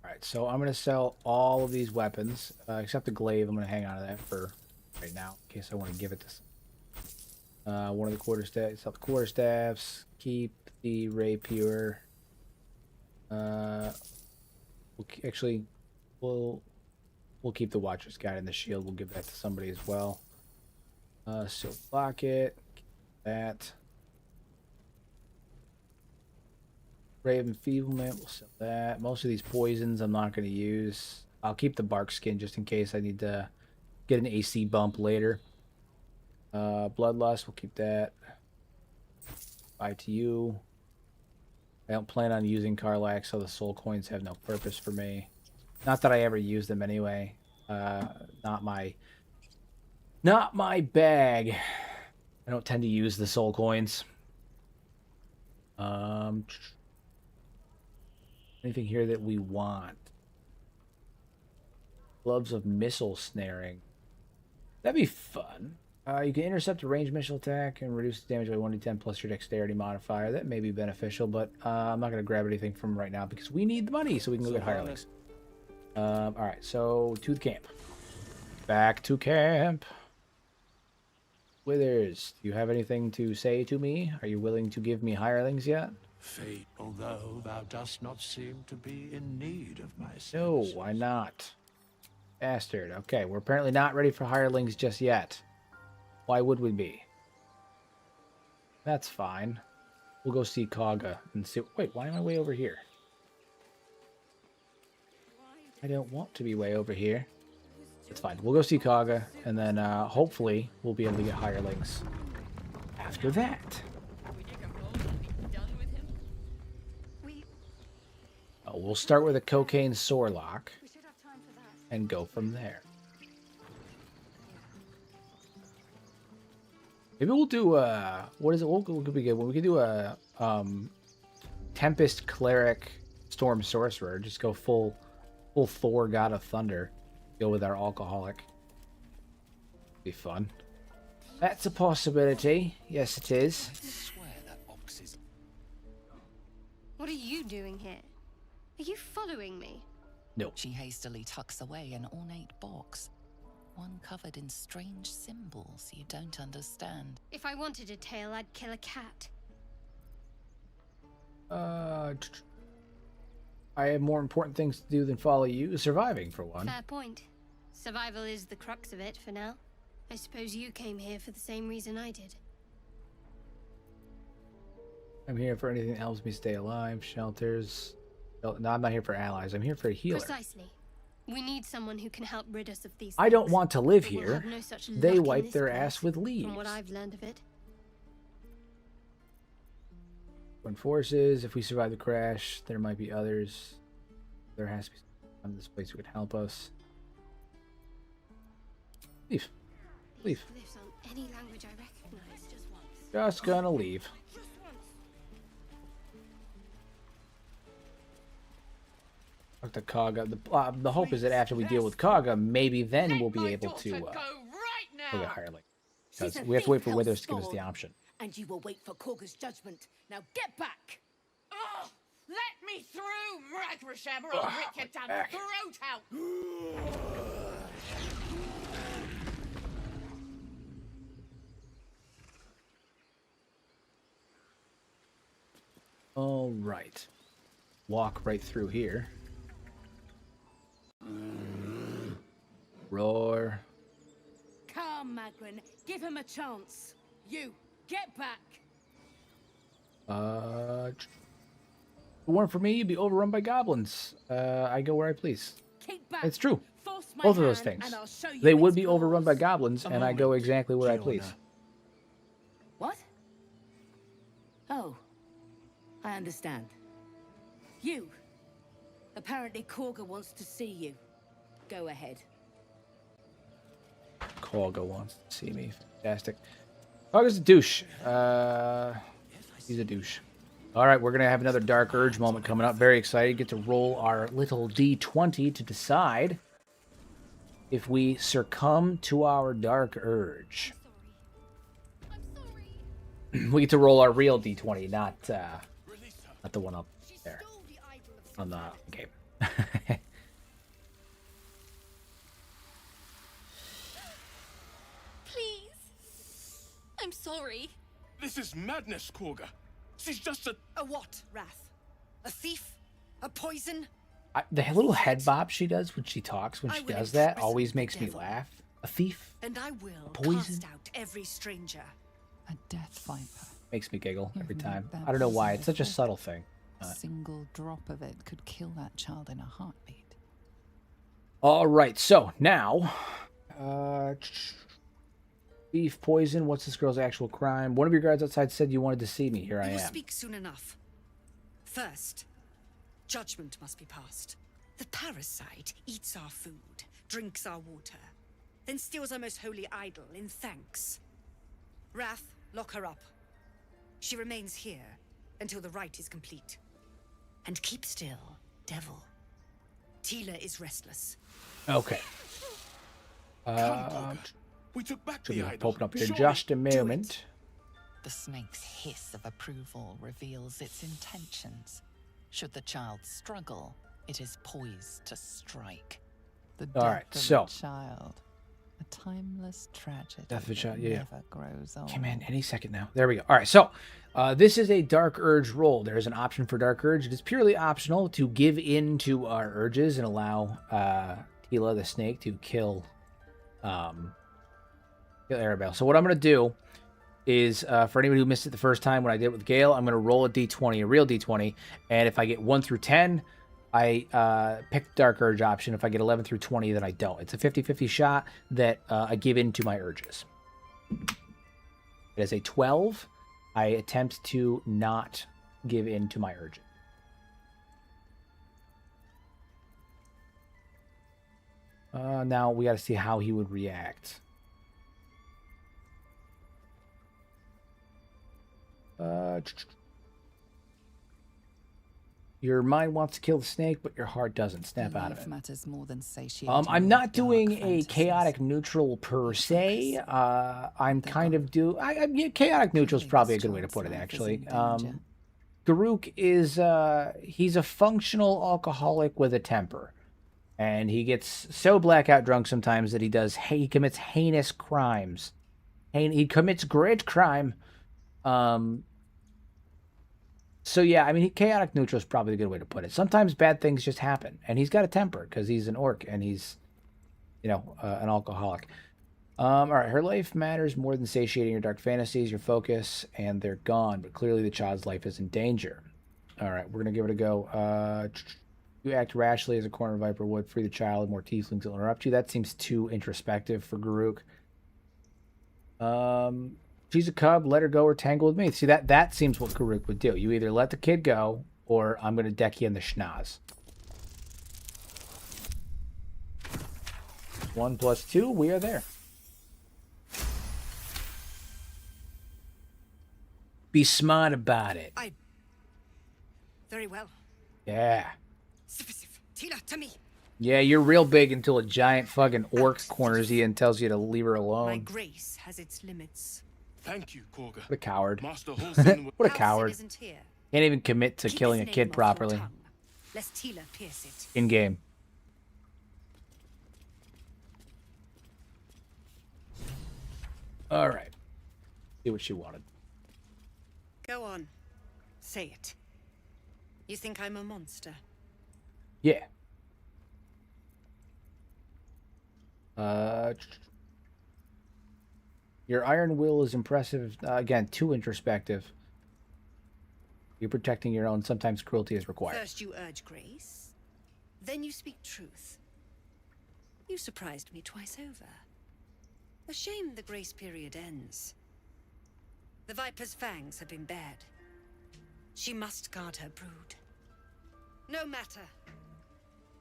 Alright, so I'm going to sell all of these weapons, except the glaive. I'm going to hang on to that for right now, in case I want to give it to one of the quarterstaffs. Sell the quarterstaffs, keep the rapier. We'll keep the Watcher's Guide and the shield. We'll give that to somebody as well. Silk locket, that. Ray of Enfeeblement, we'll sell that. Most of these poisons I'm not going to use. I'll keep the bark skin just in case I need to get an AC bump later. Bloodlust, we'll keep that. Bye to you. I don't plan on using Karlach, so the soul coins have no purpose for me. Not that I ever use them anyway. Not my bag. I don't tend to use the soul coins. Anything here that we want? Gloves of missile snaring. That'd be fun. You can intercept a ranged missile attack and reduce the damage by 1d10 plus your dexterity modifier. That may be beneficial, but I'm not going to grab anything from right now because we need the money so we can go get hirelings. Alright, so to the camp. Back to camp. Withers, do you have anything to say to me? Are you willing to give me hirelings yet? Fate, although thou dost not seem to be in need of my services. No, why not? Bastard. Okay, we're apparently not ready for hirelings just yet. Why would we be? That's fine. We'll go see Kaga and see... Wait, why am I way over here? I don't want to be way over here. It's fine. We'll go see Kaga, and then hopefully we'll be able to get hirelings after that. We'll start with a cocaine sorelock and go from there. Maybe we'll do what is it? What could be good? When we could do a Tempest Cleric Storm Sorcerer, just go full Thor God of Thunder. Go with our alcoholic. Be fun. That's a possibility. Yes, it is. I swear that box is... What are you doing here? Are you following me? No. She hastily tucks away an ornate box, one covered in strange symbols you don't understand. If I wanted a tail, I'd kill a cat. I have more important things to do than follow you. Surviving, for one. Fair point. Survival is the crux of it for now. I suppose you came here for the same reason I did. I'm here for anything that helps me stay alive. Shelters. No, I'm not here for allies. I'm here for a healer. Precisely. We need someone who can help rid us of these I don't things. want to live But we'll here. have no such luck They in wipe this their place, ass with leaves. From what I've learned of it. When forces, if we survive the crash, there might be others. There has to be someone in this place who could help us. Leave. Leave. Glyphs on any language I recognize. Just once. Just gonna leave. Just once. Talk to Kaga. The hope is that after we deal with Kaga, maybe then we'll be able to go get hireling. Because we have to wait for Withers to give us the option. And you will wait for Korga's judgment. Now get back! Oh, let me through, Mragrasham, or I'll rip your damn throat out! All right. Walk right through here. Roar. Come, Magrin. Give him a chance. You, get back! If it weren't for me, you'd be overrun by goblins. I go where I please. Keep back. It's true. Force my Both of those hand, things. and I'll show you They would its be claws. overrun by goblins, and I go exactly where I please. What? Oh, I understand. You. Apparently Korga wants to see you. Go ahead. Kaga wants to see me. Fantastic. Kaga's a douche. He's a douche. Alright, we're going to have another Dark Urge moment coming up. Very excited. Get to roll our little D20 to decide if we succumb to our Dark Urge. I'm sorry. We get to roll our real D20, not the one up there on the game. Please. I'm sorry. This is madness, Korga. She's just a... A what, Wrath? A thief? A poison? The little head bop she does when she talks, when I she will does that, imprison always the makes me devil. laugh. A thief And I will Poison? cast out every stranger. A death viper. makes me giggle every Mhm, time. that I don't know was why. a It's such a before. subtle thing. A single drop of it could kill that child in a heartbeat. All right, so now, thief, poison. What's this girl's actual crime? One of your guards outside said you wanted to see me. Here I You will am. speak soon enough. First, judgment must be passed. The parasite eats our food, drinks our water, then steals our most holy idol in thanks. Wrath, lock her up. She remains here until the rite is complete. And keep still, devil. Tila is restless. Okay. Come, Korga. We took back Should the be idol. open up here in Surely. just a moment. The snake's hiss of approval reveals its intentions. Should the child struggle, it is poised to strike. The death All right, of so a child, a timeless tragedy death of a child, that yeah. never grows old. Okay, man, any second now. There we go. All right, so this is a Dark Urge roll. There is an option for Dark Urge. It is purely optional to give in to our urges and allow Tila the snake to kill Arabelle. So what I'm going to do is, for anybody who missed it the first time when I did it with Gale, I'm going to roll a d20, a real d20, and if I get 1 through 10, I pick the Dark Urge option. If I get 11 through 20, then I don't. It's a 50-50 shot that I give in to my urges. It is a 12. I attempt to not give in to my urges. Now we got to see how he would react. Your mind wants to kill the snake, but your heart doesn't. Snap out of it. Matters more than satiating I'm not dark doing a fantasies. chaotic neutral per se. I'm kind of chaotic neutral is probably a good way to put it, actually. Garuk is he's a functional alcoholic with a temper, and he gets so blackout drunk sometimes that he commits heinous crimes. He commits great crime. So yeah, I mean, chaotic neutral is probably a good way to put it. Sometimes bad things just happen, and he's got a temper because he's an orc and he's, an alcoholic. All right, her life matters more than satiating your dark fantasies, your focus, and they're gone. But clearly, the child's life is in danger. All right, we're gonna give it a go. You act rashly as a corner viper would. Free the child. More tieflings will interrupt you. That seems too introspective for Garuk. She's a cub, let her go or tangle with me. See, that seems what Garuk would do. You either let the kid go, or I'm going to deck you in the schnoz. 1 + 2, we are there. Be smart about it. Very well. Yeah. Tila, to me. Yeah, you're real big until a giant fucking orc corners you and tells you to leave her alone. My grace has its limits. Thank you, Korga. What a coward. Master Holston What a coward. Can't even commit to killing a kid properly. Lest Tila pierce it. In game. All right. See what she wanted. Go on. Say it. You think I'm a monster? Yeah. Your iron will is impressive. Again, too introspective. You're protecting your own. Sometimes cruelty is required. First you urge grace, then you speak truth. You surprised me twice over. A shame the grace period ends. The Viper's fangs have been bared. She must guard her brood. No matter.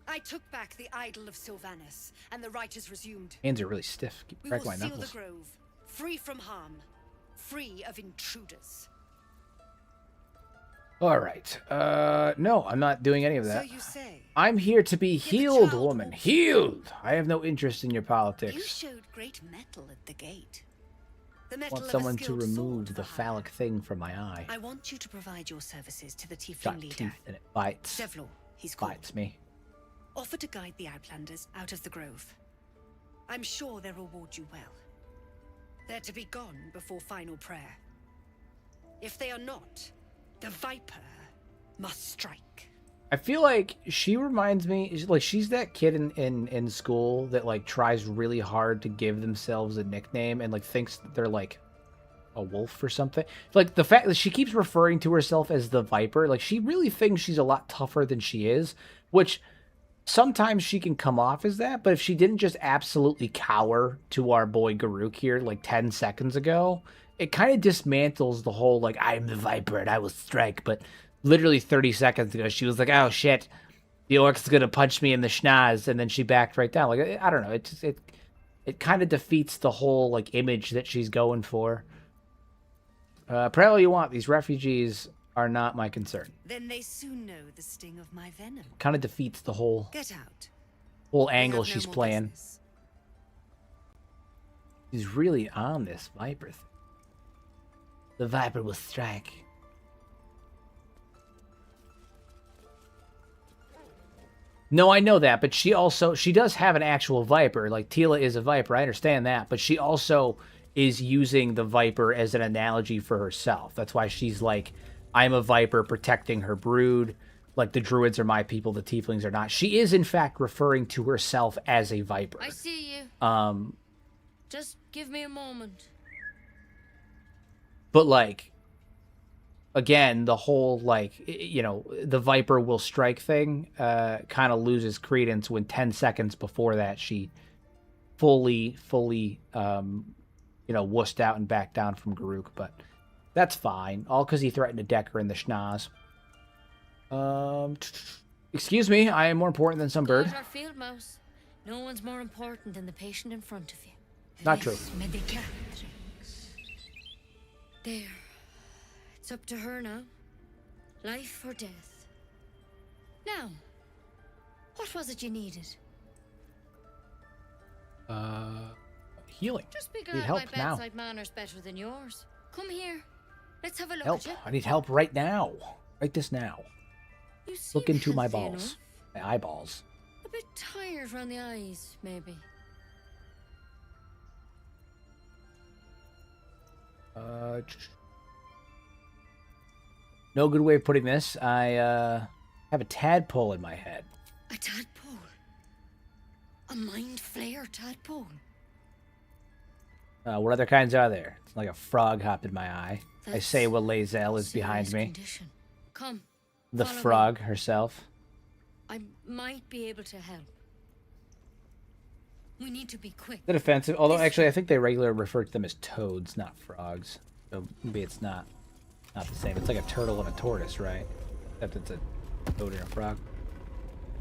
I took back the idol of Sylvanus, and the rite is resumed. Hands are really stiff. Keep We crack will my seal knuckles. the grove, free from harm, free of intruders. All right. No, I'm not doing any of that. So you say. I'm here to be healed, woman. Healed. I have no interest in your You politics. showed great mettle at the gate. The I metal want of someone a to skilled remove sword the for hire. phallic thing from my eye. I want you to provide your services to the Tiefling Got leader. teeth and it bites. Devlor, he's called. Bites me. Offer to guide the Outlanders out of the grove. I'm sure they'll reward you well. They're to be gone before final prayer. If they are not, the Viper must strike. I feel like she reminds me, like she's that kid in school that like tries really hard to give themselves a nickname and like thinks that they're like a wolf or something. Like the fact that she keeps referring to herself as the Viper, like she really thinks she's a lot tougher than she is, which sometimes she can come off as that, but if she didn't just absolutely cower to our boy Garuk here like 10 seconds ago, it kind of dismantles the whole like I'm the Viper and I will strike, but literally 30 seconds ago, she was like, oh, shit, the orc's going to punch me in the schnoz, and then she backed right down. Like, I don't know. It kind of defeats the whole, like, image that she's going for. Pray all you want. These refugees are not my concern. Then they soon know the sting of my venom. Kind of defeats the whole Get out. whole They angle have no she's more playing. business. She's really on this Viper thing. The Viper will strike. No, I know that, but she does have an actual Viper. Like, Tila is a Viper, I understand that, but she also is using the Viper as an analogy for herself. That's why she's like, I'm a Viper protecting her brood. Like, the druids are my people, the tieflings are not. She is, in fact, referring to herself as a Viper. I see you. Just give me a moment. But, like, again, the whole, like, you know, the Viper will strike thing kind of loses credence when 10 seconds before that she fully, you know, wussed out and backed down from Garuk. But that's fine. All because he threatened to deck her in the schnoz. Excuse me, I am more important than some bird. Our field mouse. No one's more important than the patient in front of you. Not true. There. It's up to her now. Life or death. Now, what was it you needed? Healing. Just be Need glad help my now. bedside manner's better than yours. Come here. Let's have a look Help. at you. I need help right now. Right this now. You seem Look into my healthy balls. enough. My eyeballs. A bit tired around the eyes, maybe. No good way of putting this. I have a tadpole in my head. A tadpole? A mind flayer tadpole? What other kinds are there? It's like a frog hopped in my eye. I say while Lae'zel is behind me. Condition. Come. The follow frog me. herself. I might be able to help. We need to be quick. Is that offensive? Although, actually, I think they regularly refer to them as toads, not frogs. So maybe it's not the same. It's like a turtle and a tortoise, right? Except it's a toad and a frog.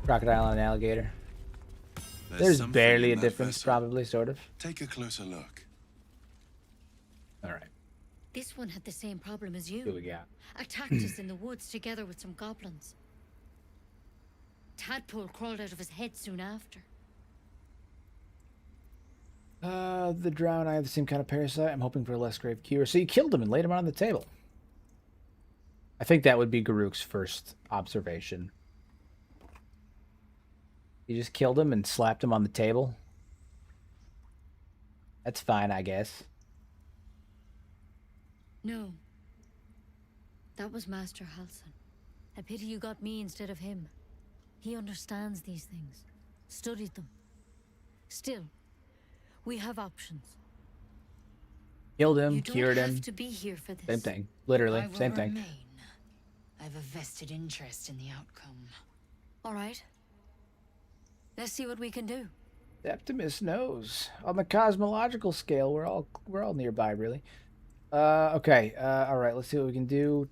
Crocodile and an alligator. There's something barely a in that difference, vessel. probably, sort of. Take a closer look. All right. This one had the same problem as you. Who we got? Attacked us in the woods together with some goblins. Tadpole crawled out of his head soon after. The drowned, I have the same kind of parasite. I'm hoping for a less grave cure. So you killed him and laid him on the table. I think that would be Garuk's first observation. You just killed him and slapped him on the table. That's fine, I guess. No. That was Master Halson. I pity you got me instead of him. He understands these things. Studied them. Still, we have options. Killed him, You don't cured have him. to be here for this. Same thing. Literally, I will same thing. remain. I have a vested interest in the outcome. All right. Let's see what we can do. Septimus knows. On the cosmological scale, we're all nearby, really. Okay. All right. Let's see what we can do.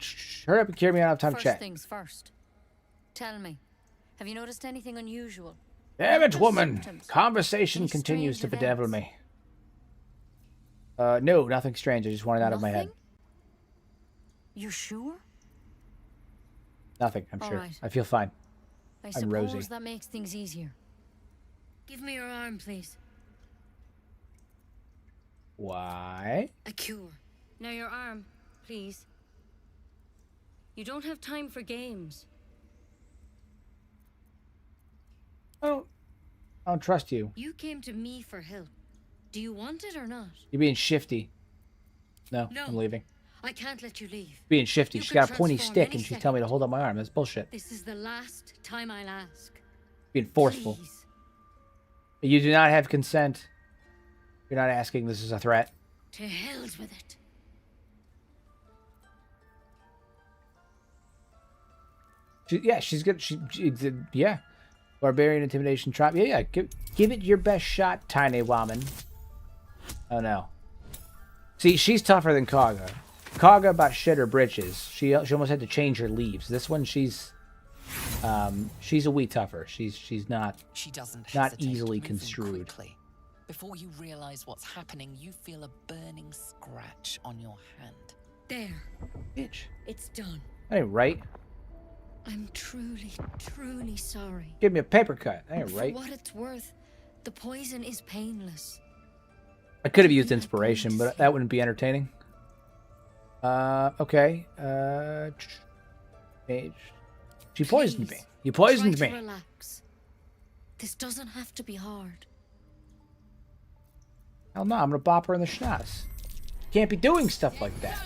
Hurry up and cure me. I don't have time to First check. things first. Tell me, have you noticed anything unusual? Damn Not it, just woman! symptoms. Conversation Any continues to strange bedevil events? me. No, nothing strange. I just wanted it out of my head. You sure? Nothing. I'm All sure. right. I feel fine. I I'm suppose rosy. that makes things easier. Give me your arm, please. Why? A cure. Now your arm, please. You don't have time for games. I don't trust you. You came to me for help. Do you want it or not? You're being shifty. No, No. I'm leaving. I can't let you leave. Being shifty. You She's can got a pointy transform stick any and she's telling me to hold up my arm. That's bullshit. This is the last time I'll ask. Being forceful. Please. You do not have consent. You're not asking. This is a threat. To hell's with it. She's good. Yeah. Barbarian intimidation trap. Yeah. Give it your best shot, tiny woman. Oh no. See, she's tougher than Kaga. Kaga about shit her britches. She almost had to change her leaves. This one, she's a wee tougher. She's not. She doesn't not hesitate, easily moving construed. quickly. Before you realize what's happening, you feel a burning scratch on your hand. There. Bitch. It's done. That ain't right. I'm truly, truly sorry. Give me a paper cut. That ain't For right. what it's worth, the poison is painless. I could have used inspiration, but that wouldn't be entertaining. Okay. Mage. She poisoned me. You poisoned Try to me. relax. This doesn't have to be hard. Hell no, I'm gonna bop her in the schnoz. Can't be doing stuff like that.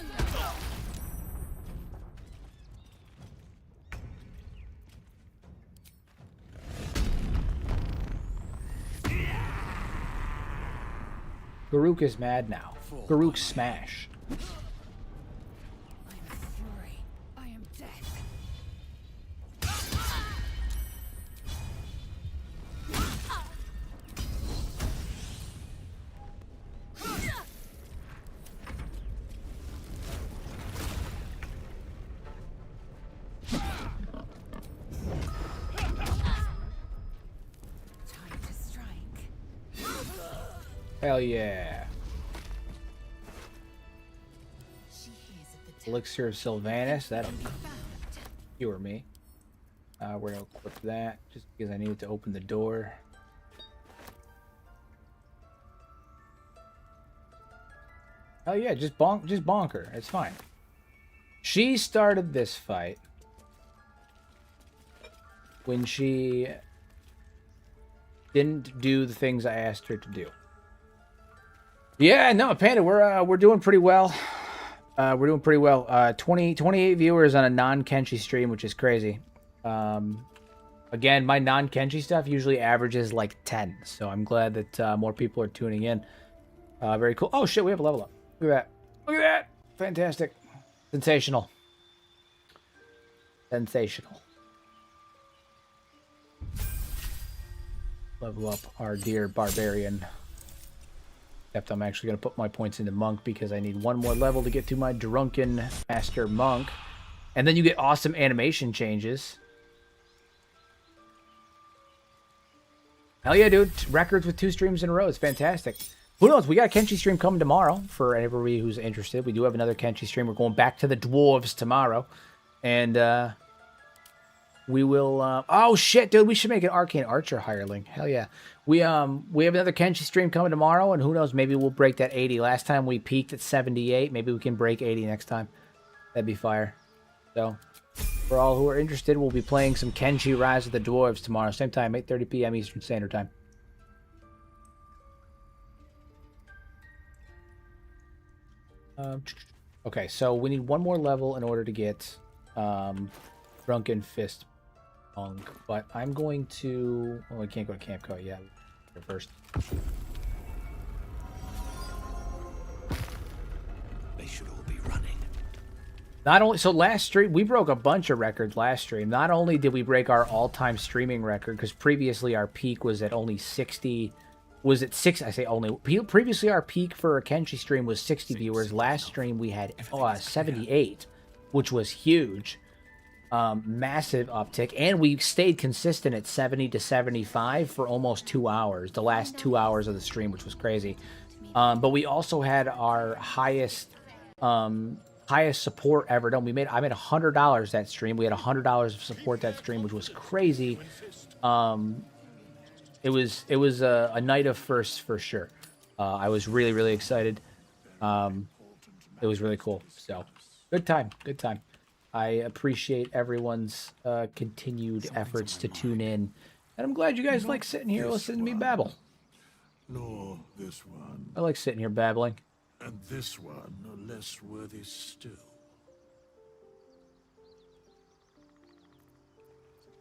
Garuk is mad now. Garuk smash. I am dead. Time to strike. Hell yeah. Elixir of Sylvanas, that'll cure me. We're gonna equip that just because I needed to open the door. Oh yeah, just bonk her. It's fine. She started this fight when she didn't do the things I asked her to do. Yeah, no, Panda, we're doing pretty well. We're doing pretty well. 28 viewers on a non-Kenshi stream, which is crazy. Again, my non-Kenshi stuff usually averages like 10, so I'm glad that more people are tuning in. Very cool. Oh shit, we have a level up. Look at that. Look at that. Fantastic. Sensational. Sensational. Level up our dear barbarian. Except I'm actually going to put my points into monk because I need one more level to get to my drunken master monk. And then you get awesome animation changes. Hell yeah, dude. Records with 2 streams in a row. It's fantastic. Who knows? We got a Kenshi stream coming tomorrow for everybody who's interested. We do have another Kenshi stream. We're going back to the dwarves tomorrow. And we will... oh, shit, dude. We should make an Arcane Archer hireling. Hell yeah. We have another Kenshi stream coming tomorrow, and who knows, maybe we'll break that 80. Last time we peaked at 78. Maybe we can break 80 next time. That'd be fire. So, for all who are interested, we'll be playing some Kenshi Rise of the Dwarves tomorrow. Same time, 8:30 p.m. Eastern Standard Time. Okay, so we need one more level in order to get Drunken Fist Monk. But I'm going to... Oh, I can't go to Camp Co yet. First. They should all be running. Not only so last stream we broke a bunch of records last stream. Not only did we break our all-time streaming record because previously our peak was at only 60. Was it 6? I say only. Previously our peak for a Kenshi stream was 60 viewers. Last stream we had 78, which was huge. Massive uptick, and we stayed consistent at 70 to 75 for almost 2 hours, the last 2 hours of the stream, which was crazy. But we also had our highest support ever done. I made $100 that stream. We had $100 of support that stream, which was crazy. It was a night of firsts for sure. I was really excited. It was really cool. So good time. I appreciate everyone's continued efforts to tune in. And I'm glad you guys like sitting here listening to me babble. Nor this one. I like sitting here babbling. And this one are less worthy still.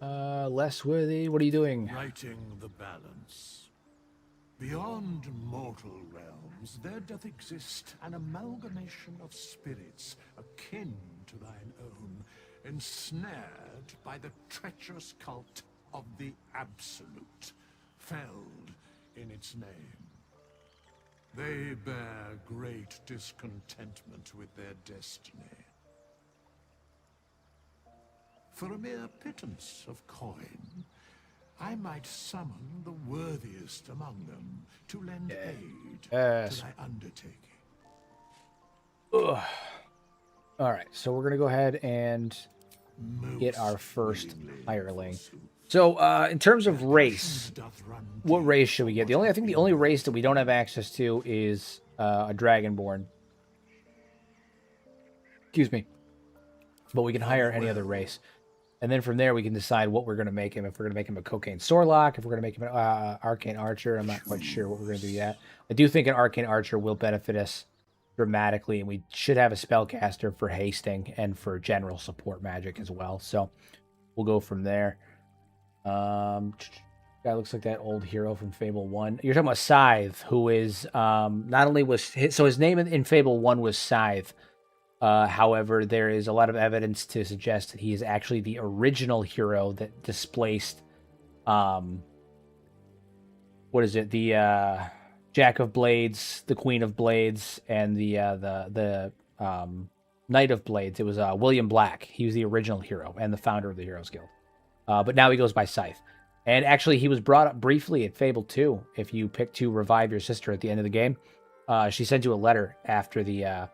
Less worthy? What are you doing? Righting the balance. Beyond mortal realms, there doth exist an amalgamation of spirits akin to thine own, ensnared by the treacherous cult of the Absolute, felled in its name. They bear great discontentment with their destiny. For a mere pittance of coin, I might summon the worthiest among them to lend aid to thy undertaking. Ugh. All right, so we're gonna go ahead and get our first hireling. So, in terms of race, what race should we get? I think the only race that we don't have access to is a Dragonborn. Excuse me. But we can hire any other race. And then from there, we can decide what we're going to make him. If we're going to make him a Cocaine Sorelock, if we're going to make him an Arcane Archer. I'm not quite sure what we're going to do yet. I do think an Arcane Archer will benefit us dramatically, and we should have a Spellcaster for hasting and for general support magic as well. So we'll go from there. Guy looks like that old hero from Fable 1. You're talking about Scythe, who is not only was his name in Fable 1 was Scythe. However, there is a lot of evidence to suggest that he is actually the original hero that displaced what is it? The Jack of Blades, the Queen of Blades, and the Knight of Blades. It was William Black. He was the original hero and the founder of the Heroes Guild. But now he goes by Scythe. And actually, he was brought up briefly at Fable 2. If you pick to revive your sister at the end of the game, she sends you a letter after the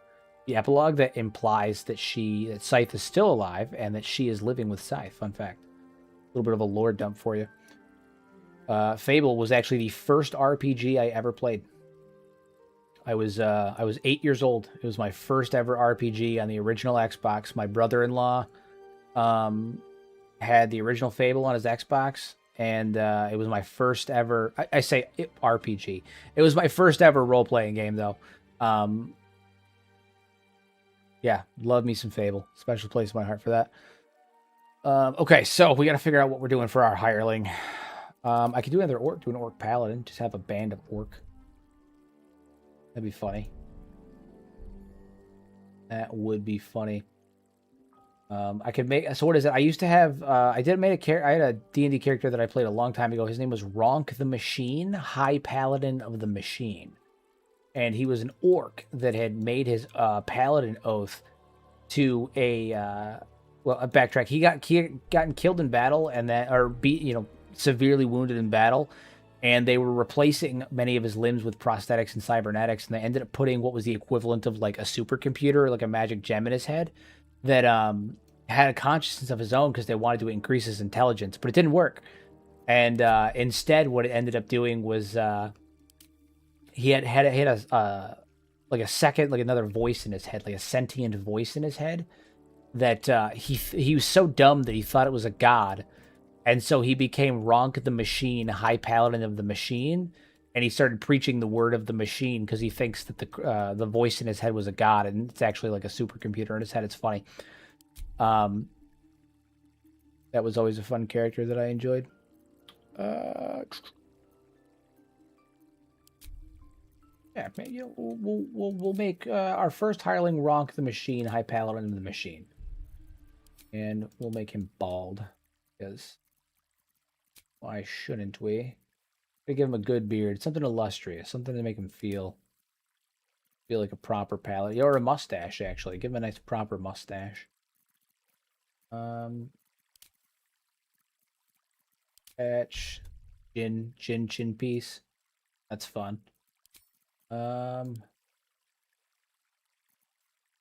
epilogue that implies that Scythe is still alive and that she is living with Scythe. Fun fact. A little bit of a lore dump for you. Fable was actually the first RPG I ever played. I was 8 years old. It was my first ever RPG on the original Xbox. My brother-in-law had the original Fable on his Xbox, and it was my first ever. I say RPG. It was my first ever role-playing game, though. Yeah, love me some Fable. Special place in my heart for that. Okay, so we got to figure out what we're doing for our hireling. I could do another orc, do an orc paladin. Just have a band of orc. That'd be funny. That would be funny. I could make. So what is it? I used to have. I had a D&D character that I played a long time ago. His name was Ronk the Machine, High Paladin of the Machine, and he was an orc that had made his paladin oath to a. Well, a backtrack. He gotten killed in battle and severely wounded in battle, and they were replacing many of his limbs with prosthetics and cybernetics, and they ended up putting what was the equivalent of like a supercomputer, like a magic gem in his head that had a consciousness of his own because they wanted to increase his intelligence, but it didn't work. And instead, what it ended up doing was he had a like a second, like another voice in his head, like a sentient voice in his head that he was so dumb that he thought it was a god. And so he became Ronk the Machine, High Paladin of the Machine, and he started preaching the word of the machine because he thinks that the voice in his head was a god, and it's actually like a supercomputer in his head. It's funny. That was always a fun character that I enjoyed. Yeah, maybe we'll make our first hireling Ronk the Machine, High Paladin of the Machine, and we'll make him bald because. Why shouldn't we? We give him a good beard, something illustrious, something to make him feel like a proper paladin, or a mustache. Actually, give him a nice proper mustache. Patch, chin piece. That's fun.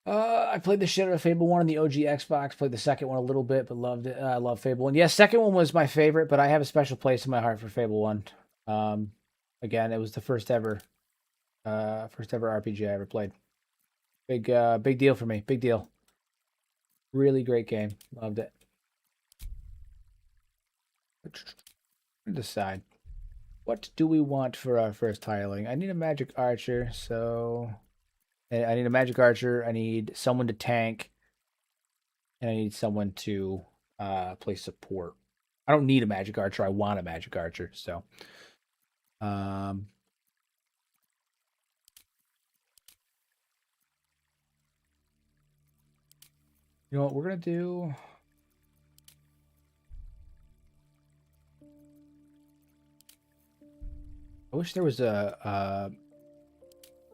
I played the shit out of Fable 1 on the OG Xbox. Played the second one a little bit, but loved it. I love Fable 1. Yes, second one was my favorite, but I have a special place in my heart for Fable 1. Again, it was the first ever RPG I ever played. Big deal for me. Big deal. Really great game. Loved it. Decide. What do we want for our first hireling? I need a magic archer, so I need a magic archer. I need someone to tank, and I need someone to play support. I don't need a magic archer. I want a magic archer. So, you know what we're gonna do? I wish there was a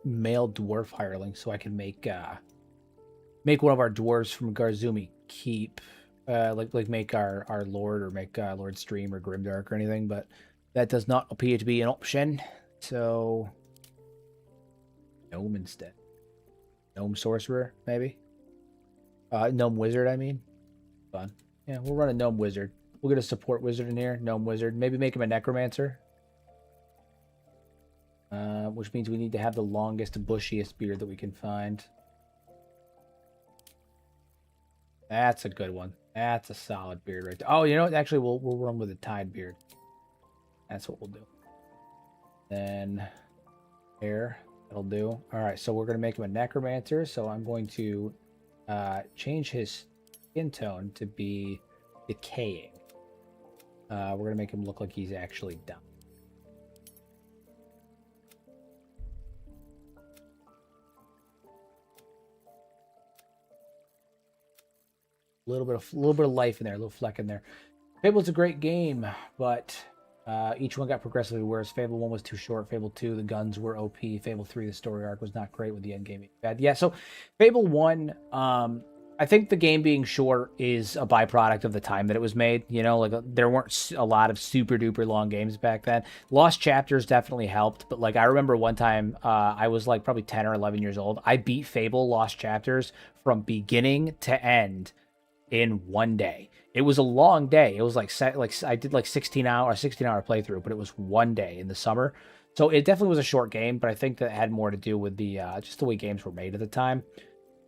male dwarf hireling so I can make one of our dwarves from Garzumi Keep, like make our lord, or make Lord Stream or Grimdark or anything, but that does not appear to be an option. So gnome instead. Gnome sorcerer, maybe. Gnome wizard, I mean. Fun. Yeah, we'll run a gnome wizard. We'll get a support wizard in here. Gnome wizard. Maybe make him a necromancer. Which means we need to have the longest, bushiest beard that we can find. That's a good one. That's a solid beard right there. Oh, you know what? Actually, we'll run with a tied beard. That's what we'll do. Then hair. That'll do. All right, so we're going to make him a necromancer. So I'm going to change his skin tone to be decaying. We're going to make him look like he's actually done. A little bit of life in there, a little fleck in there. Fable's a great game, but each one got progressively worse. Fable 1 was too short. Fable 2, the guns were OP. Fable 3, the story arc was not great with the end game being bad. Yeah, so Fable 1, I think the game being short is a byproduct of the time that it was made. You know, like there weren't a lot of super duper long games back then. Lost Chapters definitely helped, but like I remember one time I was like probably 10 or 11 years old. I beat Fable Lost Chapters from beginning to end in one day. It was a long day. It was like I did like 16 hour playthrough, but it was one day in the summer. So it definitely was a short game, but I think that had more to do with the just the way games were made at the time.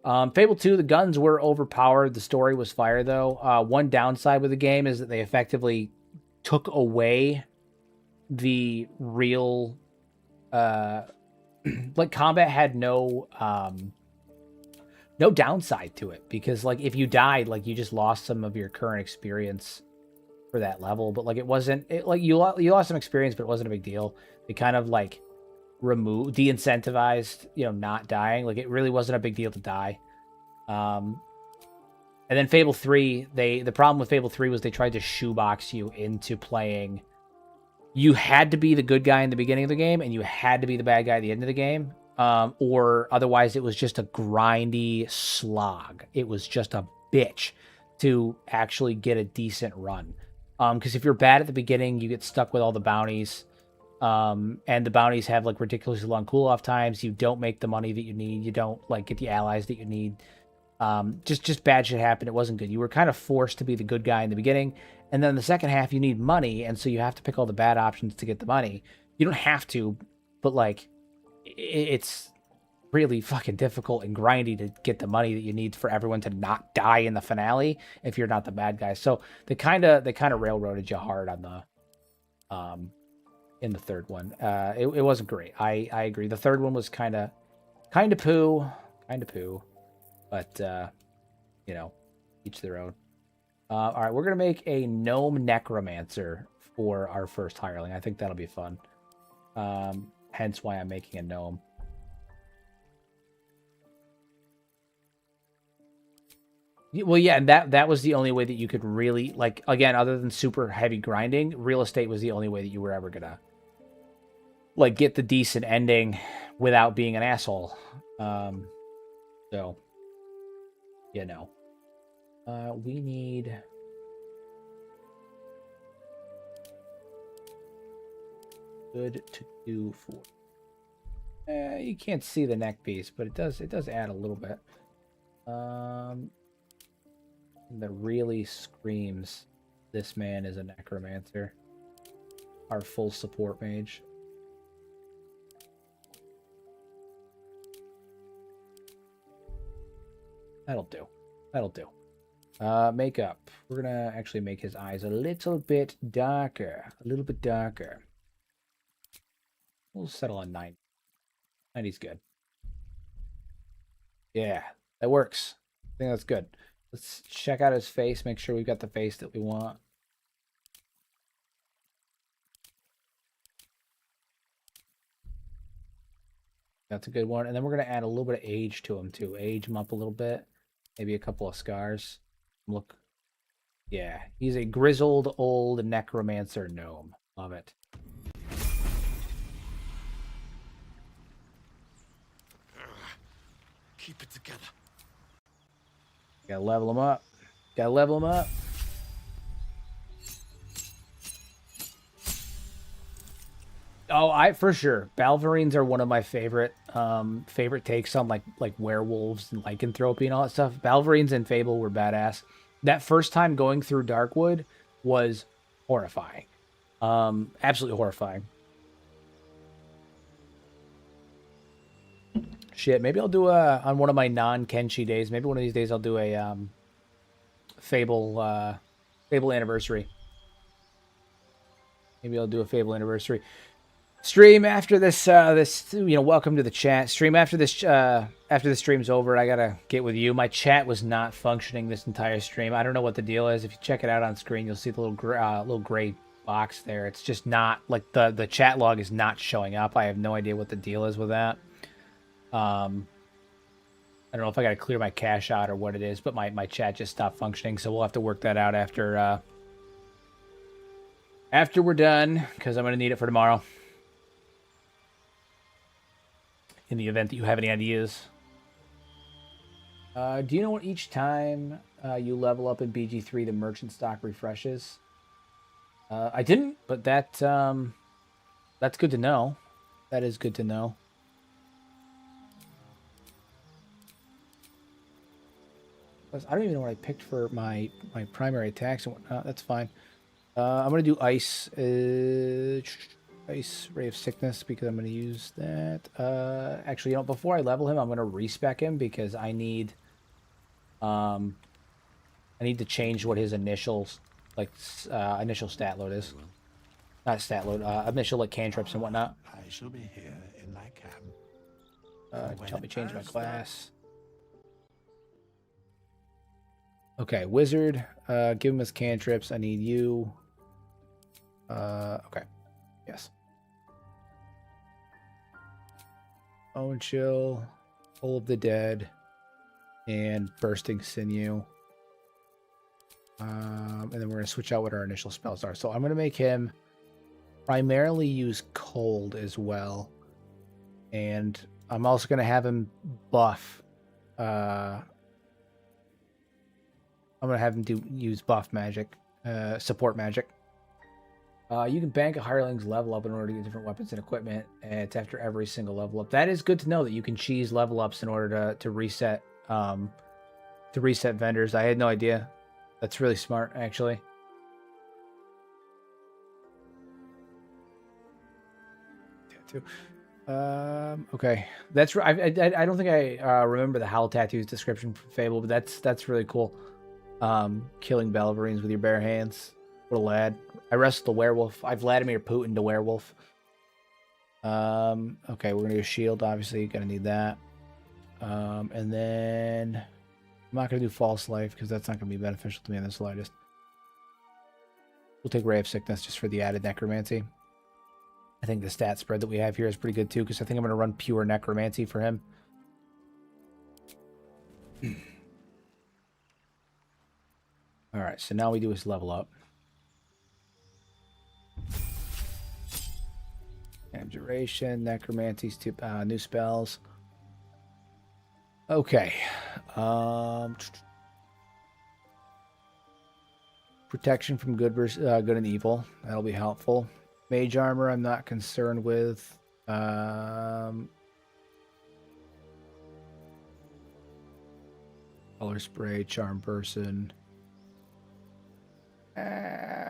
Fable 2, the guns were overpowered. The story was fire though. One downside with the game is that they effectively took away the real like combat had no downside to it, because like if you died, like you just lost some of your current experience for that level, but like you lost some experience, but it wasn't a big deal. They kind of like de-incentivized, you know, not dying. Like it really wasn't a big deal to die. And then Fable 3, the problem with Fable 3 was they tried to shoebox you into playing. You had to be the good guy in the beginning of the game, and you had to be the bad guy at the end of the game. Or otherwise it was just a grindy slog. It was just a bitch to actually get a decent run. Because if you're bad at the beginning, you get stuck with all the bounties. And the bounties have like ridiculously long cool-off times. You don't make the money that you need. You don't like get the allies that you need. Just bad shit happened. It wasn't good. You were kind of forced to be the good guy in the beginning. And then the second half, you need money. And so you have to pick all the bad options to get the money. You don't have to, but like, it's really fucking difficult and grindy to get the money that you need for everyone to not die in the finale if you're not the bad guy. So they kind of railroaded you hard on the in the third one. It wasn't great. I agree. The third one was kind of poo, but you know, each their own. All right, we're gonna make a gnome necromancer for our first hireling. I think that'll be fun. Hence why I'm making a gnome. Well, yeah, and that was the only way that you could really, like, again, other than super heavy grinding, real estate was the only way that you were ever gonna, like, get the decent ending without being an asshole. So, you know. We need... good to do for. You can't see the neck piece, but it does add a little bit. That really screams this man is a necromancer. Our full support mage. That'll do. Makeup. We're gonna actually make his eyes a little bit darker. We'll settle on 90. 90's good. Yeah, that works. I think that's good. Let's check out his face, make sure we've got the face that we want. That's a good one. And then we're going to add a little bit of age to him, too. Age him up a little bit. Maybe a couple of scars. Look. Yeah, he's a grizzled old necromancer gnome. Love it. Keep it together. Gotta level him up. Oh, for sure. Balverines are one of my favorite takes on like werewolves and lycanthropy and all that stuff. Balverines in Fable were badass. That first time going through Darkwood, was horrifying. Absolutely horrifying. Shit, maybe I'll do on one of my non-Kenshi days. Maybe one of these days I'll do a Fable anniversary. Maybe I'll do a Fable anniversary stream after this. Welcome to the chat stream after this. After the stream's over, I gotta get with you. My chat was not functioning this entire stream. I don't know what the deal is. If you check it out on screen, you'll see the little gray box there. It's just not like the chat log is not showing up. I have no idea what the deal is with that. I don't know if I gotta clear my cache out or what it is, but my chat just stopped functioning. So we'll have to work that out after we're done, because I'm gonna need it for tomorrow. In the event that you have any ideas. Do you know what each time you level up in BG3 the merchant stock refreshes? I didn't, but that's good to know. That is good to know. I don't even know what I picked for my primary attacks and whatnot. That's fine. I'm going to do Ice. Ice Ray of Sickness, because I'm going to use that. Actually, before I level him, I'm going to respec him, because I need to change what his initial stat load is. Not stat load. Initial cantrips and whatnot. I shall be here in my camp. Help me change my class. Okay, Wizard. Give him his cantrips. I need you. Okay. Yes. Bone Chill, Full of the Dead, and Bursting Sinew. And then we're going to switch out what our initial spells are. So I'm going to make him primarily use Cold as well. And I'm also going to have him buff. I'm going to have him use buff magic, support magic. You can bank a hireling's level up in order to get different weapons and equipment. And it's after every single level up. That is good to know, that you can cheese level ups in order to reset vendors. I had no idea. That's really smart, actually. Okay, that's right. I don't think I remember the Howl Tattoos description for Fable, but that's really cool. Killing Balverines with your bare hands. What a lad. I wrestled the werewolf. I Vladimir Putin to werewolf. Okay, we're gonna do a shield. Obviously, gonna need that. And then I'm not gonna do false life, because that's not gonna be beneficial to me in the slightest. We'll take Ray of Sickness just for the added necromancy. I think the stat spread that we have here is pretty good too, because I think I'm gonna run pure necromancy for him. All right, so now we do his level up. Abjuration, necromancy's two new spells. Okay. Protection from good and evil. That'll be helpful. Mage armor, I'm not concerned with. Color spray, charm person.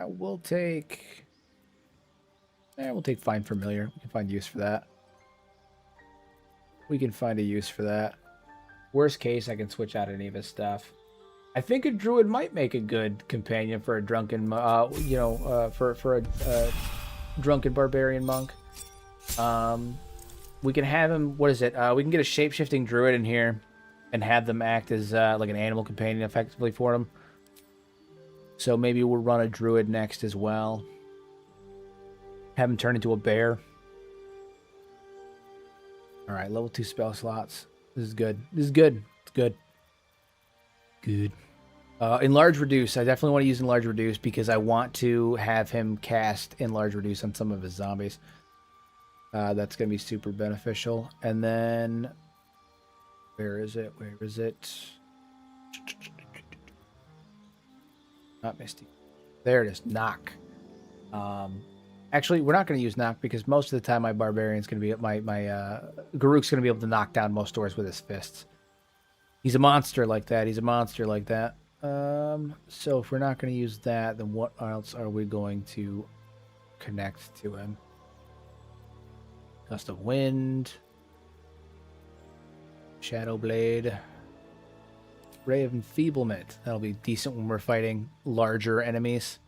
We'll take Find Familiar. We can find use for that. We can find a use for that. Worst case, I can switch out any of his stuff. I think a druid might make a good companion for a drunken, for a drunken barbarian monk. We can have him. What is it? We can get a shape-shifting druid in here, and have them act as like an animal companion effectively for him. So maybe we'll run a druid next as well. Have him turn into a bear. All right, level 2 spell slots. This is good. This is good. It's good. Good. Enlarge Reduce. I definitely want to use Enlarge Reduce, because I want to have him cast Enlarge Reduce on some of his zombies. That's going to be super beneficial. And then, where is it? Where is it? Not Misty. There it is. Knock. Actually, we're not going to use knock, because most of the time my barbarian's going to be my Garuk's going to be able to knock down most doors with his fists. He's a monster like that. He's a monster like that. So if we're not going to use that, then what else are we going to connect to him? Gust of Wind, Shadow Blade, Ray of Enfeeblement. That'll be decent when we're fighting larger enemies.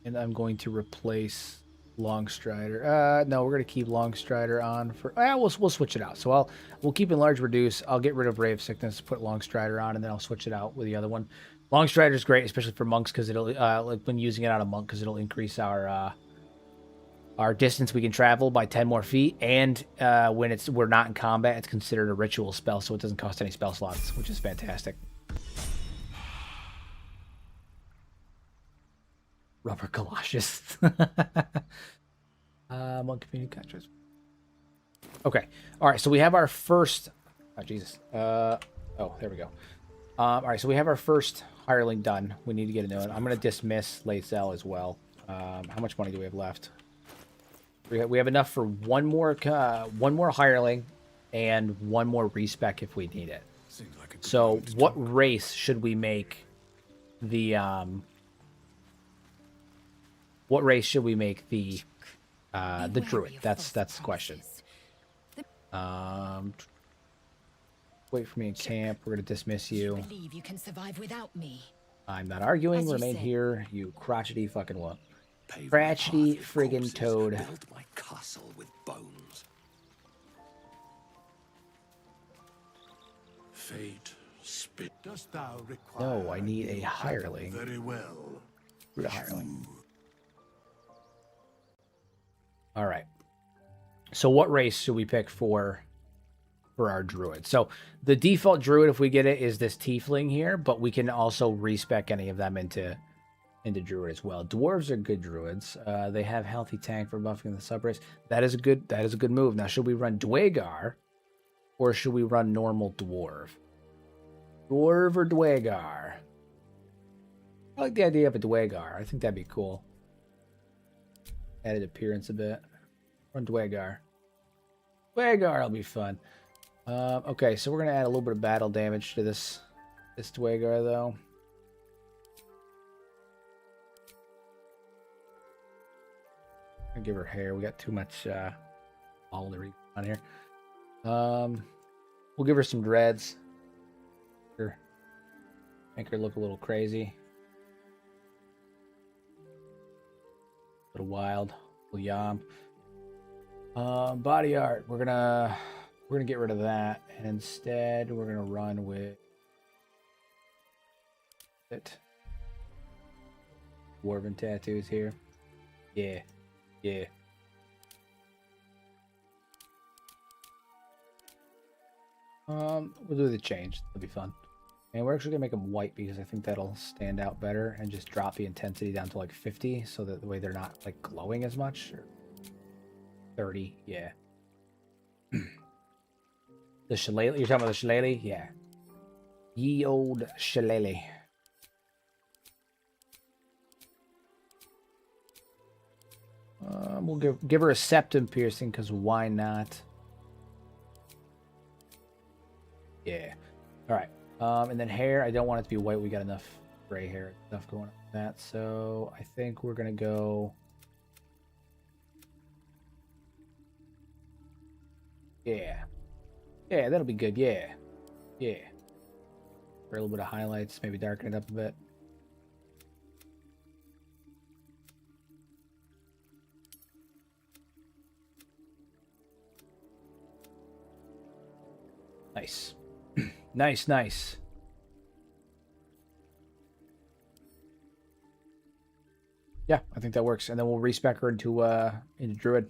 And I'm going to replace Longstrider. No, we're going to keep Longstrider on for... we'll switch it out. So we'll keep Enlarge Reduce. I'll get rid of Ray of Sickness, put Longstrider on, and then I'll switch it out with the other one. Longstrider is great, especially for monks, because it'll like when using it on a monk, because it'll increase our distance we can travel by 10 more feet, and when we're not in combat, it's considered a ritual spell, so it doesn't cost any spell slots, which is fantastic. Rubber galoshes. Monk community contracts. Okay. All right. So we have our first. Oh Jesus. Oh, there we go. All right. So we have our first hireling done. We need to get a new one. I'm going to dismiss Lacel as well. How much money do we have left? We have enough for one more hireling and one more respec if we need it. So what race should we make the what race should we make the druid? That's the question. Wait for me in camp. We're gonna dismiss you. Believe you can survive without me. I'm not arguing. As you Remain said. here, you crotchety fucking what? Crotchety friggin' toad. Build my castle with bones. Fate, spit. Dost thou require? No, I need a hireling. Very well. Recruit a hireling. All right. So what race should we pick for our druid? So the default druid, if we get it, is this tiefling here, but we can also respec any of them into druid as well. Dwarves are good druids. They have healthy tank for buffing the subrace. That is a good move. Now, should we run Dwagar or should we run normal dwarf? Dwarf or Dwagar? I like the idea of a Dwagar. I think that'd be cool. Added appearance a bit. Run Dwagar. Dwagar will be fun. Okay, so we're gonna add a little bit of battle damage to this Dwagar though. I'll give her hair. We got too much olivery on here. We'll give her some dreads. Make her look a little crazy. A little wild. A little yom. Body art. We're gonna get rid of that, and instead we're gonna run with it. Dwarven tattoos here. Yeah. Yeah. We'll do the change. That'll be fun. And we're actually gonna make them white because I think that'll stand out better, and just drop the intensity down to like 50, so that the way they're not like glowing as much. Or 30, yeah. The shillelagh. You're talking about the shillelagh? Yeah. Ye old shillelagh. We'll give her a septum piercing, because why not? Yeah. All right. And then hair, I don't want it to be white. We got enough gray hair stuff going on with that. So I think we're going to go... Yeah. Yeah, that'll be good. Yeah. Yeah. For a little bit of highlights, maybe darken it up a bit. Nice. Nice, nice. Yeah, I think that works. And then we'll respec her into druid.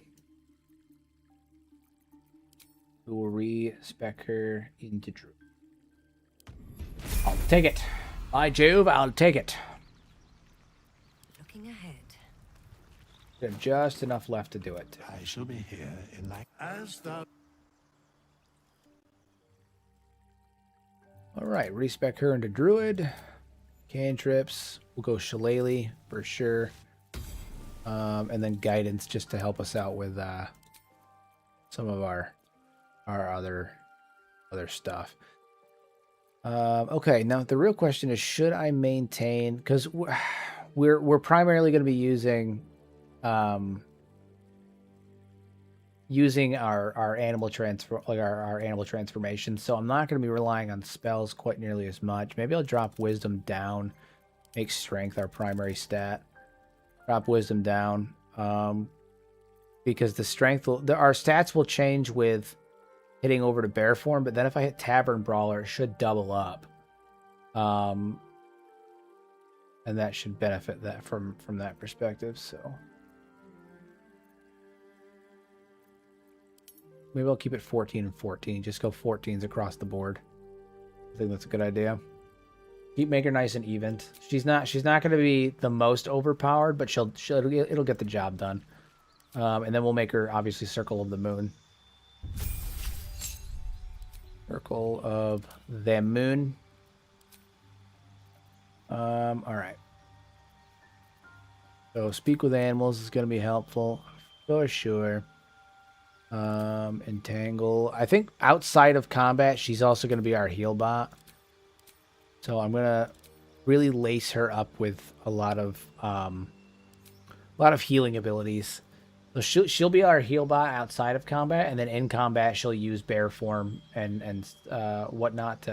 We will respec her into druid. I'll take it. By Jove, I'll take it. Looking ahead. We have just enough left to do it. I shall be here in like as thou. All right, respec her into druid. Cantrips. We'll go shillelagh for sure. And then guidance just to help us out with some of our other stuff. Okay, now the real question is, should I maintain? Because we're primarily going to be using using our animal transfer, like our animal transformation. So I'm not going to be relying on spells quite nearly as much. Maybe I'll drop wisdom down, make strength our primary stat. Drop wisdom down, because the strength our stats will change with hitting over to bear form. But then if I hit tavern brawler, it should double up, and that should benefit that from that perspective. So. Maybe I'll keep it 14 and 14. Just go 14s across the board. I think that's a good idea. Keep making her nice and even. She's not going to be the most overpowered, but it'll get the job done. And then we'll make her obviously Circle of the Moon. Circle of the Moon. All right. So speak with animals is going to be helpful for sure. Entangle. I think outside of combat, she's also going to be our heal bot. So I'm going to really lace her up with a lot of healing abilities. So she'll be our heal bot outside of combat, and then in combat she'll use bear form and whatnot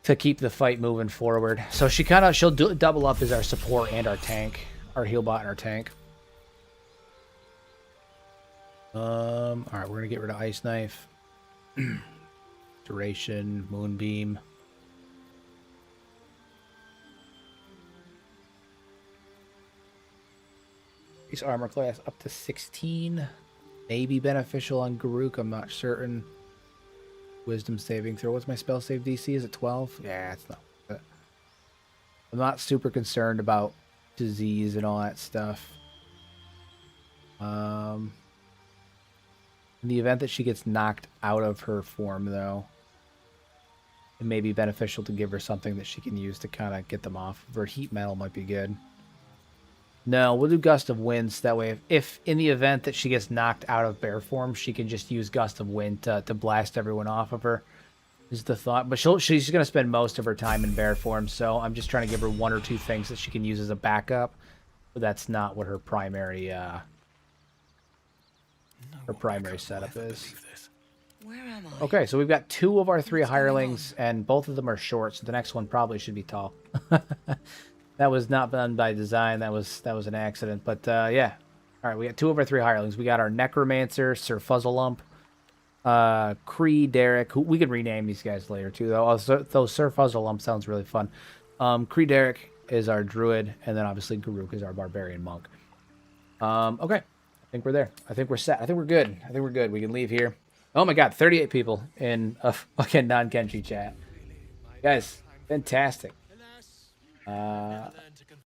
to keep the fight moving forward. So she'll double up as our support and our tank, our heal bot and our tank. All right, we're gonna get rid of Ice Knife. Duration, Moonbeam. Base armor class up to 16. Maybe beneficial on Garuk, I'm not certain. Wisdom saving throw. What's my spell save DC? Is it 12? Yeah, it's not. I'm not super concerned about disease and all that stuff. In the event that she gets knocked out of her form, though, it may be beneficial to give her something that she can use to kind of get them off. Her heat metal might be good. No, we'll do Gust of Wind, so that way if in the event that she gets knocked out of bear form, she can just use Gust of Wind to blast everyone off of her, is the thought. But she's going to spend most of her time in bear form, so I'm just trying to give her one or two things that she can use as a backup. But that's not what her primary setup is. Where am I? Okay, so we've got 2 of our 3 hirelings, and both of them are short, so the next one probably should be tall. That was not done by design. That was an accident. But yeah. All right, we got 2 of our 3 hirelings. We got our Necromancer, Sir Fuzzlelump, Cree, Derek. Who we can rename these guys later too, though. Though Sir Fuzzlelump sounds really fun. Cree Derek is our druid, and then obviously Garuk is our barbarian monk. Okay, I think we're there. I think we're set. I think we're good. I think we're good. We can leave here. Oh my God, 38 people in a fucking non-Kenshi chat. Guys, fantastic.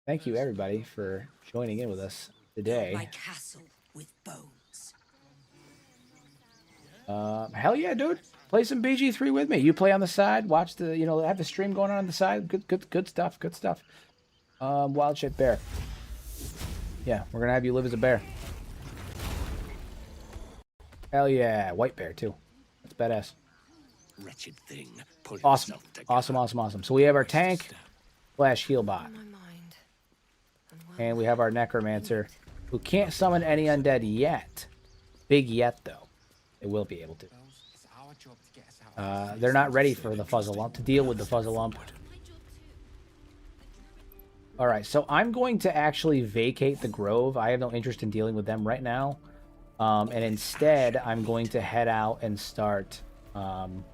Thank you everybody for joining in with us today. My castle with bones. Hell yeah, dude. Play some BG3 with me. You play on the side, watch the, have the stream going on the side. Good stuff. Good stuff. Wild shit bear. Yeah, we're gonna have you live as a bear. Hell yeah, white bear too. That's badass. Wretched thing. Awesome. Awesome. So we have our tank / heal bot. And we have our necromancer, who can't summon any undead yet. Big yet, though. They will be able to. They're not ready for the Fuzzlelump, to deal with the Fuzzlelump. Alright, so I'm going to actually vacate the Grove. I have no interest in dealing with them right now. And instead, I'm going to head out and start... I'm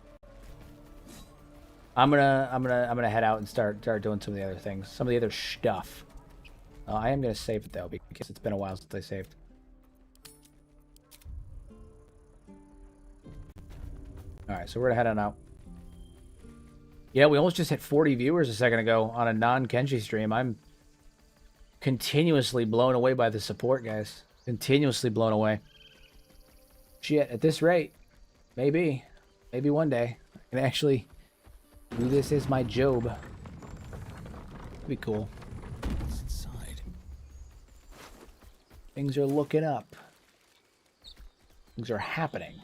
gonna head out and start doing some of the other things. Some of the other stuff. I am gonna save it, though, because it's been a while since I saved. Alright, so we're gonna head on out. Yeah, we almost just hit 40 viewers a second ago on a non-Kenshi stream. I'm continuously blown away by the support, guys. Continuously blown away. Shit, at this rate, maybe one day I can actually do this as my job. That'd be cool. What's inside? Things are looking up. Things are happening.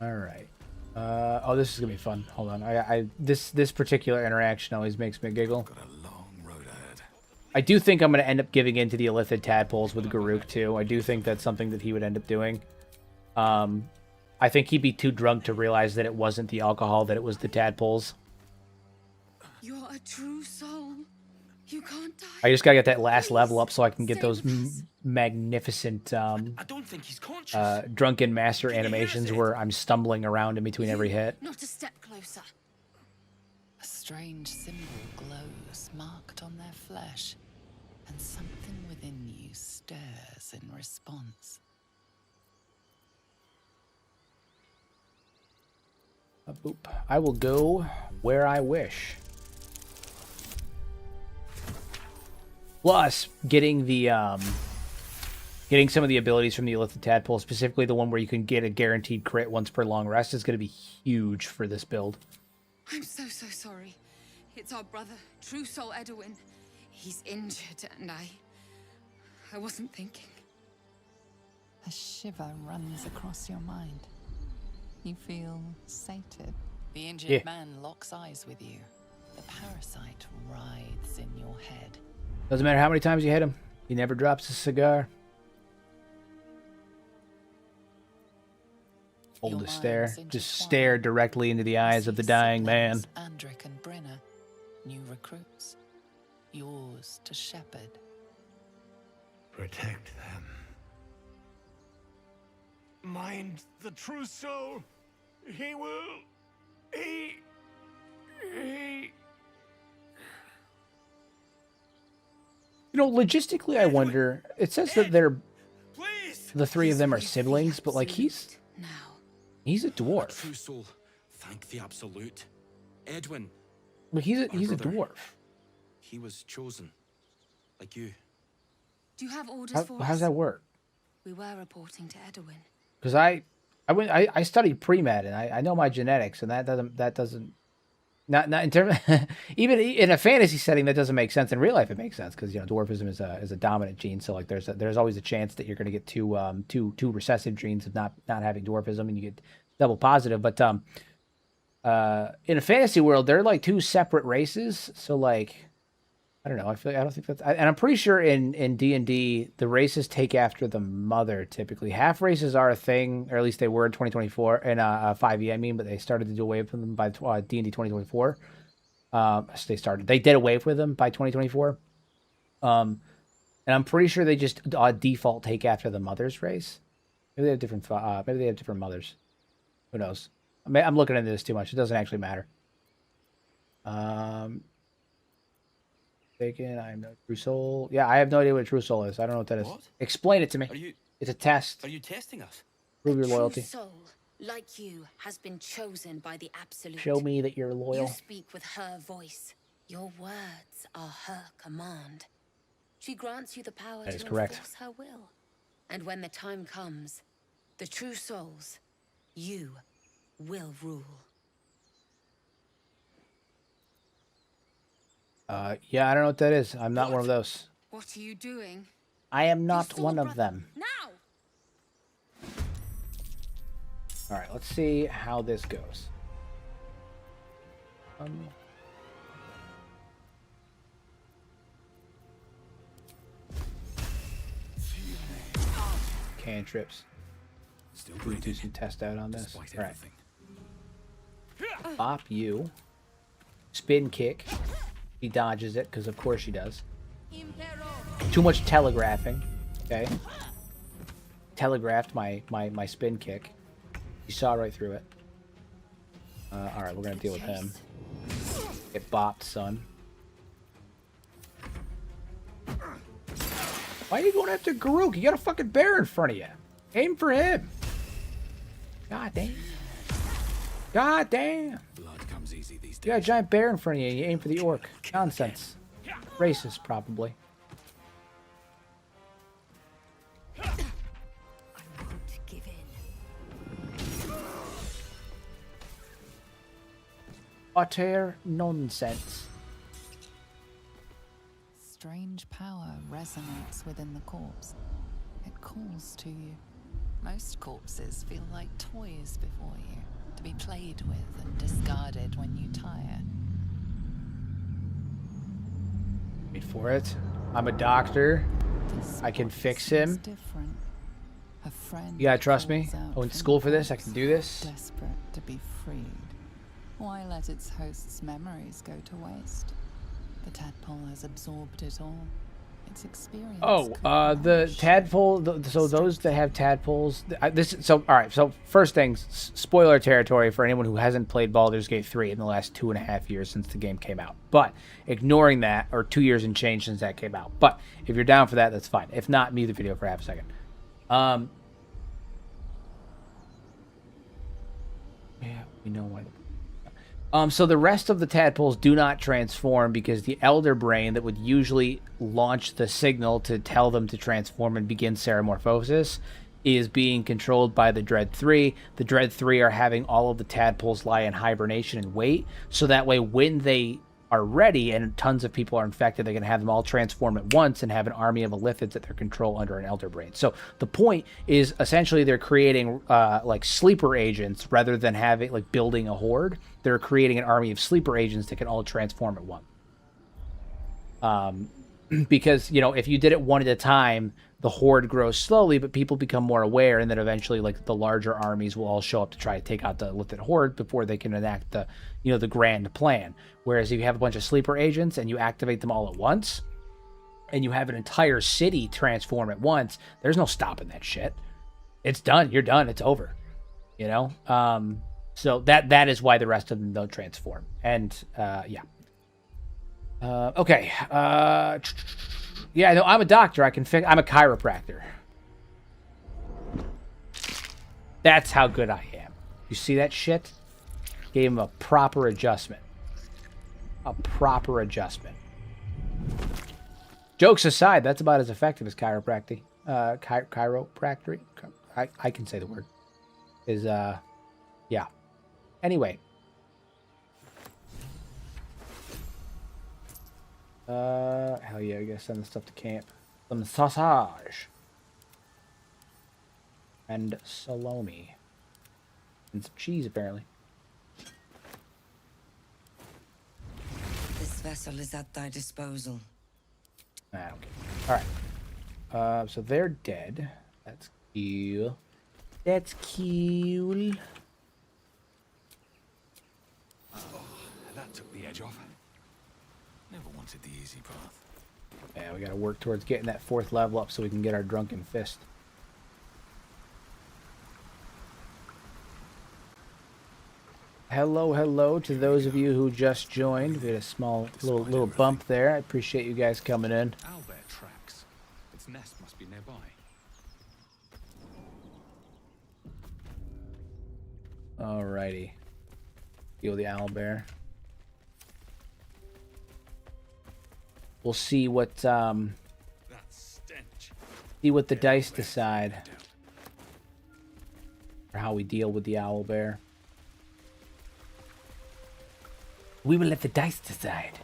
All right. Oh, this is gonna be fun. Hold on. This particular interaction always makes me giggle. Got a long road ahead. I do think I'm gonna end up giving in to the illithid tadpoles with Garuk too. I do think that's something that he would end up doing. I think he'd be too drunk to realize that it wasn't the alcohol, that it was the tadpoles. You're a true soul. You can't die. I just gotta get that last level up so I can get those magnificent I don't think he's conscious. drunken master animations where I'm stumbling around in between every hit. Not a step closer. A strange symbol glows, marked on their flesh, and something within you stirs in response. Boop. I will go where I wish. Plus, getting the getting some of the abilities from the illithid tadpole, specifically the one where you can get a guaranteed crit once per long rest, is going to be huge for this build. I'm so sorry. It's our brother, True Soul Edwin. He's injured, and I wasn't thinking. A shiver runs across your mind. You feel sated. The injured man locks eyes with you. The parasite writhes in your head. Doesn't matter how many times you hit him, he never drops a cigar. Hold the stare. Just stare directly into the eyes of the dying man. Andric and Brenna, new recruits. Yours to shepherd. Protect them. Mind the true soul. He will. He. You know, logistically, I wonder. It says that they're the three of them are siblings, but like he's a dwarf. True soul, thank the absolute. Edwin. Well, he's a dwarf. He was chosen, like you. Do you have orders for us? How's that work? We were reporting to Edwin. Because I studied pre-med and I know my genetics, and that doesn't not in terms even in a fantasy setting that doesn't make sense. In real life it makes sense because, you know, dwarfism is a dominant gene, so like there's always a chance that you're going to get two recessive genes of not having dwarfism, and you get double positive. But in a fantasy world they're like two separate races, so like I don't know. I don't think that's, and I'm pretty sure in D&D the races take after the mother typically. Half races are a thing, or at least they were in 2024 and 5e. I mean, but they started to do away with them by D&D 2024. They did away with them by 2024. And I'm pretty sure they just default take after the mother's race. Maybe they have different. Maybe they have different mothers. Who knows? I'm looking into this too much. It doesn't actually matter. I'm no true soul. Yeah, I have no idea what a true soul is. I don't know what that is. What? Explain it to me. It's a test. Are you testing us? Prove your loyalty. True soul, like you, has been chosen by the absolute. Show me that you're loyal. You speak with her voice. Your words are her command. She grants you the power to enforce her will. And when the time comes, the true souls, you will rule. Yeah, I don't know what that is. I'm not one of those. What are you doing? I am not one of them. Now! All right, let's see how this goes. Cantrips. Still do some test out on this. All right. Everything. Bop you. Spin kick. She dodges it, because of course she does. Too much telegraphing. Okay. Telegraphed my spin kick. She saw right through it. Alright, we're gonna deal with him. Get bopped, son. Why are you going after Garuk? You got a fucking bear in front of you. Aim for him. God damn. God damn. Blood comes easy these days. You got a giant bear in front of you and you aim for the orc. Nonsense. Racist, probably. I won't give in. Utter nonsense. Strange power resonates within the corpse. It calls to you. Most corpses feel like toys before you, to be played with and discarded when you tire. Wait for it. I'm a doctor. I can fix him. Different. A friend You gotta trust me. calls out I went to from school the for this. I depths, can do this. Desperate to be freed. Why let its host's memories go to waste? The tadpole has absorbed it all. Its experience. Oh, could the tadpole. So those that have tadpoles. All right. So first things, spoiler territory for anyone who hasn't played Baldur's Gate 3 in the last 2.5 years since the game came out. But ignoring that, or 2 years and change since that came out. But if you're down for that, that's fine. If not, mute the video for half a second. Yeah, we know why. So the rest of the tadpoles do not transform because the elder brain that would usually launch the signal to tell them to transform and begin seramorphosis is being controlled by the Dread 3. The Dread 3 are having all of the tadpoles lie in hibernation and wait, so that way when they are ready and tons of people are infected, they can have them all transform at once and have an army of Illithids at their control under an elder brain. So the point is essentially they're creating like sleeper agents rather than having like building a horde. They're creating an army of sleeper agents that can all transform at once. Because, you know, if you did it one at a time, the horde grows slowly, but people become more aware, and then eventually, like, the larger armies will all show up to try to take out the Illithid horde before they can enact the, you know, the grand plan. Whereas if you have a bunch of sleeper agents and you activate them all at once, and you have an entire city transform at once, there's no stopping that shit. It's done. You're done. It's over. You know? So that is why the rest of them don't transform. And, yeah. Okay. Yeah, no, I'm a doctor. I'm a chiropractor. That's how good I am. You see that shit? Gave him a proper adjustment. A proper adjustment. Jokes aside, that's about as effective as chiropractic. Chiropractic. I can say the word. Yeah. Anyway. Hell yeah, I gotta send this stuff to camp. Some sausage. And salami. And some cheese, apparently. This vessel is at thy disposal. Ah, okay. Alright. So they're dead. That's cool. That's cool. Oh, that took the edge off. Never wanted the easy path. Yeah, we gotta work towards getting that 4th level up so we can get our drunken fist. Hello to those of you who just joined. We had a small little bump there. I appreciate you guys coming in. Owlbear tracks. Its nest must be nearby. Alrighty. Deal with the owlbear. We'll see what see what the dice decide for how we deal with the owlbear. We will let the dice decide.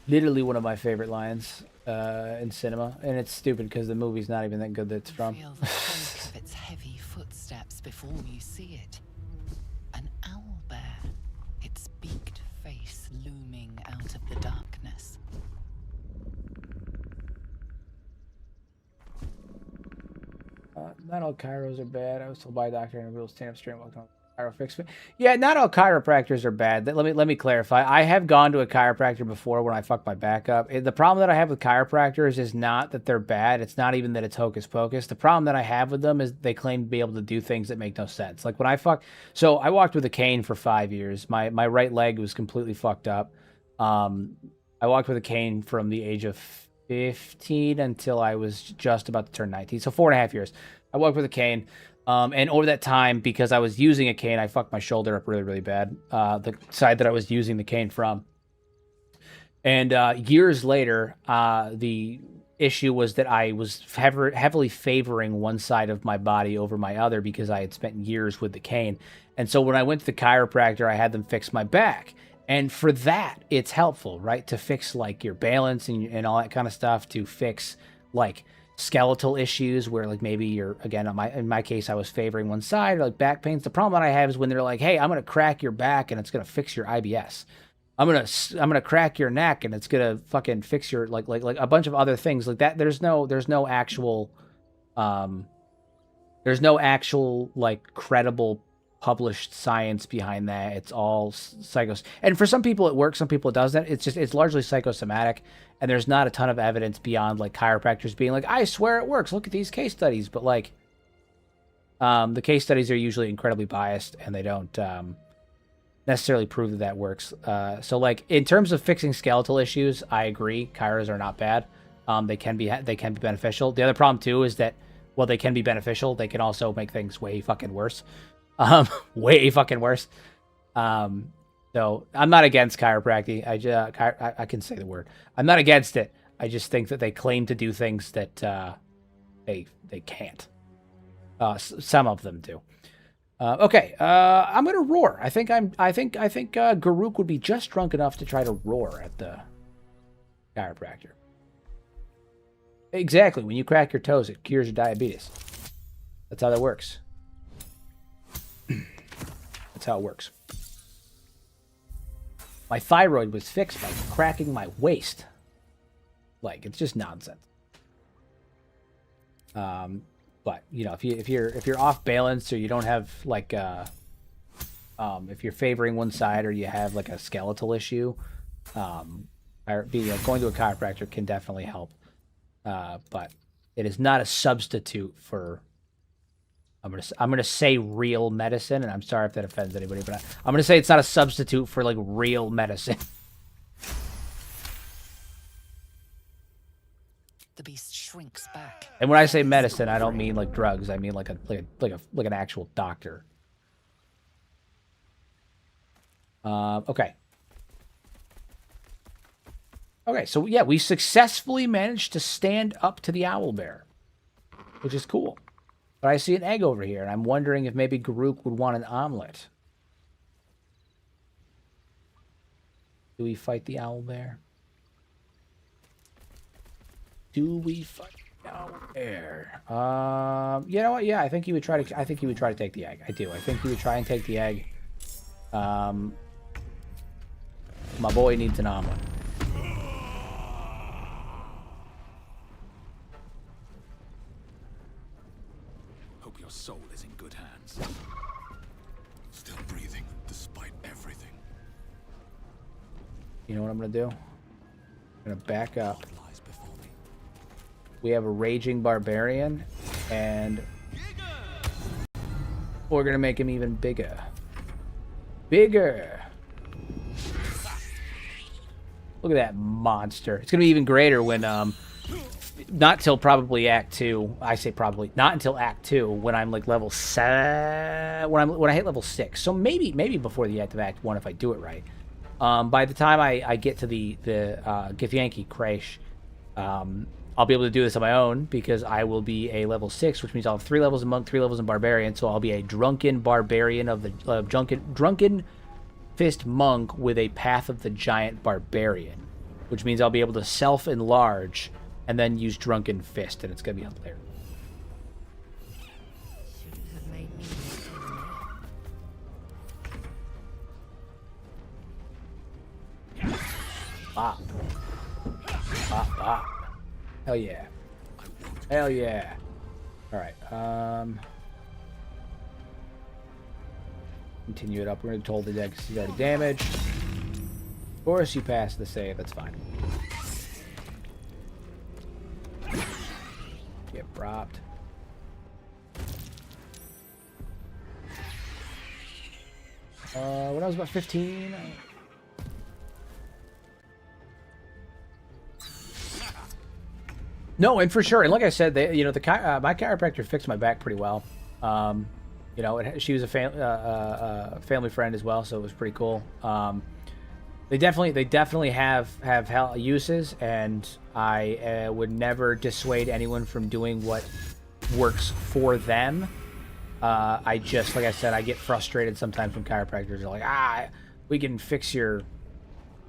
Literally one of my favorite lines in cinema, and it's stupid because the movie's not even that good that it's from. Feel the quake of its heavy footsteps before you see it. An owlbear, its beaked face looming out of the darkness. Not all chiros are bad. I was told by a doctor and a real stand up straight and walk on chiro fix me. Yeah, not all chiropractors are bad. Let me clarify. I have gone to a chiropractor before when I fucked my back up. The problem that I have with chiropractors is not that they're bad. It's not even that it's hocus pocus. The problem that I have with them is they claim to be able to do things that make no sense. Like when so I walked with a cane for 5 years. My right leg was completely fucked up. I walked with a cane from the age of 15 until I was just about to turn 19. So 4.5 years. I walked with a cane. And over that time, because I was using a cane, I fucked my shoulder up really, really bad. The side that I was using the cane from. And years later, the issue was that I was heavily favoring one side of my body over my other because I had spent years with the cane. And so when I went to the chiropractor, I had them fix my back. And for that, it's helpful, right? To fix like your balance and all that kind of stuff, to fix like skeletal issues where like maybe you're, again, in my case, I was favoring one side, or like back pains. The problem that I have is when they're like, hey, I'm going to crack your back and it's going to fix your IBS. I'm gonna crack your neck and it's gonna fucking fix your like a bunch of other things like that. There's no actual like credible published science behind that. It's all psychos. And for some people it works, some people it doesn't. It's largely psychosomatic, and there's not a ton of evidence beyond like chiropractors being like, I swear it works. Look at these case studies. But like, the case studies are usually incredibly biased, and they don't necessarily prove that works. So like in terms of fixing skeletal issues, I agree. Chiros are not bad. They can be beneficial. The other problem too is that while they can be beneficial, they can also make things way fucking worse. Way fucking worse. So I'm not against chiropractic. I can say the word. I'm not against it. I just think that they claim to do things that they can't. Some of them do. Okay, I'm gonna roar. I think Garuk would be just drunk enough to try to roar at the chiropractor. Exactly. When you crack your toes, it cures your diabetes. That's how that works. That's how it works. My thyroid was fixed by cracking my waist. Like, it's just nonsense. But you know, if you're off balance, or you don't have like if you're favoring one side, or you have like a skeletal issue, going to a chiropractor can definitely help. But it is not a substitute for. I'm gonna say real medicine, and I'm sorry if that offends anybody, but I'm gonna say it's not a substitute for like real medicine. The beast shrinks back. And when I say medicine, I don't mean like drugs. I mean like an actual doctor. Okay. Okay, so yeah, we successfully managed to stand up to the owlbear, which is cool. But I see an egg over here, and I'm wondering if maybe Garuk would want an omelet. Do we fight the owlbear? Do we fight the owlbear? You know what? Yeah, I think he would try to. I think he would try to take the egg. I do. I think he would try and take the egg. My boy needs an omelet. Your soul is in good hands. Still breathing despite everything. You know what I'm gonna do? I'm gonna back up. We have a raging barbarian, and we're gonna make him even bigger. Bigger. Look at that monster. It's gonna be even greater when not till probably Act 2. I say probably not until Act 2 when I'm like level 7. When I hit level 6. So maybe before the end of Act 1 if I do it right. By the time I get to the Githyanki Crash, I'll be able to do this on my own because I will be a level 6, which means I'll have 3 levels in monk, 3 levels in barbarian. So I'll be a drunken barbarian of the drunken fist monk with a path of the giant barbarian, which means I'll be able to self-enlarge and then use Drunken Fist, and it's going to be unplayable. Bop. Bop, bop. Hell yeah. Hell yeah. Alright, continue it up. We're going to hold the deck because he's already damaged. Of course, you pass the save. That's fine. Get propped. When I was about 15. No, and for sure, and like I said, they, my chiropractor fixed my back pretty well. She was a family friend as well, so it was pretty cool. They definitely have uses, and I would never dissuade anyone from doing what works for them. I just, like I said, I get frustrated sometimes when chiropractors are like, we can fix your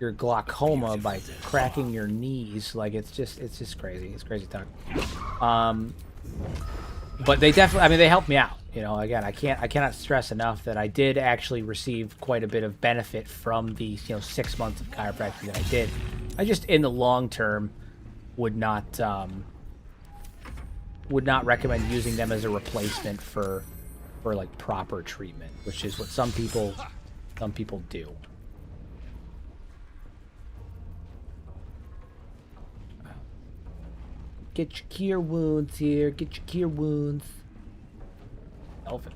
your glaucoma by cracking your knees. Like, it's just crazy. It's crazy talk. But they definitely, I mean, they helped me out. You know, again, I cannot stress enough that I did actually receive quite a bit of benefit from the, 6 months of chiropractic that I did. I just, in the long term, would not recommend using them as a replacement for like proper treatment, which is what some people do. Get your cure wounds here. Get your cure wounds. Elephant.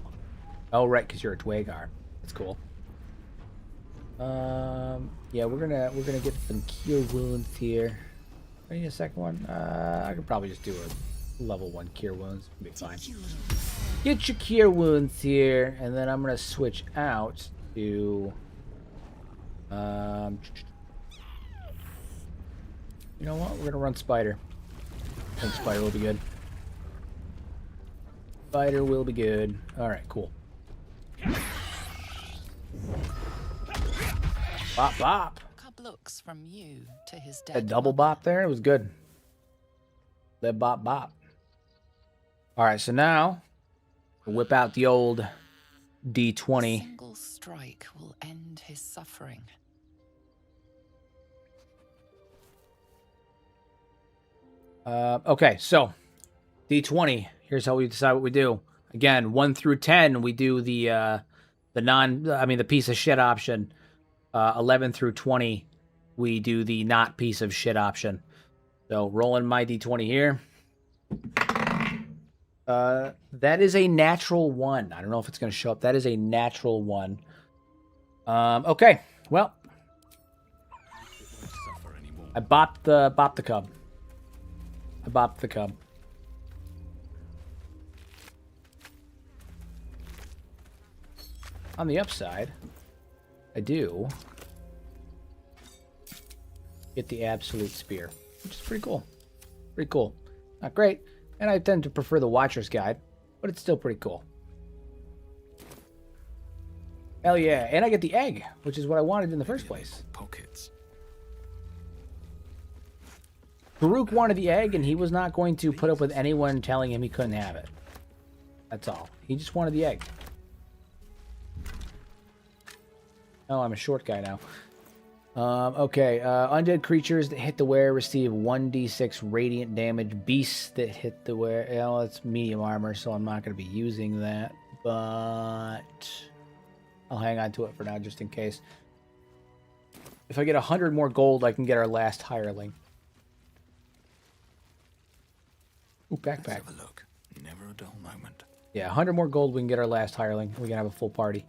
Oh, right, because you're a Dwagar. That's cool. Yeah, we're gonna get some cure wounds here. I need a second one. I could probably just do a level 1 cure wounds. It'll be fine. Get your cure wounds here, and then I'm gonna switch out to you know what? We're gonna run Spider. I think Spider will be good. Spider will be good. Alright, cool. Bop bop. Looks from you to his A dead. double bop there. It was good. That bop bop. Alright, so now we'll whip out the old D20. A single strike will end his suffering. Okay, so D20. Here's how we decide what we do. Again, 1 through 10, we do the piece of shit option. 11 through 20, we do the not piece of shit option. So rolling my D20 here. That is a natural 1. I don't know if it's going to show up. That is a natural 1. Okay, well, I bopped the cub. I bopped the cub. On the upside, I do get the absolute spear, which is pretty cool. Pretty cool. Not great, and I tend to prefer the Watcher's Guide, but it's still pretty cool. Hell yeah, and I get the egg, which is what I wanted in the first place. Pockets. Garuk wanted the egg, and he was not going to put up with anyone telling him he couldn't have it. That's all. He just wanted the egg. Oh, I'm a short guy now. Okay, undead creatures that hit the wearer receive 1d6 radiant damage. Beasts that hit the wearer... Well, it's medium armor, so I'm not going to be using that. But I'll hang on to it for now, just in case. If I get 100 more gold, I can get our last hireling. Ooh, backpack. Let's have a look. Never a dull moment. Yeah, 100 more gold, we can get our last hireling. We can have a full party.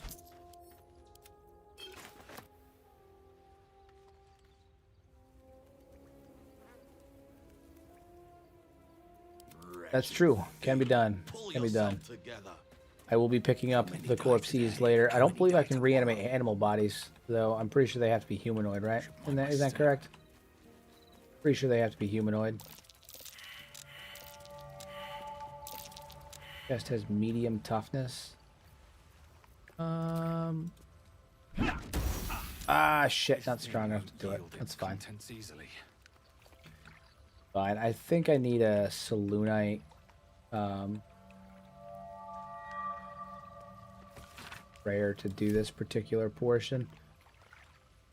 That's true. Can be done. Can be done. I will be picking up the corpses later. I don't believe I can reanimate animal bodies, though. I'm pretty sure they have to be humanoid, right? Is that correct? Pretty sure they have to be humanoid. Chest has medium toughness. Ah, shit. Not strong enough to do it. That's fine. Fine. I think I need a Selûnite. Prayer to do this particular portion.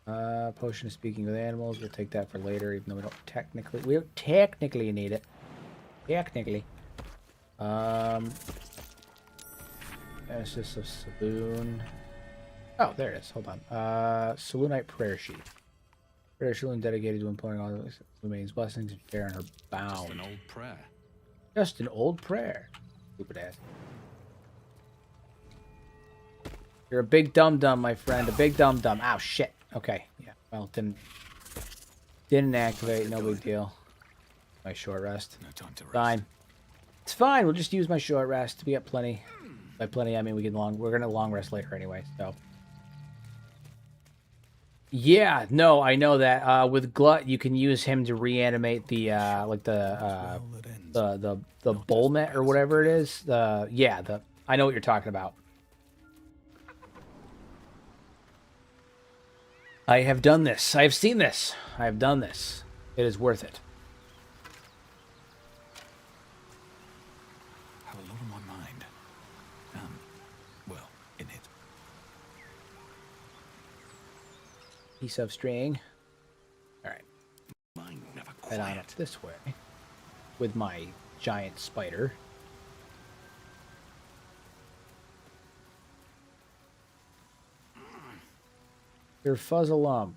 Potion of speaking with animals. We'll take that for later, even though we don't technically need it. Technically. That's just a Saloon. Oh, there it is. Hold on. Selûnite prayer sheet. Prayer sheet dedicated to imploring all the remains blessings and share in her bound. Just an old prayer. Just an old prayer. Stupid ass. You're a big dum-dum, my friend. A big dum-dum. Ow, shit. Okay. Yeah. Well, didn't activate. No big deal. My short rest. No time to rest. Fine. It's fine. We'll just use my short rest. We got plenty. By plenty, I mean we're gonna long rest later anyway. So. Yeah. No, I know that. With Glut, you can use him to reanimate the Bolmet or whatever it is. I know what you're talking about. I have done this. I have seen this. I have done this. It is worth it. I have a lot on my mind. Well, in it. Piece of string. All right. Mine never Head on up this way with my giant spider. You're Fuzzalump.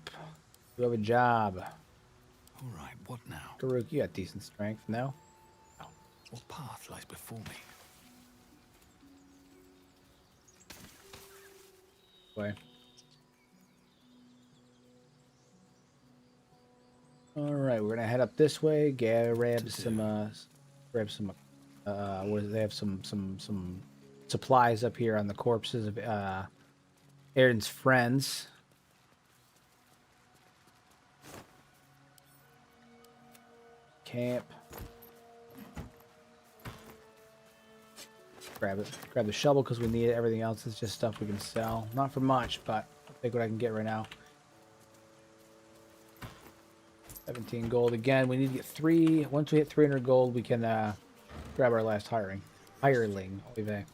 You have a job. All right, what now? Garuk, you got decent strength, no? Oh, what path lies before me? Way. All right, we're gonna head up this way. Grab some, what is it? They have some supplies up here on the corpses of Aaron's friends. Camp. Grab the shovel because we need it. Everything else is just stuff we can sell. Not for much, but I'll take what I can get right now. 17 gold again. We need to get 3. Once we hit 300 gold, we can grab our last hireling. Olive.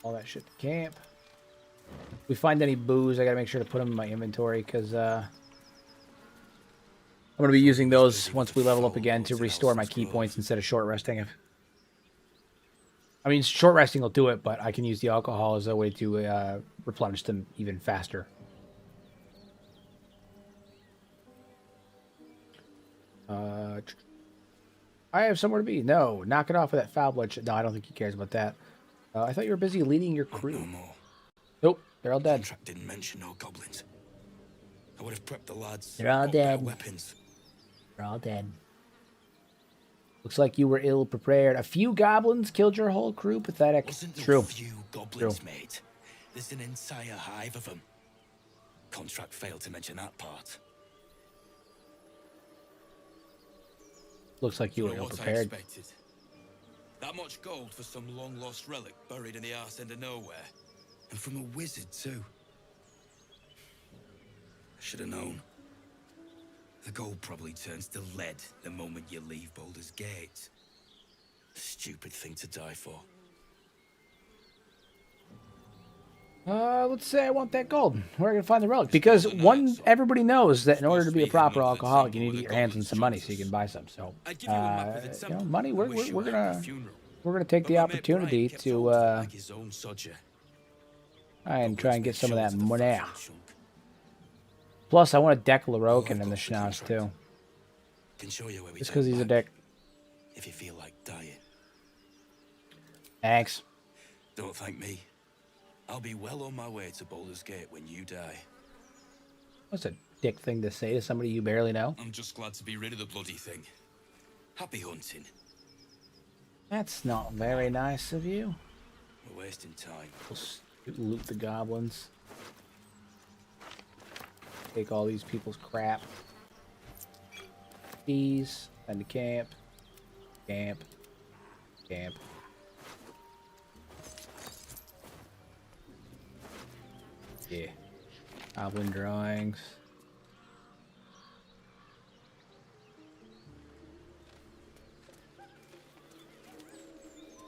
All that shit to camp. If we find any booze, I gotta make sure to put them in my inventory because I'm gonna be using those once we level up again to restore my key points instead of short resting. I mean, short resting will do it, but I can use the alcohol as a way to replenish them even faster. I have somewhere to be. No, knock it off with that foul blood shit. No, I don't think he cares about that. I thought you were busy leading your crew. Nope, they're all dead. Didn't mention no goblins. I would have prepped the lads. They're all dead. Weapons. They're all dead. Looks like you were ill prepared. A few goblins killed your whole crew. Pathetic. True. A few goblins, mate. There's an entire hive of them. Contract failed to mention that part. Looks like you were ill prepared. That much gold for some long lost relic buried in the arse end of nowhere. And from a wizard, too. I should have known. The gold probably turns to lead the moment you leave Baldur's Gate. Stupid thing to die for. Let's say I want that gold. Where are you gonna find the relic? Because everybody knows that in order to be a proper alcoholic, you need to get your hands on some money so you can buy some. So, money. We're gonna take the opportunity to and try and get some of that money. Plus, I want a deck Larokin in the schnoz too. Just because he's a dick. If you feel like dying. Thanks. Don't thank me. I'll be well on my way to Baldur's Gate when you die. What's a dick thing to say to somebody you barely know? I'm just glad to be rid of the bloody thing. Happy hunting. That's not very nice of you. We're wasting time. We'll loot the goblins. Take all these people's crap. Bees. Send to camp. Camp. Camp. Yeah. Goblin drawings.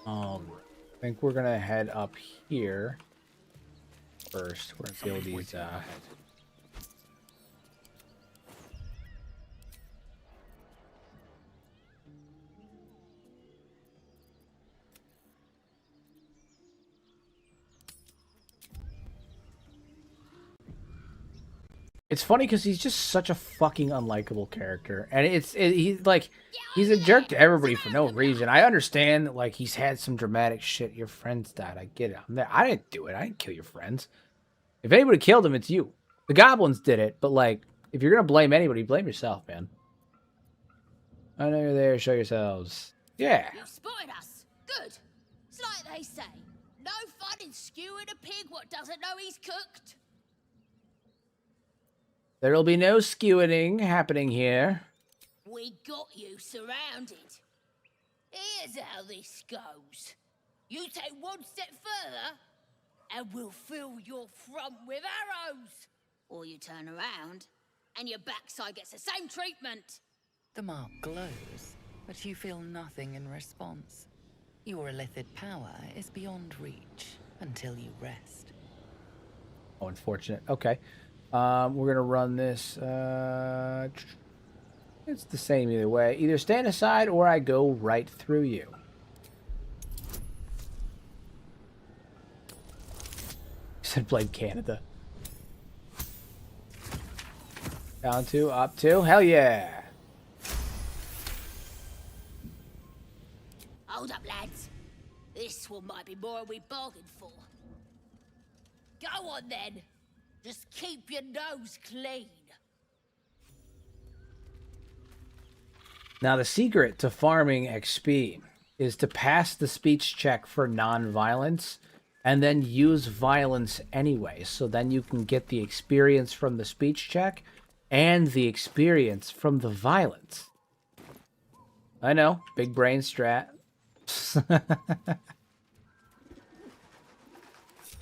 I think we're gonna head up here first. We're gonna deal these It's funny because he's just such a fucking unlikable character, and he's like he's a jerk to everybody for no reason. I understand that like he's had some dramatic shit. Your friends died. I get it. I didn't do it. I didn't kill your friends. If anybody killed him, it's you. The goblins did it, but like if you're gonna blame anybody, blame yourself, man. I know you're there. Show yourselves. Yeah. You've spotted us. Good. It's like they say. No fun in skewing a pig what doesn't know he's cooked. There'll be no skewing happening here. We got you surrounded. Here's how this goes. You take one step further, and we'll fill your front with arrows. Or you turn around, and your backside gets the same treatment. The mark glows, but you feel nothing in response. Your illithid power is beyond reach until you rest. Oh, unfortunate. Okay. We're going to run this. It's the same either way. Either stand aside or I go right through you. Said played Canada. Down 2, up 2. Hell yeah. Hold up, lads. This one might be more than we bargained for. Go on, then. Just keep your nose clean. Now, the secret to farming XP is to pass the speech check for non-violence and then use violence anyway. So then you can get the experience from the speech check and the experience from the violence. I know, big brain strat. So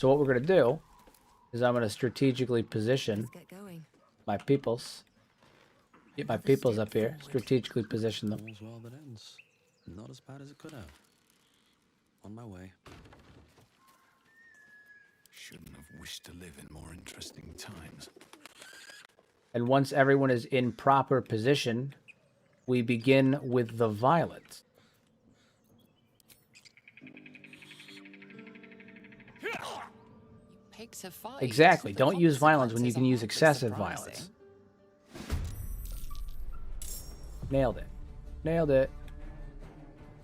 what we're going to do is I'm going to strategically position my peoples. Get my peoples up here. Strategically position them. All's well that ends. Not as bad as it could have. On my way. Shouldn't have wished to live in more interesting times. And once everyone is in proper position, we begin with the violence. Picked a fight. Exactly. The Don't use violence when you consequences can use are excessive surprising. violence. Nailed it. Nailed it.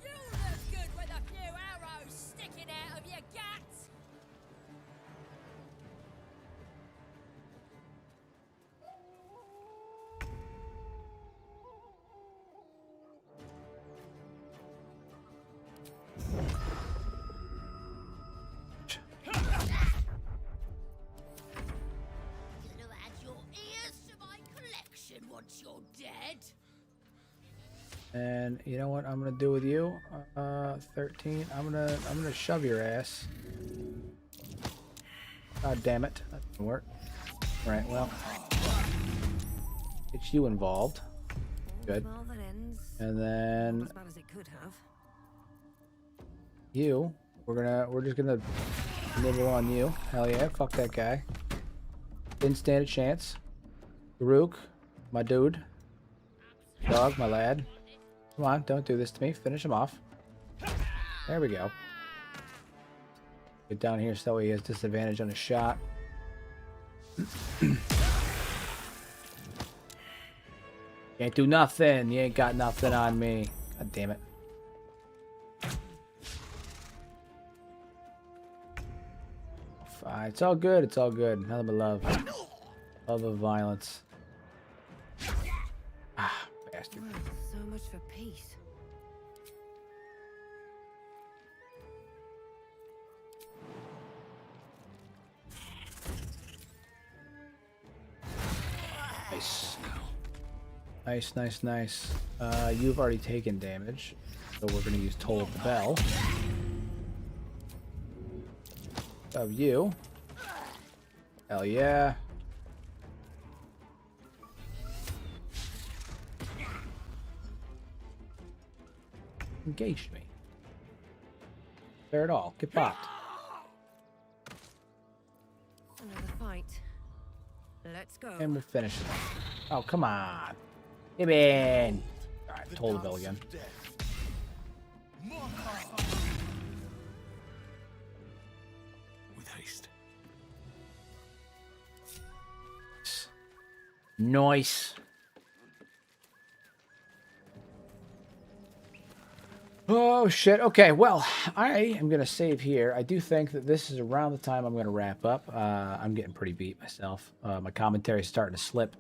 You look good with a few arrows sticking out of your guts. Gonna add your ears to my collection once you're dead. And you know what I'm gonna do with you? 13. I'm gonna shove your ass. God damn it. That didn't work. Right, well. Get you involved. Good. And then you. We're just gonna nibble on you. Hell yeah, fuck that guy. Didn't stand a chance. Garuk, my dude. Dog, my lad. Come on, don't do this to me. Finish him off. There we go. Get down here so he has disadvantage on a shot. Can't do nothing. You ain't got nothing on me. God damn it. Fine. It's all good. It's all good. Nothing but love. Love of violence. Ah, bastard. So much for peace. Nice. Nice, nice, nice. You've already taken damage, so we're gonna use Toll of the Bell. Of you. Hell yeah. Engaged me. Fair at all. Get popped. Another fight. Let's go. And we'll finish it. Oh, come on. Give in. Alright, Toll the Bell again. With haste. Nice. Oh shit. Okay, well, I am gonna save here. I do think that this is around the time I'm gonna wrap up. I'm getting pretty beat myself. My commentary is starting to slip.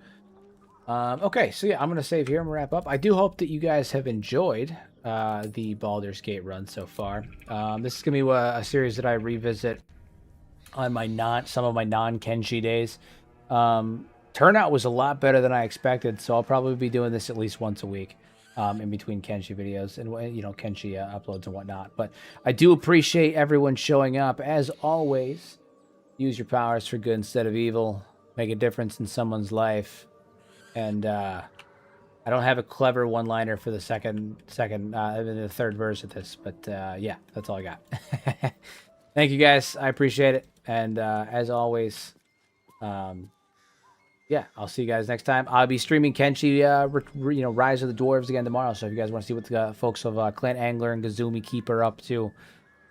Okay, so yeah, I'm gonna save here and wrap up. I do hope that you guys have enjoyed the Baldur's Gate run so far. This is gonna be a series that I revisit on my some of my non-Kenshi days. Turnout was a lot better than I expected, so I'll probably be doing this at least once a week. in between Kenshi videos and Kenshi uploads and whatnot. But I do appreciate everyone showing up. As always, use your powers for good instead of evil. Make a difference in someone's life. And I don't have a clever one-liner for the the third verse of this, but yeah, that's all I got. Thank you guys, I appreciate it. And as always, yeah, I'll see you guys next time. I'll be streaming Kenshi, Rise of the Dwarves again tomorrow. So if you guys want to see what the folks of Clan Angler and Gazumi Keep are up to,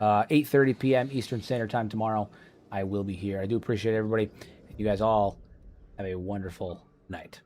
8:30 p.m. Eastern Standard Time tomorrow, I will be here. I do appreciate everybody. You guys all have a wonderful night.